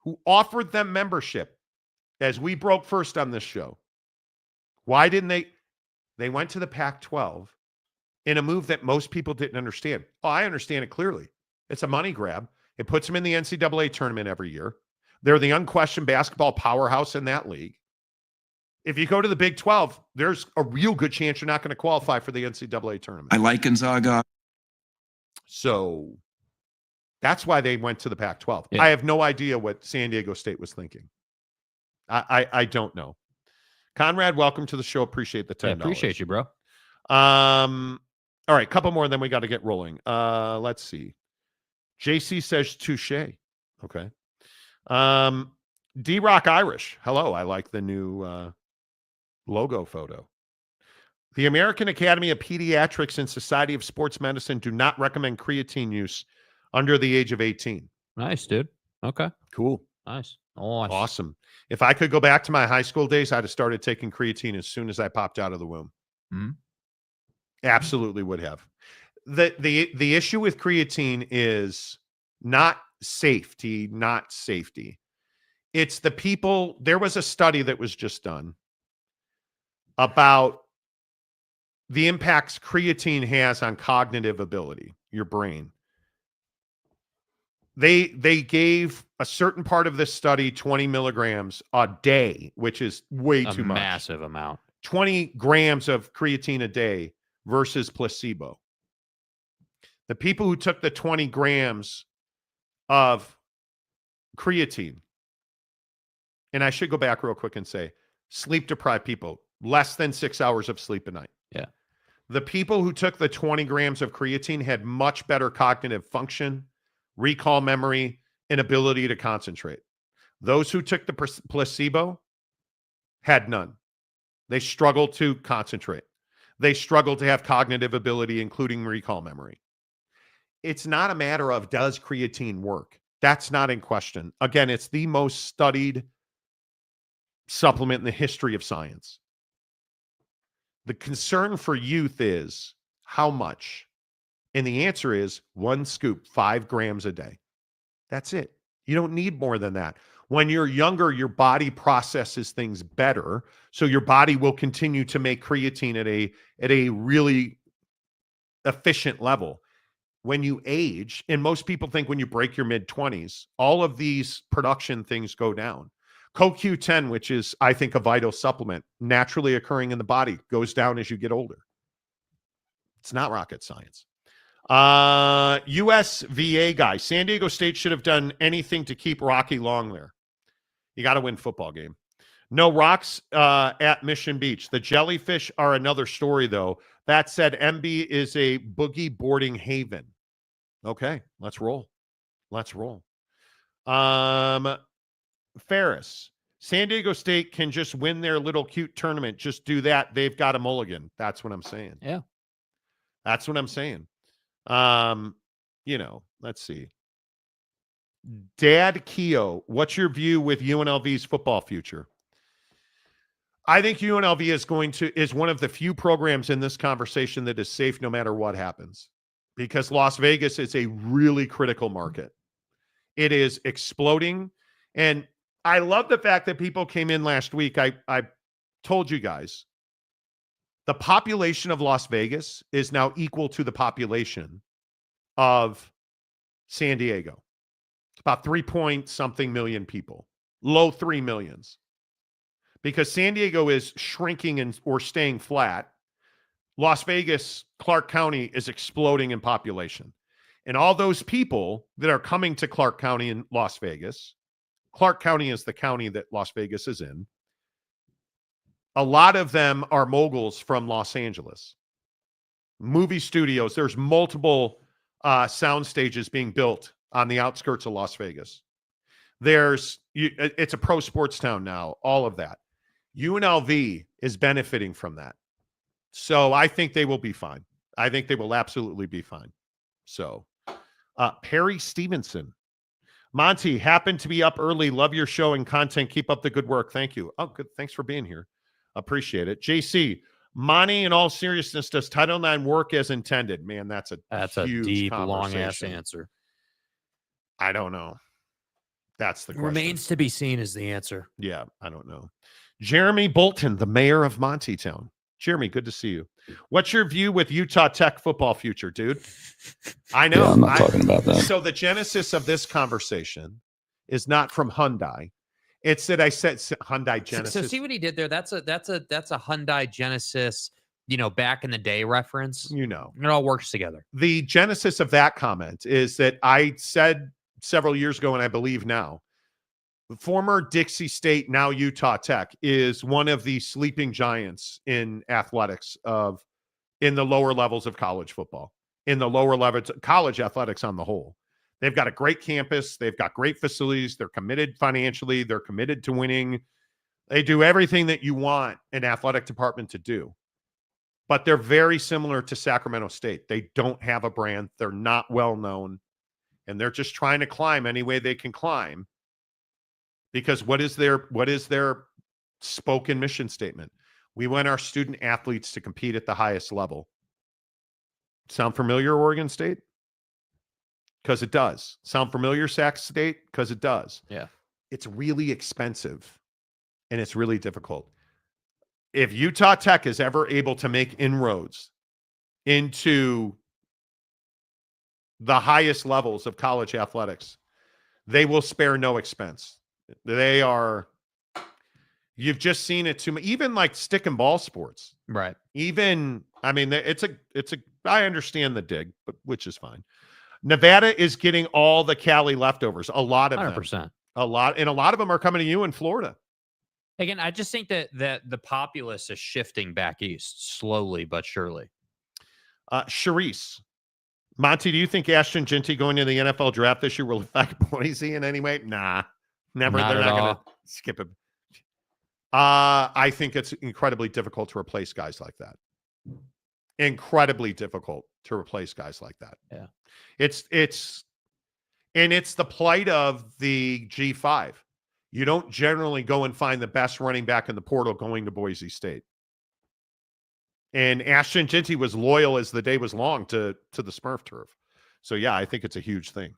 who offered them membership, as we broke first on this show? Why didn't they? They went to the Pac-12 in a move that most people didn't understand. Oh, I understand it clearly. It's a money grab. It puts them in the NCAA tournament every year. They're the unquestioned basketball powerhouse in that league. If you go to the Big 12, there's a real good chance you're not going to qualify for the NCAA tournament. I like Gonzaga. So that's why they went to the Pac-12. Yeah. I have no idea what San Diego State was thinking. I don't know. Conrad, welcome to the show. Appreciate the $10. Yeah, appreciate you, bro. All right, couple more, then we got to get rolling. Let's see. JC says touche. Okay. D-Rock Irish. Hello, I like the new logo photo. The American Academy of Pediatrics and Society of Sports Medicine do not recommend creatine use under the age of 18. Nice, dude. Okay. Cool. Nice. Awesome. If I could go back to my high school days, I'd have started taking creatine as soon as I popped out of the womb. Mm-hmm. Absolutely would have. The issue with creatine is not safety. It's the people. There was a study that was just done about the impacts creatine has on cognitive ability, your brain. They gave a certain part of this study 20 milligrams a day, which is way too much. Massive amount. 20 grams of creatine a day versus placebo. The people who took the 20 grams of creatine, and I should go back real quick and say, sleep-deprived people, less than 6 hours of sleep a night. Yeah. The people who took the 20 grams of creatine had much better cognitive function, recall memory, and ability to concentrate. Those who took the placebo had none. They struggled to concentrate. They struggled to have cognitive ability, including recall memory. It's not a matter of does creatine work. That's not in question. Again, it's the most studied supplement in the history of science. The concern for youth is how much? And the answer is 1 scoop, 5 grams a day. That's it. You don't need more than that. When you're younger, your body processes things better. So your body will continue to make creatine at a really efficient level. When you age, and most people think when you break your mid-20s, all of these production things go down. CoQ10, which is, I think, a vital supplement, naturally occurring in the body, goes down as you get older. It's not rocket science. USVA guy. San Diego State should have done anything to keep Rocky Long there. You got to win football game. No rocks at Mission Beach. The jellyfish are another story, though. That said, MB is a boogie boarding haven. Okay, let's roll. Ferris. San Diego State can just win their little cute tournament. Just do that. They've got a mulligan. That's what I'm saying. Yeah. That's what I'm saying. Let's see. Dad Keo, what's your view with UNLV's football future? I think UNLV is one of the few programs in this conversation that is safe no matter what happens, because Las Vegas is a really critical market. It is exploding. And I love the fact that people came in last week. I told you guys, the population of Las Vegas is now equal to the population of San Diego. It's about 3-point-something million people, low 3 millions. Because San Diego is shrinking or staying flat. Las Vegas, Clark County is exploding in population. And all those people that are coming to Clark County in Las Vegas, Clark County is the county that Las Vegas is in. A lot of them are moguls from Los Angeles. Movie studios, there's multiple sound stages being built on the outskirts of Las Vegas. It's a pro sports town now, all of that. UNLV is benefiting from that. So I think they will be fine. I think they will absolutely be fine. So Perry Stevenson. Monty, happened to be up early. Love your show and content. Keep up the good work. Thank you. Oh, good. Thanks for being here. Appreciate it. JC, Monty, in all seriousness, does Title IX work as intended? Man, that's a huge deep, long-ass conversation. answer. I don't know. That's the question. Remains to be seen is the answer. Yeah, I don't know. Jeremy Bolton, the mayor of Montytown. Jeremy, good to see you. What's your view with Utah Tech football future, dude? I know. Yeah, I'm not talking about that. So the genesis of this conversation is not from Hyundai. It's that I said Hyundai Genesis. So see what he did there? That's a Hyundai Genesis back in the day reference. You know. It all works together. The genesis of that comment is that I said several years ago, and I believe now, former Dixie State, now Utah Tech, is one of the sleeping giants in athletics in the lower levels of college football, in the lower levels, college athletics on the whole. They've got a great campus. They've got great facilities. They're committed financially. They're committed to winning. They do everything that you want an athletic department to do. But they're very similar to Sacramento State. They don't have a brand. They're not well known. And they're just trying to climb any way they can climb. Because what is their spoken mission statement? We want our student athletes to compete at the highest level. Sound familiar, Oregon State? Because it does. Sound familiar, Sac State? Because it does. Yeah. It's really expensive and it's really difficult. If Utah Tech is ever able to make inroads into the highest levels of college athletics, they will spare no expense. You've just seen it too much, even like stick and ball sports. Right. Even, I mean, I understand the dig, but which is fine. Nevada is getting all the Cali leftovers, a lot of 100%. them. A lot of them are coming to you in Florida. Again, I just think that the populace is shifting back east slowly but surely. Charisse, Monty, do you think Ashton Ginty going to the NFL draft this year will affect Boise in any way? Nah, never. Not They're at not going all. to skip it. I think it's incredibly difficult to replace guys like that. Incredibly difficult to replace guys like that. Yeah. It's the plight of the G5. You don't generally go and find the best running back in the portal going to Boise State. And Ashton Ginty was loyal as the day was long to the Smurf turf. So, yeah, I think it's a huge thing.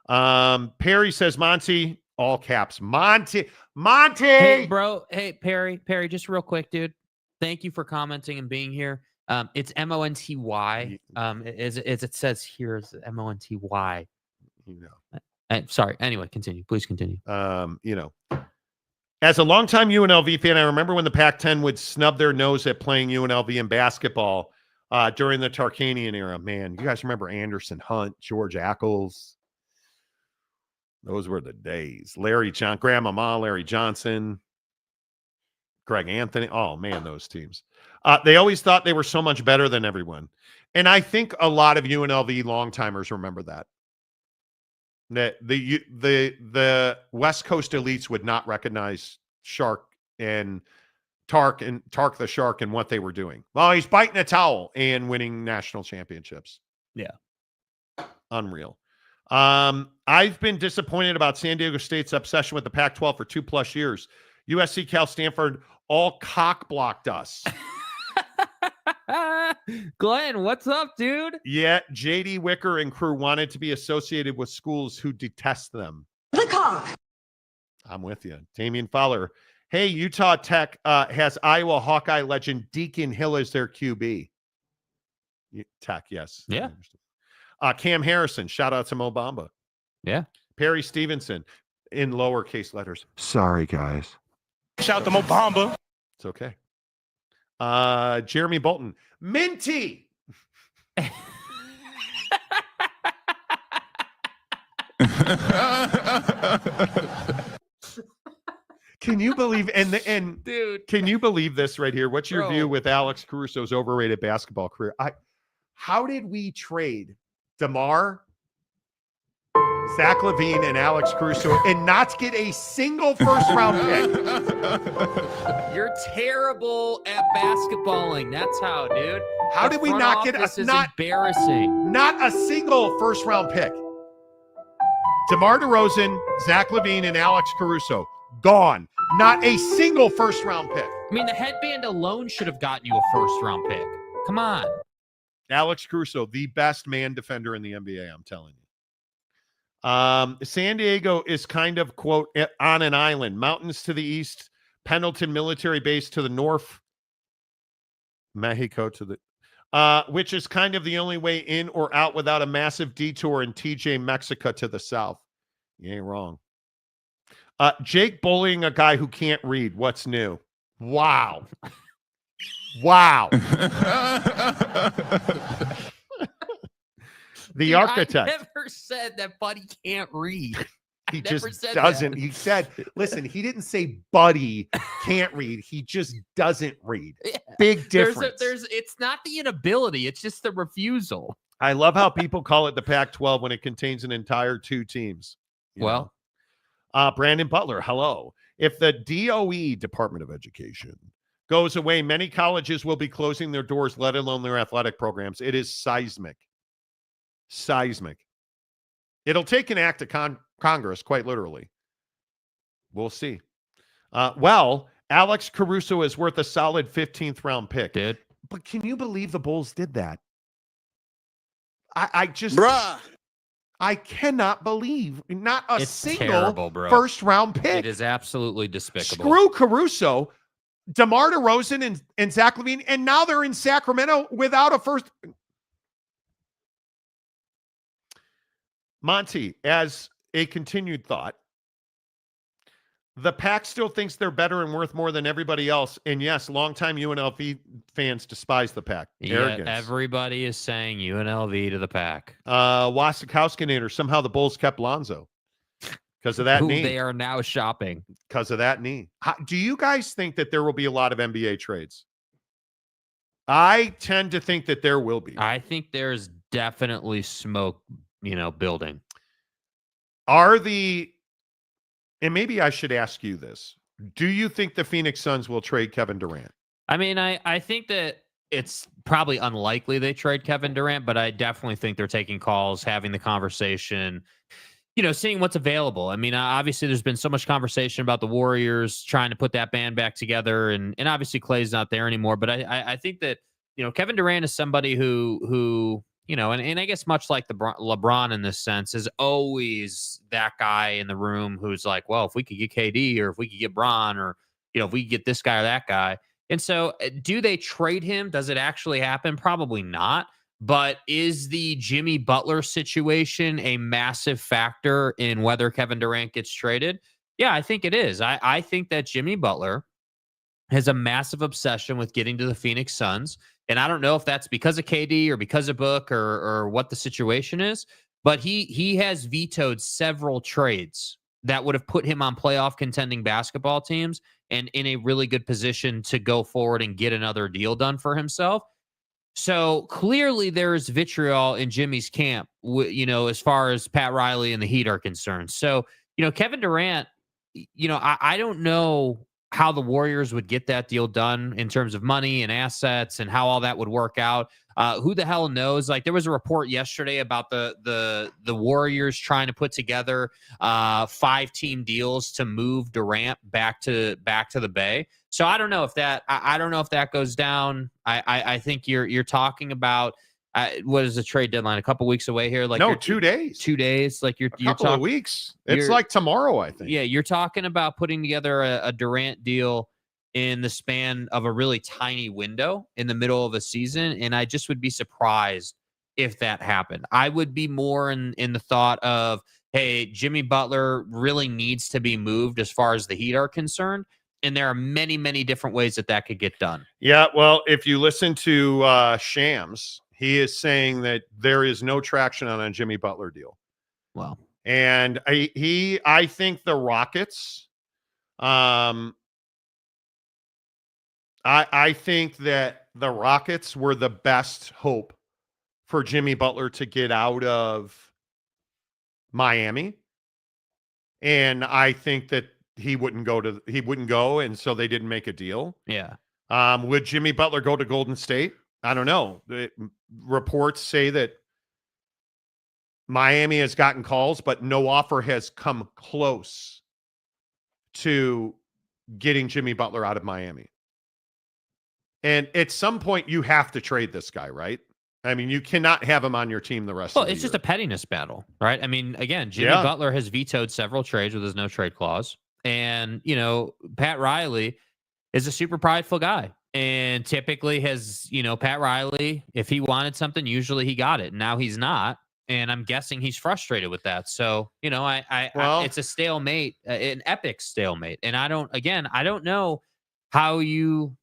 Perry says, Monty, all caps. Monty. Hey, bro. Hey, Perry, just real quick, dude. Thank you for commenting and being here. It's MONTY. As it says here, is MONTY. You know. Sorry. Anyway, continue. Please continue. As a longtime UNLV fan, I remember when the Pac-10 would snub their nose at playing UNLV in basketball during the Tarkanian era. Man, you guys remember Anderson Hunt, George Ackles? Those were the days. Larry Johnson, Greg Anthony. Oh, man, those teams. They always thought they were so much better than everyone. And I think a lot of UNLV long-timers remember that. That the West Coast elites would not recognize Shark and Tark the Shark and what they were doing. Well, he's biting a towel and winning national championships. Yeah. Unreal. I've been disappointed about San Diego State's obsession with the Pac-12 for 2+ years. USC, Cal, Stanford all cock-blocked us. Glenn, what's up, dude? Yeah, J.D. Wicker and crew wanted to be associated with schools who detest them. The cock. I'm with you. Damian Fowler. Hey, Utah Tech has Iowa Hawkeye legend Deacon Hill as their QB. Tech, yes. Yeah. Cam Harrison. Shout out to Mo Bamba. Yeah. Perry Stevenson in lowercase letters. Sorry, guys. Shout out to Mo Bamba. It's okay. Jeremy Bolton. Minty. Can you believe and dude, can you believe this right here? What's your view with Alex Caruso's overrated basketball career? How did we trade DeMar, Zach LaVine, and Alex Caruso and not get a single first-round pick? You're terrible at basketballing. That's how, dude. How did we not get embarrassing? Not a single first-round pick. DeMar DeRozan, Zach LaVine, and Alex Caruso gone. Not a single first-round pick. I mean, the headband alone should have gotten you a first-round pick. Come on. Alex Caruso, the best man defender in the NBA, I'm telling you. San Diego is kind of, quote, on an island. Mountains to the east, Pendleton military base to the north, Mexico to the, which is kind of the only way in or out without a massive detour in TJ Mexico to the south. You ain't wrong. Jake bullying a guy who can't read. What's new? Wow. Wow. The architect. I never said that Buddy can't read. He never just said doesn't. that. He said, listen, he didn't say Buddy can't read. He just doesn't read. Yeah. Big difference. It's not the inability. It's just the refusal. I love how people call it the Pac-12 when it contains an entire 2 teams. Well, Brandon Butler, hello. If the DOE, Department of Education, goes away, many colleges will be closing their doors, let alone their athletic programs. It is seismic. Seismic. It'll take an act of Congress, quite literally. We'll see. Well, Alex Caruso is worth a solid 15th round pick. But can you believe the Bulls did that? I just, Bruh. I cannot believe not a it's single terrible, bro. first round pick. It is absolutely despicable. Screw Caruso, DeMar DeRozan and Zach LaVine, and now they're in Sacramento without a first. Monty, as a continued thought, the PAC still thinks they're better and worth more than everybody else. And yes, longtime UNLV fans despise the PAC. Yeah, everybody is saying UNLV to the PAC. Wasikowskinator, somehow the Bulls kept Lonzo because of that knee. They are now shopping. Because of that knee. Do you guys think that there will be a lot of NBA trades? I tend to think that there will be. I think there's definitely smoke, building. And maybe I should ask you this. Do you think the Phoenix Suns will trade Kevin Durant? I mean, I think that it's probably unlikely they trade Kevin Durant, but I definitely think they're taking calls, having the conversation, seeing what's available. I mean, obviously there's been so much conversation about the Warriors trying to put that band back together, and obviously Klay's not there anymore. But I think that, Kevin Durant is somebody who and I guess much like LeBron in this sense, is always that guy in the room who's like, well, if we could get KD or if we could get Bron or, if we could get this guy or that guy. And so do they trade him? Does it actually happen? Probably not. But is the Jimmy Butler situation a massive factor in whether Kevin Durant gets traded? Yeah, I think it is. I think that Jimmy Butler has a massive obsession with getting to the Phoenix Suns. And I don't know if that's because of KD or because of Book or what the situation is, but he has vetoed several trades that would have put him on playoff contending basketball teams and in a really good position to go forward and get another deal done for himself. So clearly there is vitriol in Jimmy's camp, as far as Pat Riley and the Heat are concerned. So, Kevin Durant, I don't know how the Warriors would get that deal done in terms of money and assets and how all that would work out. Who the hell knows? Like, there was a report yesterday about the Warriors trying to put together 5-team deals to move Durant back to the Bay. So I don't know if that I don't know if that goes down. I think you're talking about what is the trade deadline? A couple weeks away here? Like, no, 2 days. 2 days. Like you're couple of weeks. It's like tomorrow, I think. Yeah, you're talking about putting together a Durant deal in the span of a really tiny window in the middle of a season, and I just would be surprised if that happened. I would be more in the thought of, hey, Jimmy Butler really needs to be moved as far as the Heat are concerned, and there are many, many different ways that could get done. Yeah, well, if you listen to Shams, he is saying that there is no traction on a Jimmy Butler deal. Well, and I think the Rockets, I think that the Rockets were the best hope for Jimmy Butler to get out of Miami. And I think that he wouldn't go. And so they didn't make a deal. Yeah. Would Jimmy Butler go to Golden State? I don't know. Reports say that Miami has gotten calls, but no offer has come close to getting Jimmy Butler out of Miami. And at some point, you have to trade this guy, right? I mean, you cannot have him on your team the rest of the year. Well, it's just a pettiness battle, right? I mean, again, Jimmy Butler has vetoed several trades with his no trade clause. And, Pat Riley is a super prideful guy. And typically has, Pat Riley, if he wanted something, usually he got it. Now he's not. And I'm guessing he's frustrated with that. So, it's a stalemate, an epic stalemate. And I don't know how you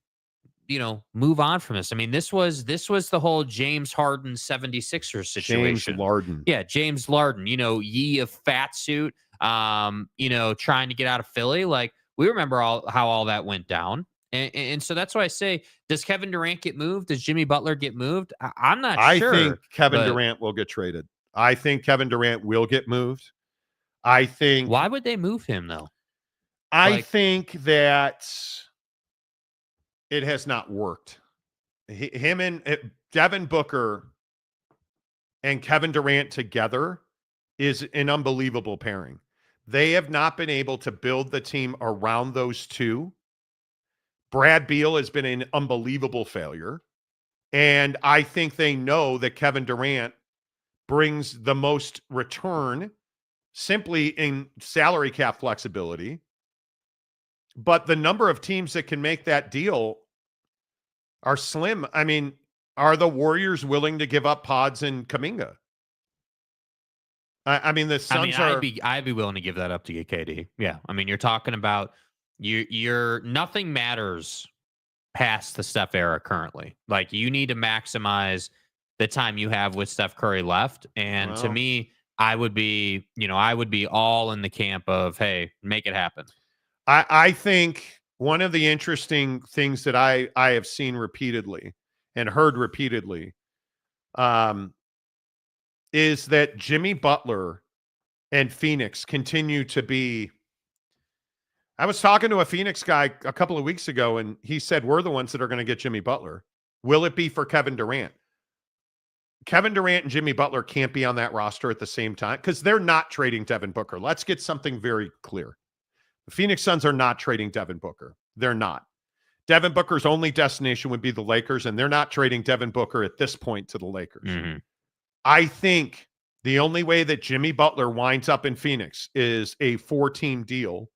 move on from this. I mean, this was the whole James Harden 76ers situation. James Larden. Yeah, James Larden, ye of fat suit, trying to get out of Philly. Like, we remember how all that went down. And so that's why I say, does Kevin Durant get moved? Does Jimmy Butler get moved? I'm not sure. I think Kevin Durant will get traded. I think Kevin Durant will get moved. I think. Why would they move him, though? I think that it has not worked. Him and Devin Booker and Kevin Durant together is an unbelievable pairing. They have not been able to build the team around those two. Brad Beal has been an unbelievable failure. And I think they know that Kevin Durant brings the most return simply in salary cap flexibility. But the number of teams that can make that deal are slim. I mean, are the Warriors willing to give up Pods and Kuminga? I mean, the Suns are. I'd be willing to give that up to get KD. Yeah, I mean, you're talking about you're nothing matters past the Steph era currently. Like, you need to maximize the time you have with Steph Curry left. And to me, I would be all in the camp of, hey, make it happen. I think one of the interesting things that I have seen repeatedly and heard repeatedly is that Jimmy Butler and Phoenix continue to be. I was talking to a Phoenix guy a couple of weeks ago, and he said, we're the ones that are going to get Jimmy Butler. Will it be for Kevin Durant? Kevin Durant and Jimmy Butler can't be on that roster at the same time because they're not trading Devin Booker. Let's get something very clear. The Phoenix Suns are not trading Devin Booker. They're not. Devin Booker's only destination would be the Lakers, and they're not trading Devin Booker at this point to the Lakers. Mm-hmm. I think the only way that Jimmy Butler winds up in Phoenix is a 4-team deal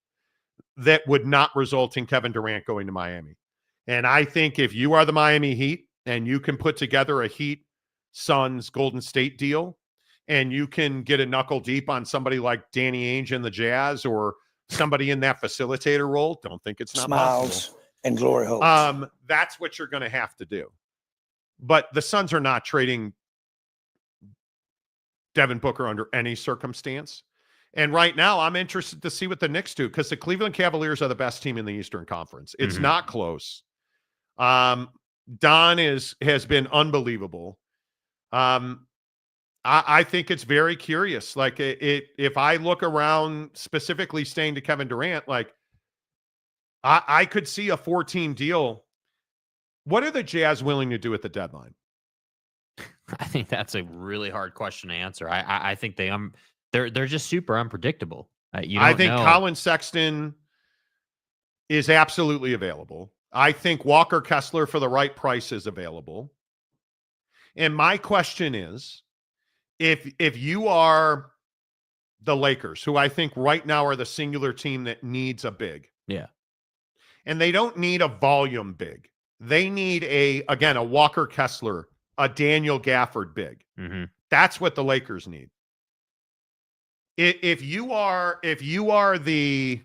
that would not result in Kevin Durant going to Miami. And I think if you are the Miami Heat and you can put together a Heat, Suns, Golden State deal, and you can get a knuckle deep on somebody like Danny Ainge and the Jazz or somebody in that facilitator role, don't think it's not Smiles possible. And glory holes. That's what you're going to have to do. But the Suns are not trading Devin Booker under any circumstance. And right now, I'm interested to see what the Knicks do because the Cleveland Cavaliers are the best team in the Eastern Conference. It's not close. Don has been unbelievable. I think it's very curious. Like, if I look around specifically staying to Kevin Durant, like, I could see a 4-team deal. What are the Jazz willing to do at the deadline? I think that's a really hard question to answer. I think they're just super unpredictable. I think Colin Sexton is absolutely available. I think Walker Kessler for the right price is available. And my question is, if you are the Lakers, who I think right now are the singular team that needs a big. Yeah. And they don't need a volume big. They need a Walker Kessler, a Daniel Gafford big. Mm-hmm. That's what the Lakers need. If you are the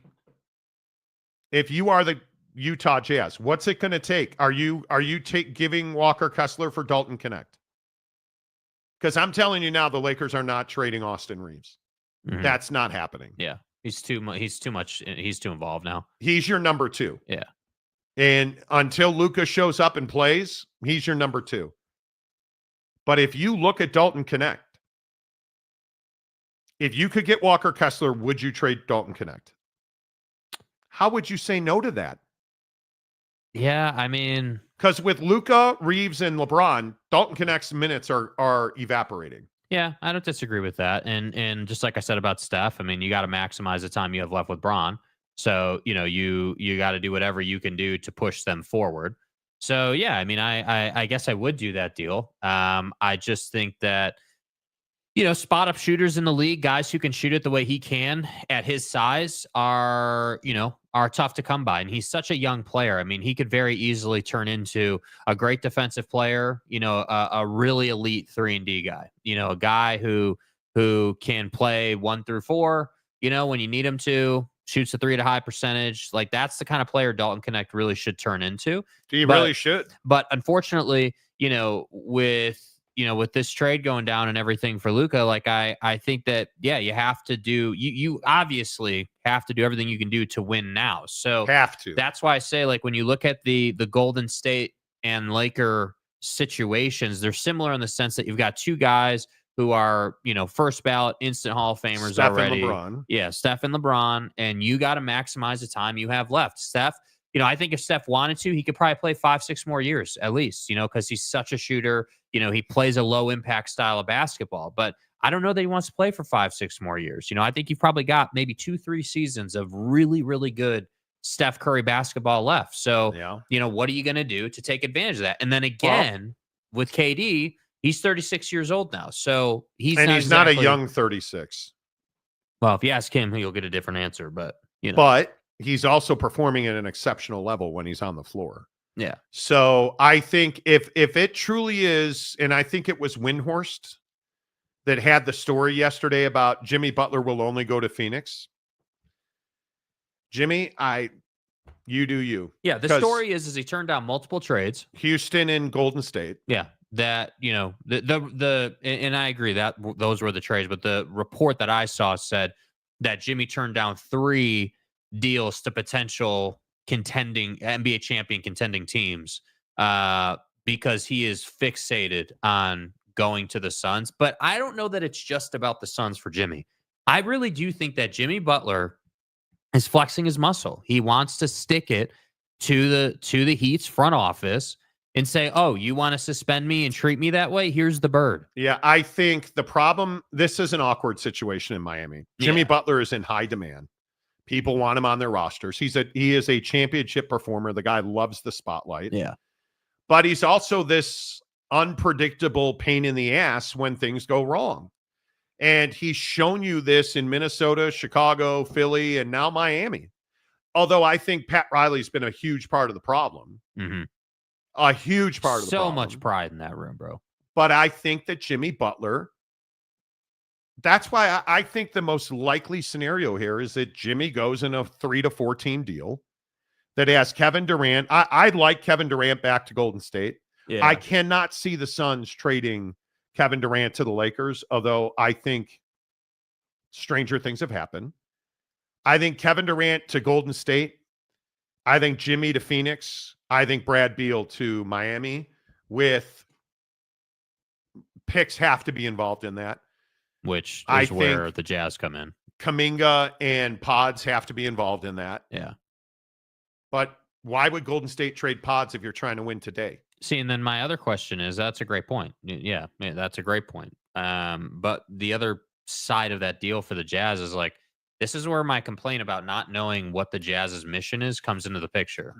Utah Jazz, what's it going to take? Are you giving Walker Kessler for Dalton Connect? Because I'm telling you now, the Lakers are not trading Austin Reeves. Mm-hmm. That's not happening. Yeah, he's too involved now. He's your number 2. Yeah, and until Luka shows up and plays, he's your number 2. But if you look at Dalton Connect, if you could get Walker Kessler, would you trade Dalton Connect? How would you say no to that? Yeah, I mean, because with Luka, Reeves, and LeBron, Dalton Connect's minutes are evaporating. Yeah, I don't disagree with that. And just like I said about Steph, I mean, you got to maximize the time you have left with Bron. So, you got to do whatever you can do to push them forward. So, yeah, I mean, I guess I would do that deal. I just think that, spot up shooters in the league, guys who can shoot it the way he can at his size are tough to come by. And he's such a young player. I mean, he could very easily turn into a great defensive player, a really elite 3-and-D guy, a guy who can play 1 through 4, when you need him to, shoots the three at a high percentage. Like, that's the kind of player Dalton Connect really should turn into. He really should. But unfortunately, with this trade going down and everything for Luka, like I think that, you have to do, you obviously have to do everything you can do to win now. So have to. That's why I say, like, when you look at the Golden State and Laker situations, they're similar in the sense that you've got two guys who are, first ballot instant Hall of Famers Steph already. And LeBron. Yeah, Steph and LeBron, and you got to maximize the time you have left. Steph, I think if Steph wanted to, he could probably play 5-6 more years at least, because he's such a shooter. He plays a low impact style of basketball, but I don't know that he wants to play for 5-6 more years. I think you've probably got maybe 2-3 seasons of really, really good Steph Curry basketball left. So, what are you going to do to take advantage of that? And then again, with KD, he's 36 years old now. So he's not a young 36. Well, if you ask him, you'll get a different answer, but But he's also performing at an exceptional level when he's on the floor. Yeah. So I think if it truly is, and I think it was Windhorst that had the story yesterday about Jimmy Butler will only go to Phoenix. Jimmy, you do you. Yeah, the story is he turned down multiple trades. Houston and Golden State. Yeah, that, and I agree that those were the trades, but the report that I saw said that Jimmy turned down 3 deals to potential contending NBA champion contending teams because he is fixated on going to the Suns. But I don't know that it's just about the Suns for Jimmy. I really do think that Jimmy Butler is flexing his muscle. He wants to stick it to the Heat's front office and say, "Oh, you want to suspend me and treat me that way? Here's the bird." Yeah, I think the problem, this is an awkward situation in Miami. Jimmy Butler is in high demand. People want him on their rosters. He is a championship performer. The guy loves the spotlight. Yeah. But he's also this unpredictable pain in the ass when things go wrong. And he's shown you this in Minnesota, Chicago, Philly, and now Miami. Although I think Pat Riley's been a huge part of the problem. Mm-hmm. A huge part of the problem. So much pride in that room, bro. But I think that Jimmy Butler, that's why I think the most likely scenario here is that Jimmy goes in a 3 to 4 team deal that has Kevin Durant. I'd like Kevin Durant back to Golden State. Yeah. I cannot see the Suns trading Kevin Durant to the Lakers, although I think stranger things have happened. I think Kevin Durant to Golden State. I think Jimmy to Phoenix. I think Brad Beal to Miami, with picks have to be involved in that. Which is where the Jazz come in. Kuminga and Pods have to be involved in that. Yeah. But why would Golden State trade Pods if you're trying to win today? See, and then my other question is, that's a great point. Yeah, that's a great point. But the other side of that deal for the Jazz is, like, this is where my complaint about not knowing what the Jazz's mission is comes into the picture.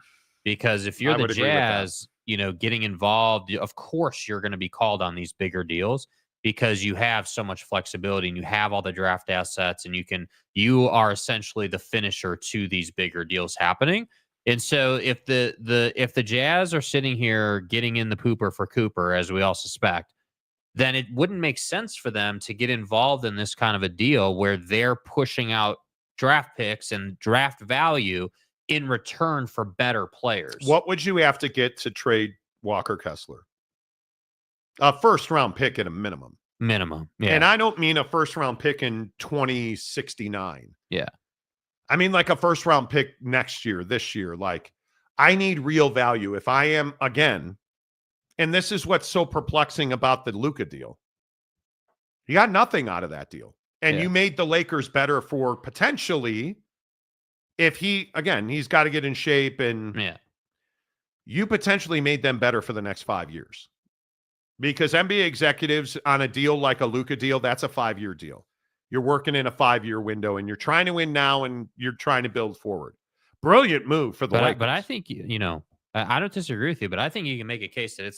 Because if you're the Jazz, getting involved, of course you're going to be called on these bigger deals because you have so much flexibility and you have all the draft assets and you are essentially the finisher to these bigger deals happening. And so if the Jazz are sitting here getting in the pooper for Cooper, as we all suspect, then it wouldn't make sense for them to get involved in this kind of a deal where they're pushing out draft picks and draft value in return for better players. What would you have to get to trade Walker Kessler? A first round pick at a minimum. Yeah. And I don't mean a first round pick in 2069. Yeah. I mean like a first round pick next year, this year. Like, I need real value. If I am, again, and this is what's so perplexing about the Luka deal. You got nothing out of that deal. And you made the Lakers better for potentially, if he's got to get in shape, and you potentially made them better for the next 5 years. Because NBA executives on a deal like a Luka deal, that's a 5-year deal. You're working in a 5-year window and you're trying to win now and you're trying to build forward. Brilliant move for the Lakers. But I think, I don't disagree with you, but I think you can make a case that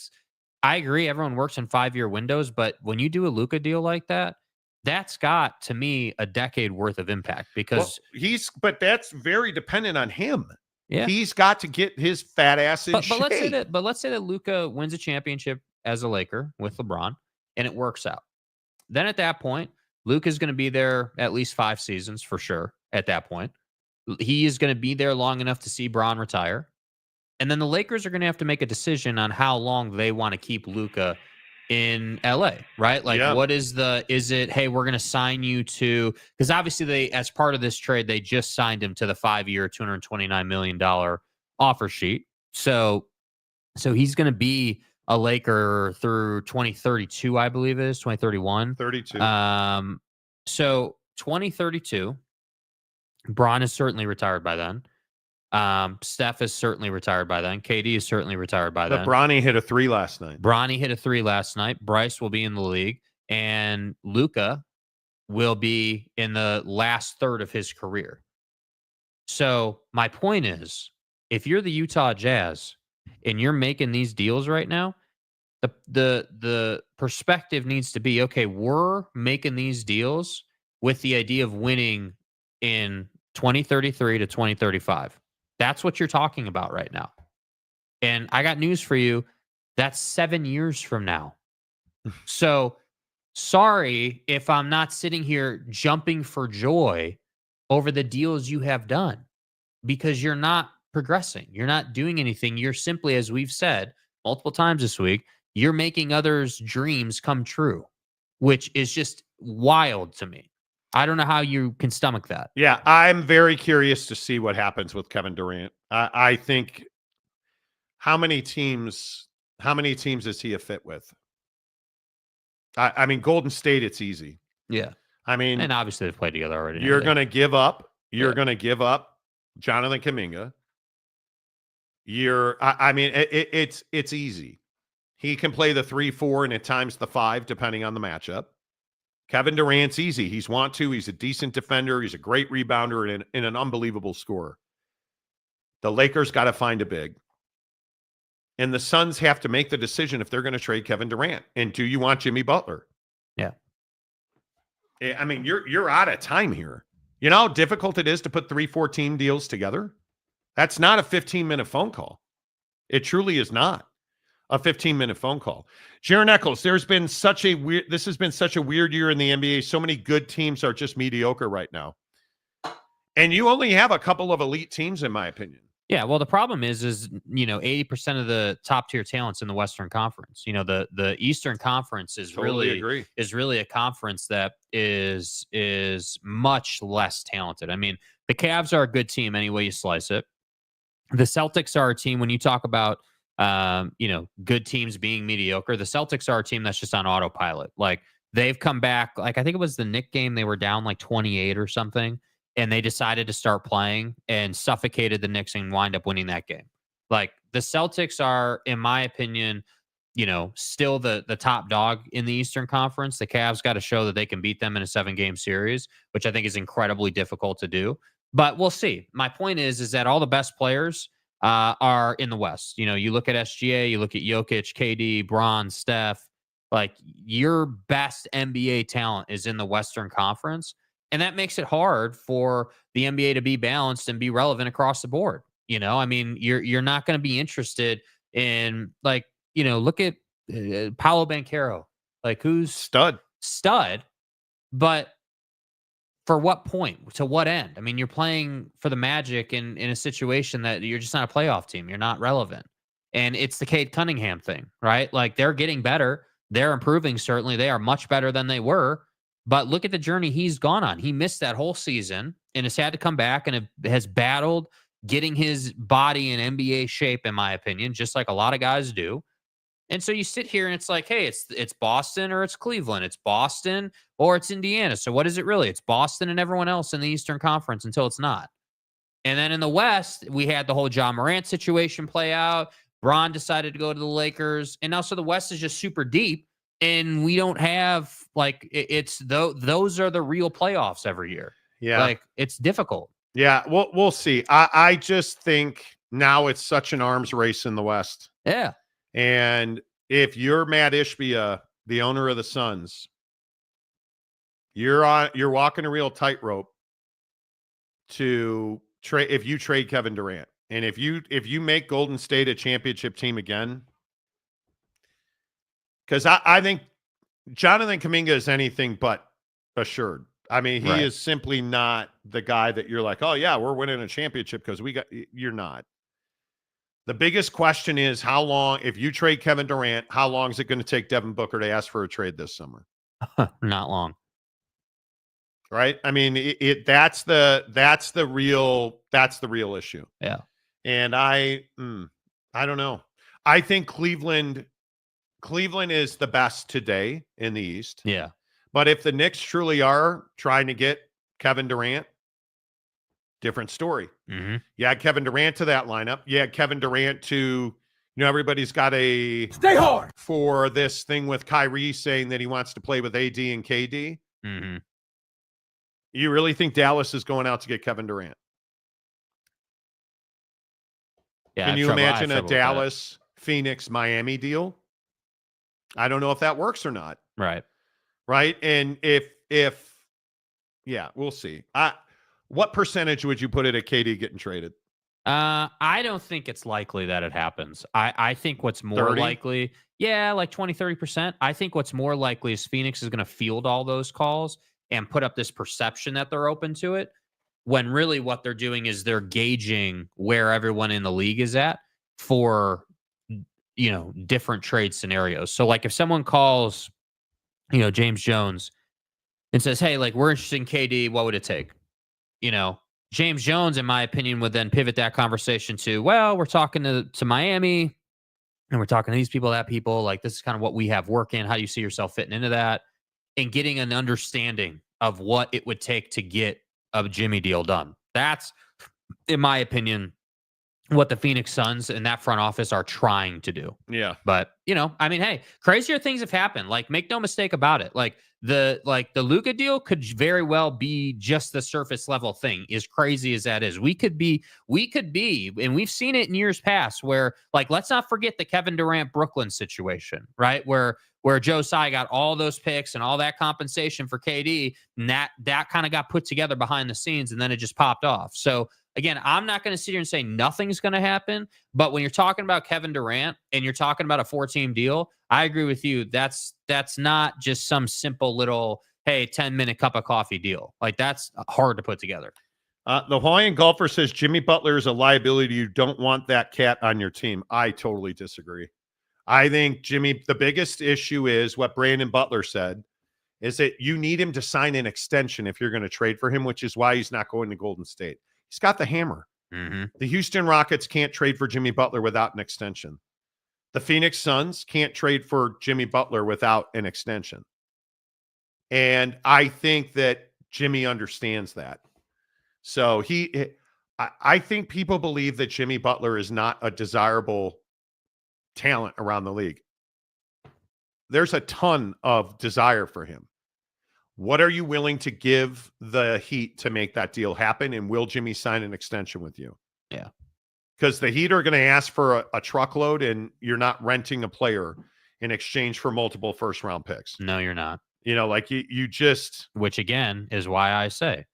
I agree, everyone works in 5-year windows, but when you do a Luka deal like that, that's got, to me, a decade worth of impact because but that's very dependent on him. Yeah. He's got to get his fat ass in shape. Let's say that Luka wins a championship as a Laker with LeBron and it works out. Then at that point, Luka's going to be there at least 5 seasons for sure at that point. He is going to be there long enough to see Bron retire. And then the Lakers are going to have to make a decision on how long they want to keep Luka in LA, right? Like, what is it, hey, we're going to sign you to, because obviously they, as part of this trade, they just signed him to the 5-year, $229 million offer sheet. So he's going to be a Laker through 2032, I believe it is, 2031. 32. So 2032, Bron is certainly retired by then. Steph is certainly retired by then. KD is certainly retired by then. But Bronny hit a 3 last night. Bryce will be in the league, and Luka will be in the last third of his career. So my point is, if you're the Utah Jazz and you're making these deals right now, the perspective needs to be, okay, we're making these deals with the idea of winning in 2033 to 2035. That's what you're talking about right now. And I got news for you. That's 7 years from now. So sorry if I'm not sitting here jumping for joy over the deals you have done, because you're not progressing. You're not doing anything. You're simply, as we've said multiple times this week, you're making others' dreams come true, which is just wild to me. I don't know how you can stomach that. Yeah, I'm very curious to see what happens with Kevin Durant. I think how many teams is he a fit with? I mean, Golden State, it's easy. Yeah. I mean, and obviously they've played together already. You're going to give up. You're going to give up Jonathan Kuminga. It's easy. He can play the 3-4 and at times the 5, depending on the matchup. Kevin Durant's easy. He's a decent defender. He's a great rebounder and an unbelievable scorer. The Lakers got to find a big. And the Suns have to make the decision if they're going to trade Kevin Durant. And do you want Jimmy Butler? Yeah. I mean, you're out of time here. You know how difficult it is to put 3-4 team deals together? That's not a 15-minute phone call. It truly is not a 15-minute phone call. Jaron Eccles, this has been such a weird year in the NBA. So many good teams are just mediocre right now. And you only have a couple of elite teams, in my opinion. Yeah, well, the problem is 80% of the top tier talent's in the Western Conference. The Eastern Conference is really a conference that is much less talented. I mean, the Cavs are a good team any way you slice it. The Celtics are a team, when you talk about good teams being mediocre, the Celtics are a team that's just on autopilot. Like, they've come back, like I think it was the Knicks game, they were down like 28 or something, and they decided to start playing and suffocated the Knicks and wind up winning that game. Like, the Celtics are, in my opinion, still the top dog in the Eastern Conference. The Cavs got to show that they can beat them in a 7-game series, which I think is incredibly difficult to do. But we'll see. My point is that all the best players are in the West. You look at SGA, you look at Jokic, KD, Bron, Steph. Like, your best NBA talent is in the Western Conference. And that makes it hard for the NBA to be balanced and be relevant across the board. I mean, you're not going to be interested in, like, look at Paolo Banchero, like, who's stud, but for what point, to what end? I mean, you're playing for the Magic in a situation that you're just not a playoff team. You're not relevant. And it's the Cade Cunningham thing, right? Like, they're getting better. They're improving. Certainly they are much better than they were. But look at the journey he's gone on. He missed that whole season and has had to come back and has battled getting his body in NBA shape, in my opinion, just like a lot of guys do. And so you sit here and it's like, hey, it's Boston or it's Cleveland. It's Boston or it's Indiana. So what is it really? It's Boston and everyone else in the Eastern Conference until it's not. And then in the West, we had the whole John Morant situation play out. Bron decided to go to the Lakers. And now so the West is just super deep. And we don't have, like, those are the real playoffs every year. Yeah. Like, it's difficult. Yeah, we'll see. I just think now it's such an arms race in the West. Yeah. And if you're Matt Ishbia, the owner of the Suns, you're walking a real tightrope to trade if you trade Kevin Durant. And if you make Golden State a championship team again, because I think Jonathan Kuminga is anything but assured. I mean, he is simply not the guy that you're like, oh yeah, we're winning a championship because you're not. The biggest question is how long, if you trade Kevin Durant, how long is it going to take Devin Booker to ask for a trade this summer? Not long. Right? I mean, that's the real issue. Yeah. And I don't know. I think Cleveland is the best today in the East. Yeah. But if the Knicks truly are trying to get Kevin Durant, different story. Mm-hmm. You add Kevin Durant to that lineup. You add Kevin Durant to, everybody's got a Stay hard for this thing with Kyrie saying that he wants to play with AD and KD. Mm-hmm. You really think Dallas is going out to get Kevin Durant? Yeah, Can you imagine a Dallas, Phoenix, Miami deal? I don't know if that works or not. Right. Right. And if yeah, we'll see. What percentage would you put it at KD getting traded? I don't think it's likely that it happens. I think what's more 30? likely, like 20, 30%. I think what's more likely is Phoenix is going to field all those calls and put up this perception that they're open to it, when really what they're doing is they're gauging where everyone in the league is at for, different trade scenarios. So like if someone calls, James Jones and says, hey, like we're interested in KD, what would it take? James Jones, in my opinion, would then pivot that conversation to, well, we're talking to Miami and we're talking to these people, that people, like this is kind of what we have working. How do you see yourself fitting into that? And getting an understanding of what it would take to get a Jimmy deal done. That's, in my opinion, what the Phoenix Suns and that front office are trying to do. Yeah. But, hey, crazier things have happened. Like, make no mistake about it. Like the Luka deal could very well be just the surface level thing, as crazy as that is. We could be, and we've seen it in years past where, like, let's not forget the Kevin Durant Brooklyn situation, right? Where Joe Tsai got all those picks and all that compensation for KD, and that kind of got put together behind the scenes, and then it just popped off. So again, I'm not going to sit here and say nothing's going to happen, but when you're talking about Kevin Durant and you're talking about a 4-team deal, I agree with you. That's not just some simple little, hey, 10-minute cup of coffee deal. Like, that's hard to put together. The Hawaiian golfer says Jimmy Butler is a liability. You don't want that cat on your team. I totally disagree. I think the biggest issue is what Brandon Butler said, is that you need him to sign an extension if you're going to trade for him, which is why he's not going to Golden State. He's got the hammer. Mm-hmm. The Houston Rockets can't trade for Jimmy Butler without an extension. The Phoenix Suns can't trade for Jimmy Butler without an extension. And I think that Jimmy understands that. So I think people believe that Jimmy Butler is not a desirable talent around the league. There's a ton of desire for him. What are you willing to give the Heat to make that deal happen? And will Jimmy sign an extension with you? Yeah. Because the Heat are going to ask for a truckload, and you're not renting a player in exchange for multiple first-round picks. No, you're not. Like you just... Which, again, is why I say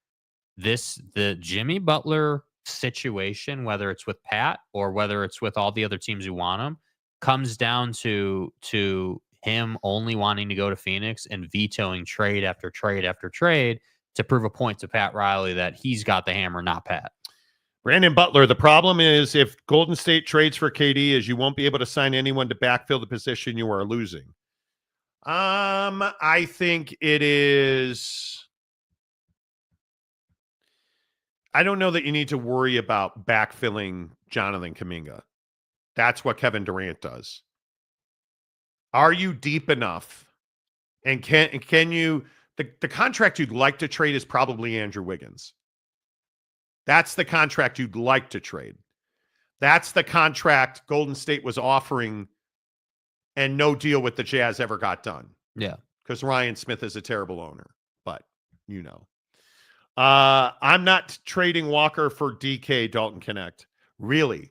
the Jimmy Butler situation, whether it's with Pat or whether it's with all the other teams who want him, comes down to him only wanting to go to Phoenix and vetoing trade after trade after trade to prove a point to Pat Riley that he's got the hammer, not Pat. Brandon Butler, the problem is if Golden State trades for KD is you won't be able to sign anyone to backfill the position you are losing. I think it is... I don't know that you need to worry about backfilling Jonathan Kuminga. That's what Kevin Durant does. Are you deep enough? And can you... The contract you'd like to trade is probably Andrew Wiggins. That's the contract you'd like to trade. That's the contract Golden State was offering, and no deal with the Jazz ever got done. Yeah. Because Ryan Smith is a terrible owner. But, I'm not trading Walker for DK Dalton Connect. Really?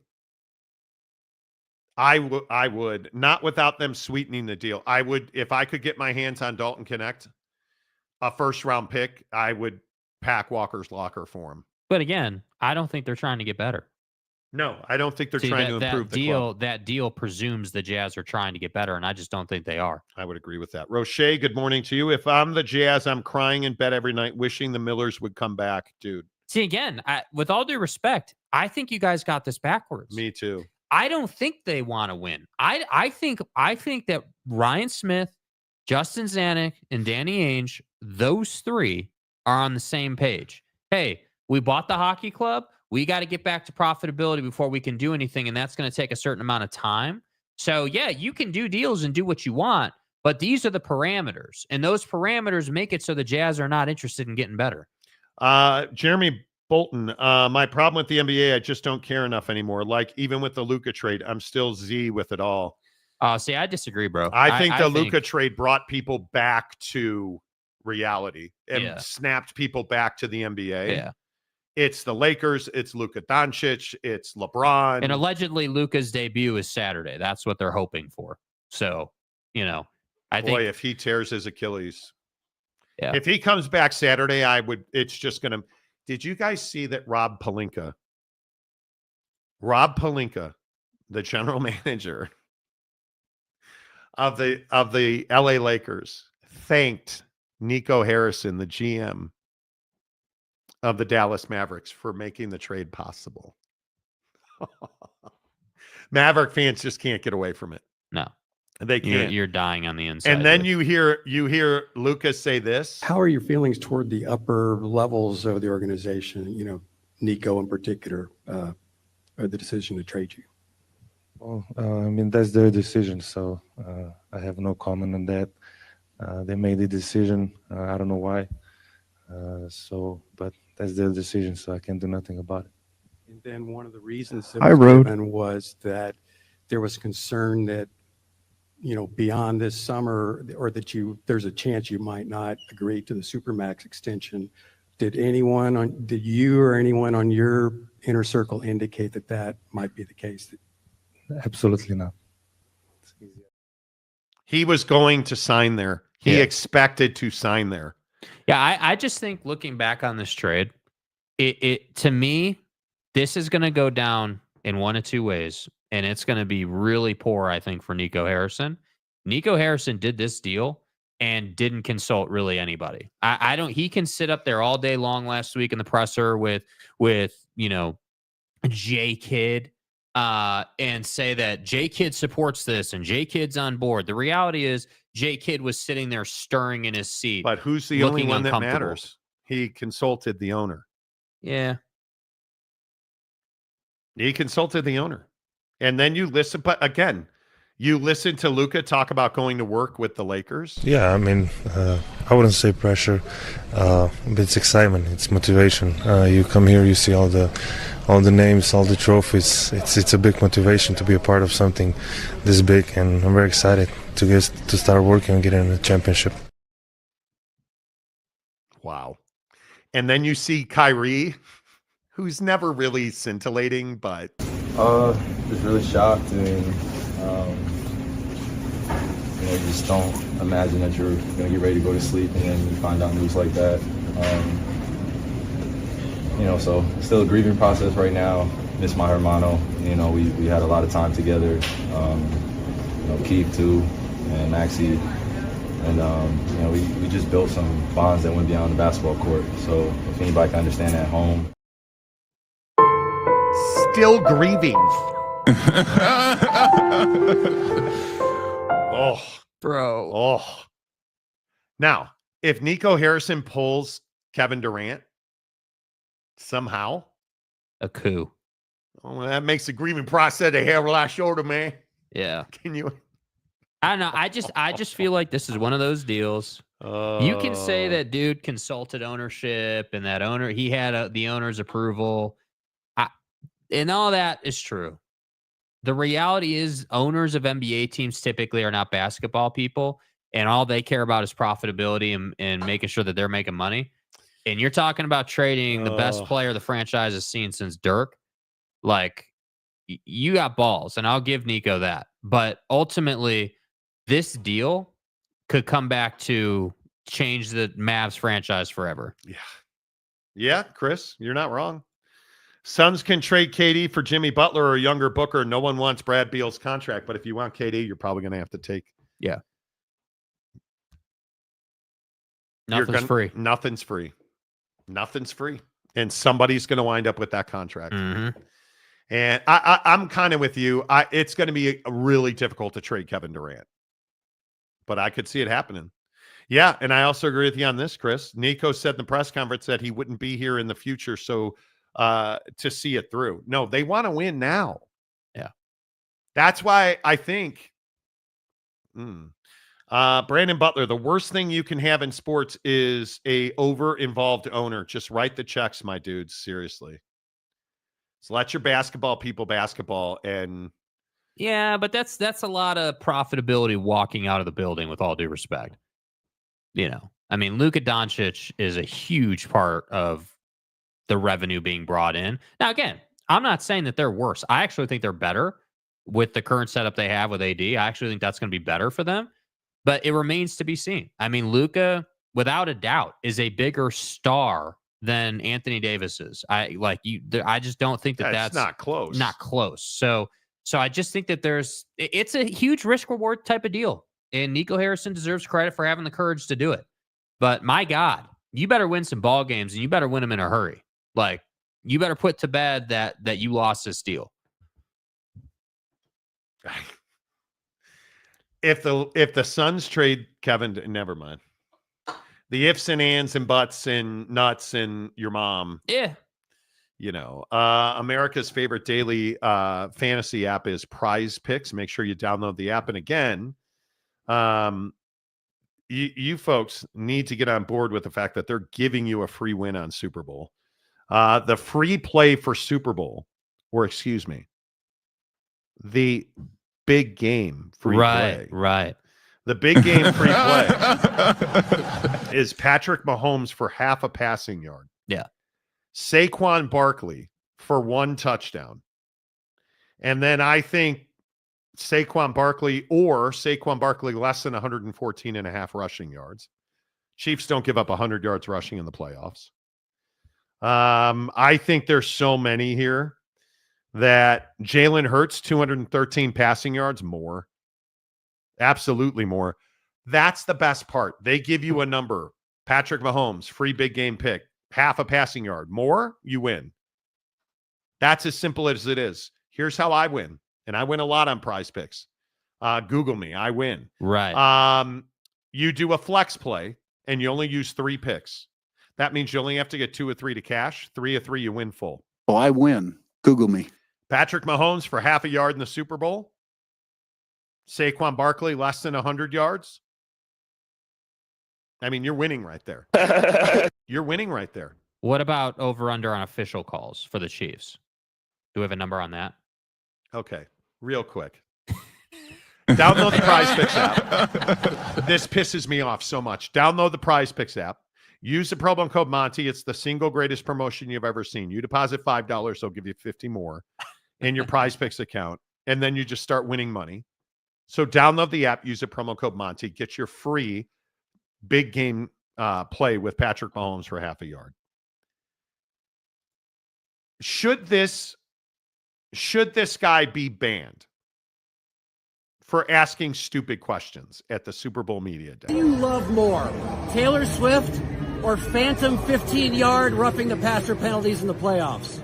I would. Not without them sweetening the deal. I would, if I could get my hands on Dalton Connect, a first-round pick, I would pack Walker's locker for him. But again, I don't think they're trying to get better. No, I don't think they're See, trying to improve the club. That deal presumes the Jazz are trying to get better, and I just don't think they are. I would agree with that. Roche, good morning to you. If I'm the Jazz, I'm crying in bed every night, wishing the Millers would come back, dude. See, again, with all due respect, I think you guys got this backwards. Me too. I don't think they want to win. I think that Ryan Smith, Justin Zanuck, and Danny Ainge, those three are on the same page. Hey, we bought the hockey club. We got to get back to profitability before we can do anything, and that's going to take a certain amount of time. So, yeah, you can do deals and do what you want, but these are the parameters, and those parameters make it so the Jazz are not interested in getting better. Jeremy Bolton, my problem with the NBA, I just don't care enough anymore. Like, even with the Luka trade, I'm still Z with it all. See, I disagree, bro. I think the Luka trade brought people back to reality and snapped people back to the NBA. Yeah. It's the Lakers. It's Luka Doncic. It's LeBron. And allegedly, Luka's debut is Saturday. That's what they're hoping for. So, I think if he tears his Achilles, yeah. If he comes back Saturday, it's just going to. Did you guys see that Rob Pelinka, the general manager of the LA Lakers, thanked Nico Harrison, the GM of the Dallas Mavericks, for making the trade possible. Maverick fans just can't get away from it. No, they can't. You're dying on the inside. And then you hear Lucas say this. How are your feelings toward the upper levels of the organization? Nico in particular, or the decision to trade you. Well, that's their decision, so I have no comment on that. They made the decision. I don't know why. But that's their decision, so I can't do nothing about it. And then one of the reasons that was given was that there was concern that, beyond this summer, or that there's a chance you might not agree to the Supermax extension. Did you or anyone on your inner circle indicate that might be the case? Absolutely not. He was going to sign there. He expected to sign there. Yeah, I just think looking back on this trade, it to me, this is going to go down in one of two ways, and it's going to be really poor, I think, for Nico Harrison. Nico Harrison did this deal and didn't consult really anybody. He can sit up there all day long last week in the presser with J Kidd and say that J Kidd supports this and J Kidd's on board. The reality is J Kidd was sitting there stirring in his seat. But who's the only one that matters? He consulted the owner. Yeah. He consulted the owner. And then you listen, but again, you listen to Luka talk about going to work with the Lakers. Yeah, I wouldn't say pressure, but it's excitement, it's motivation. You come here, you see all the names, all the trophies. It's a big motivation to be a part of something this big, and I'm very excited to start working on getting a championship. Wow. And then you see Kyrie, who's never really scintillating, but just really shocked. You just don't imagine that you're gonna get ready to go to sleep and then you find out news like that. So still a grieving process right now. Miss my hermano. We had a lot of time together. Keith too, and Maxie, and we just built some bonds that went beyond the basketball court. So if anybody can understand that at home. Still grieving. Oh, bro. Oh. Now, if Nico Harrison pulls Kevin Durant somehow, a coup. Oh, that makes the grieving process a hell of a lot shorter, man. Yeah. Can you? I don't know. I just feel like this is one of those deals. You can say that dude consulted ownership and that he had the owner's approval. And all that is true. The reality is owners of NBA teams typically are not basketball people, and all they care about is profitability and making sure that they're making money. And you're talking about trading the best player the franchise has seen since Dirk. Like, you got balls, and I'll give Nico that. But ultimately, this deal could come back to change the Mavs franchise forever. Yeah. Yeah, Chris, you're not wrong. Suns can trade KD for Jimmy Butler or a younger Booker. No one wants Brad Beal's contract, but if you want KD, you're probably going to have to take. Yeah. Nothing's free. Nothing's free. Nothing's free. And somebody's going to wind up with that contract. Mm-hmm. And I'm kind of with you. It's going to be really difficult to trade Kevin Durant. But I could see it happening. Yeah, and I also agree with you on this, Chris. Nico said in the press conference that he wouldn't be here in the future, so to see it through. No, they want to win now. Yeah. That's why I think Brandon Butler, the worst thing you can have in sports is a over-involved owner. Just write the checks, my dudes, seriously. So let your basketball people basketball. And yeah, but that's a lot of profitability walking out of the building, with all due respect. You know, I mean, Luka Doncic is a huge part of the revenue being brought in. Now, again, I'm not saying that they're worse. I actually think they're better with the current setup they have with AD. I actually think that's going to be better for them, but it remains to be seen. I mean, Luka, without a doubt, is a bigger star than Anthony Davis is. I just don't think that's not close. Not close. So I just think that it's a huge risk reward type of deal. And Nico Harrison deserves credit for having the courage to do it. But my God, you better win some ball games, and you better win them in a hurry. Like, you better put to bed that you lost this deal. If the Suns trade Kevin, never mind. The ifs and ands and buts and nuts and your mom. Yeah. You know, America's favorite daily fantasy app is Prize Picks. Make sure you download the app. And again, you folks need to get on board with the fact that they're giving you a free win on Super Bowl. The free play for Super Bowl, or excuse me, the big game free play. Right. The big game free play is Patrick Mahomes for half a passing yard. Yeah. Saquon Barkley for 1 touchdown. And then I think Saquon Barkley less than 114.5 rushing yards. Chiefs don't give up 100 yards rushing in the playoffs. I think there's so many here that Jalen Hurts, 213 passing yards, more. Absolutely more. That's the best part. They give you a number. Patrick Mahomes, free big game pick, half a passing yard. More, you win. That's as simple as it is. Here's how I win. And I win a lot on Prize Picks. Google me. I win. Right. You do a flex play, and you only use 3 picks. That means you only have to get 2 or 3 to cash. 3 or 3, you win full. Oh, I win. Google me. Patrick Mahomes for half a yard in the Super Bowl. Saquon Barkley less than 100 yards. I mean, you're winning right there. You're winning right there. What about over-under on official calls for the Chiefs? Do we have a number on that? Okay, real quick. Download the Prize Picks app. This pisses me off so much. Download the Prize Picks app. Use the promo code Monty. It's the single greatest promotion you've ever seen. You deposit $5, they'll give you 50 more in your Prize Picks account, and then you just start winning money. So download the app, use the promo code Monty, get your free big game play with Patrick Mahomes for half a yard. Should this guy be banned for asking stupid questions at the Super Bowl Media Day? What do you love more, Taylor Swift or phantom 15-yard roughing the passer penalties in the playoffs?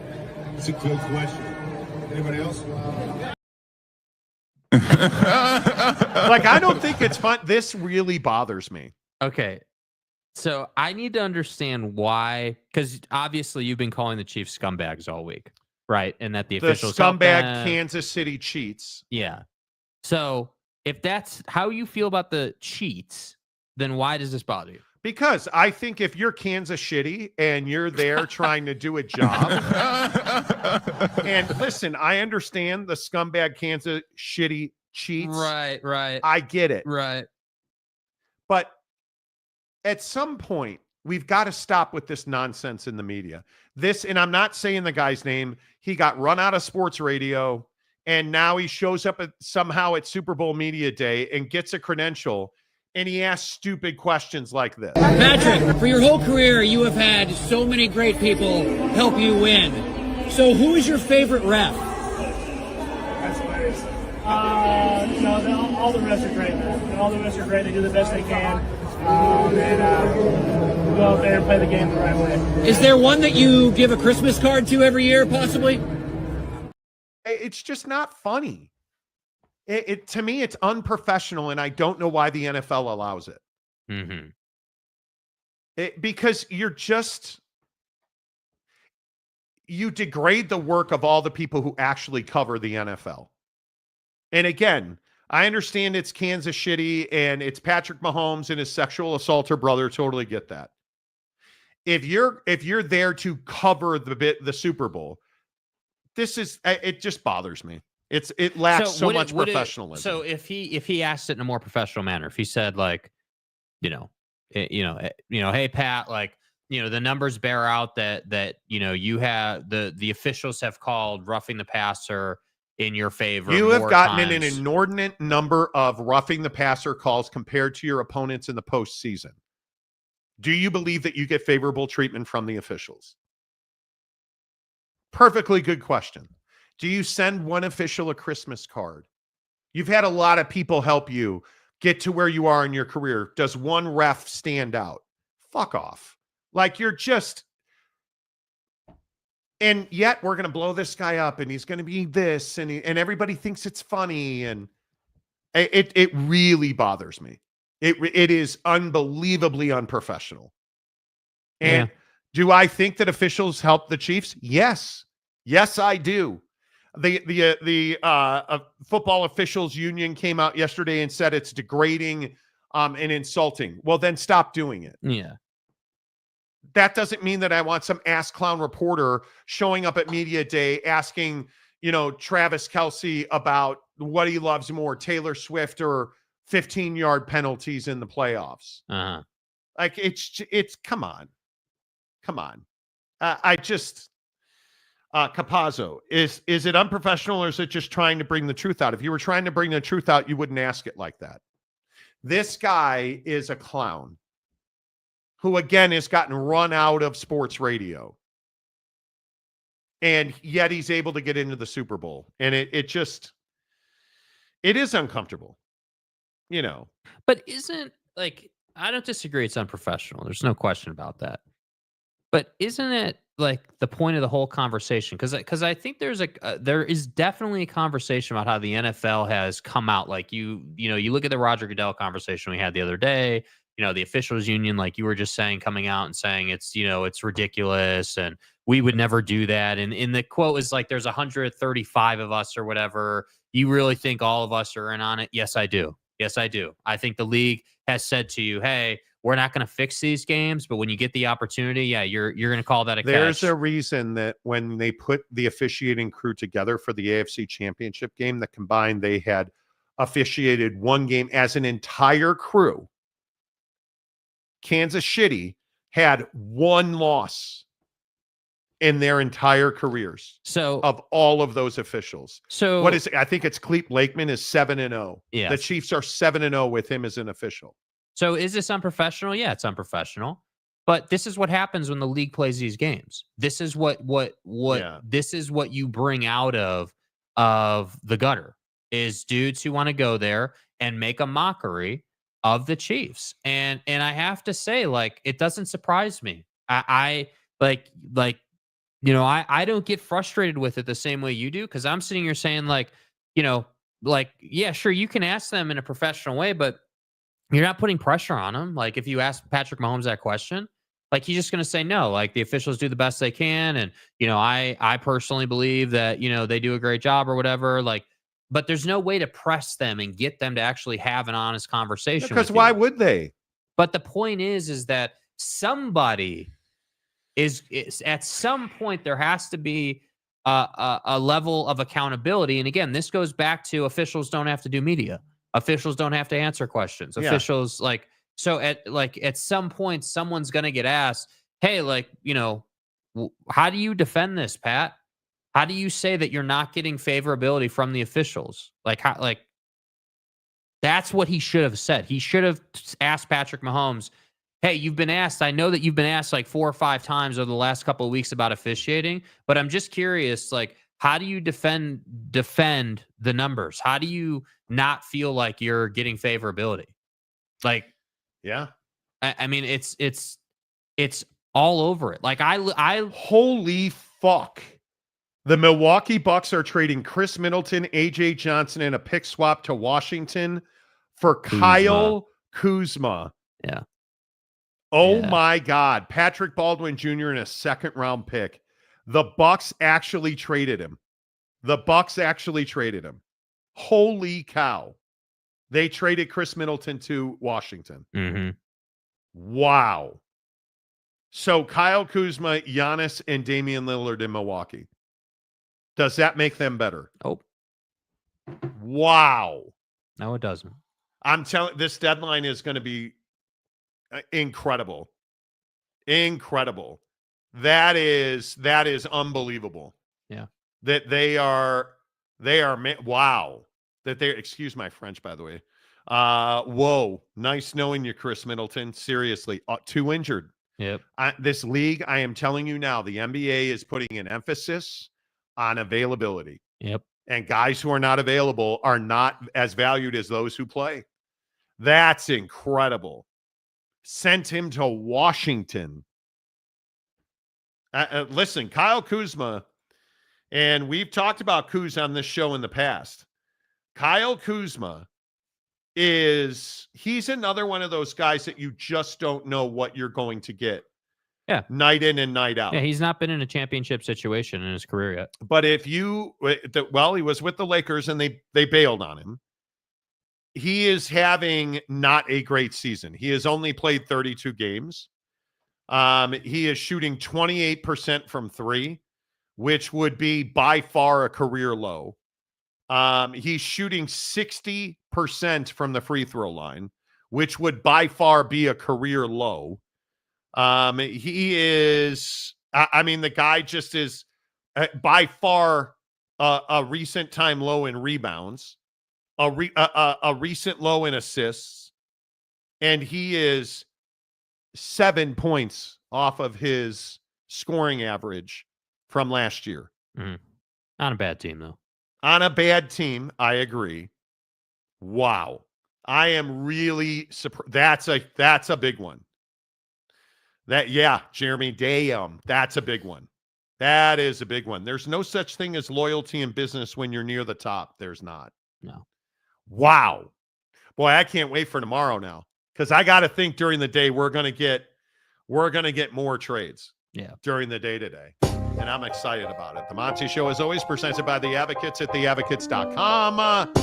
It's a good question. Anybody else? Like, I don't think it's fun. This really bothers me. Okay. So I need to understand why, because obviously you've been calling the Chiefs scumbags all week, right? And that the officials scumbag Kansas City cheats. Yeah. So if that's how you feel about the cheats, then why does this bother you? Because I think if you're Kansas shitty and you're there trying to do a job, and listen, I understand the scumbag Kansas shitty cheats. Right. I get it. Right. But at some point, we've got to stop with this nonsense in the media. And I'm not saying the guy's name. He got run out of sports radio, and now he shows up somehow at Super Bowl Media Day and gets a credential, and he asks stupid questions like this. Patrick, for your whole career, you have had so many great people help you win. So who is your favorite ref? That's hilarious. All the refs are great, man. All the refs are great. They do the best they can. Go out there and play the game the right way. Is there one that you give a Christmas card to every year, possibly? It's just not funny. To me, it's unprofessional, and I don't know why the NFL allows it. Mm-hmm. Because you degrade the work of all the people who actually cover the NFL. And again, I understand it's Kansas City and it's Patrick Mahomes and his sexual assaulter brother. Totally get that. If you're there to cover the Super Bowl, it just bothers me. It lacks so much professionalism. So if he asked it in a more professional manner, if he said like, hey Pat, like, the numbers bear out that you have the officials have called roughing the passer in your favor. You have gotten an inordinate number of roughing the passer calls compared to your opponents in the postseason. Do you believe that you get favorable treatment from the officials? Perfectly good question. Do you send one official a Christmas card? You've had a lot of people help you get to where you are in your career. Does one ref stand out? Fuck off. Like, you're just... And yet we're going to blow this guy up and he's going to be this and everybody thinks it's funny. And it really bothers me. It is unbelievably unprofessional. And do I think that officials help the Chiefs? Yes. Yes, I do. The Football Officials Union came out yesterday and said it's degrading and insulting. Well, then stop doing it. Yeah. That doesn't mean that I want some ass clown reporter showing up at media day asking, Travis Kelce about what he loves more, Taylor Swift or 15-yard penalties in the playoffs. Uh-huh. Like, it's come on. Capazzo, is it unprofessional or is it just trying to bring the truth out? If you were trying to bring the truth out, you wouldn't ask it like that. This guy is a clown who, again, has gotten run out of sports radio. And yet he's able to get into the Super Bowl. And it is uncomfortable, But isn't, like, I don't disagree it's unprofessional. There's no question about that. But isn't it, like, the point of the whole conversation? Because I think there is definitely a conversation about how the NFL has come out. Like, you look at the Roger Goodell conversation we had the other day, the officials union, like you were just saying, coming out and saying it's ridiculous and we would never do that. And in the quote was like, there's 135 of us or whatever. You really think all of us are in on it? Yes, I do. Yes, I do. I think the league has said to you, hey, we're not going to fix these games, but when you get the opportunity, you're going to call that a catch. There's a reason that when they put the officiating crew together for the AFC Championship game, that combined they had officiated one game as an entire crew. Kansas City had one loss in their entire careers. So of all of those officials. So what is it? I think it's Clete Lakeman is 7-0. Yeah. The Chiefs are 7-0 with him as an official. So is this unprofessional? Yeah, it's unprofessional. But this is what happens when the league plays these games. This is what this is what you bring out of the gutter, is dudes who want to go there and make a mockery of the Chiefs. And I have to say, like, it doesn't surprise me. I don't get frustrated with it the same way you do, because I'm sitting here saying, yeah, sure, you can ask them in a professional way, but you're not putting pressure on them. Like, if you ask Patrick Mahomes that question, like, he's just going to say no. Like, the officials do the best they can, and I personally believe that they do a great job or whatever. Like, but there's no way to press them and get them to actually have an honest conversation. Because why would they? But the point is that somebody is at some point there has to be a level of accountability. And again, this goes back to officials don't have to do media. Officials don't have to answer questions. Yeah. Officials at some point, someone's going to get asked, hey, how do you defend this, Pat? How do you say that you're not getting favorability from the officials? That's what he should have said. He should have asked Patrick Mahomes, hey, you've been asked. I know that you've been asked like 4 or 5 times over the last couple of weeks about officiating, but I'm just curious, like, how do you defend the numbers? How do you not feel like you're getting favorability? Like, yeah, I mean, it's all over it. Like, I holy fuck. The Milwaukee Bucks are trading Chris Middleton, AJ Johnson, and a pick swap to Washington for Kyle Kuzma. Yeah. Oh my God. Patrick Baldwin Jr. in a second-round pick. The Bucks actually traded him. Holy cow. They traded Chris Middleton to Washington. Mm-hmm. Wow. So Kyle Kuzma, Giannis, and Damian Lillard in Milwaukee. Does that make them better? Oh. Wow. No, it doesn't. I'm telling this deadline is going to be incredible. Incredible. That is unbelievable. Yeah. That they are wow. That they're, excuse my French, by the way. Whoa. Nice knowing you, Chris Middleton. Seriously. 2 injured. Yep. This league, I am telling you now, the NBA is putting an emphasis on availability. Yep. And guys who are not available are not as valued as those who play. That's incredible. Sent him to Washington. Listen, Kyle Kuzma, and we've talked about Kuz on this show in the past. Kyle Kuzma he's another one of those guys that you just don't know what you're going to get. Yeah. Night in and night out. Yeah, he's not been in a championship situation in his career yet. But if he was with the Lakers and they bailed on him. He is having not a great season. He has only played 32 games. He is shooting 28% from 3, which would be by far a career low. He's shooting 60% from the free throw line, which would by far be a career low. He is, the guy just is by far a recent time low in rebounds, a recent low in assists, and he is 7 points off of his scoring average from last year. Mm-hmm. On a bad team, though. On a bad team, I agree. Wow. I am really surprised. That's a big one. Jeremy, damn, that's a big one. That is a big one. There's no such thing as loyalty in business when you're near the top. There's not. No. Wow. Boy, I can't wait for tomorrow now, because I got to think during the day we're going to get more trades. Yeah. During the day today. And I'm excited about it. The Monty Show is always presented by the Advocates at theadvocates.com.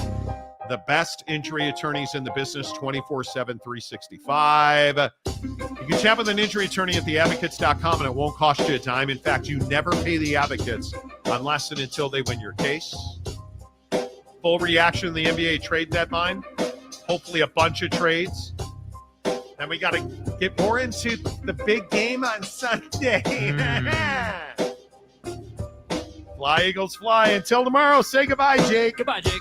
The best injury attorneys in the business 24/7, 365. You can chat with an injury attorney at theadvocates.com and it won't cost you a dime. In fact, you never pay the Advocates unless and until they win your case. Full reaction to the NBA trade deadline. Hopefully a bunch of trades. And we got to get more into the big game on Sunday. Fly, Eagles, fly. Until tomorrow, say goodbye, Jake. Goodbye, Jake.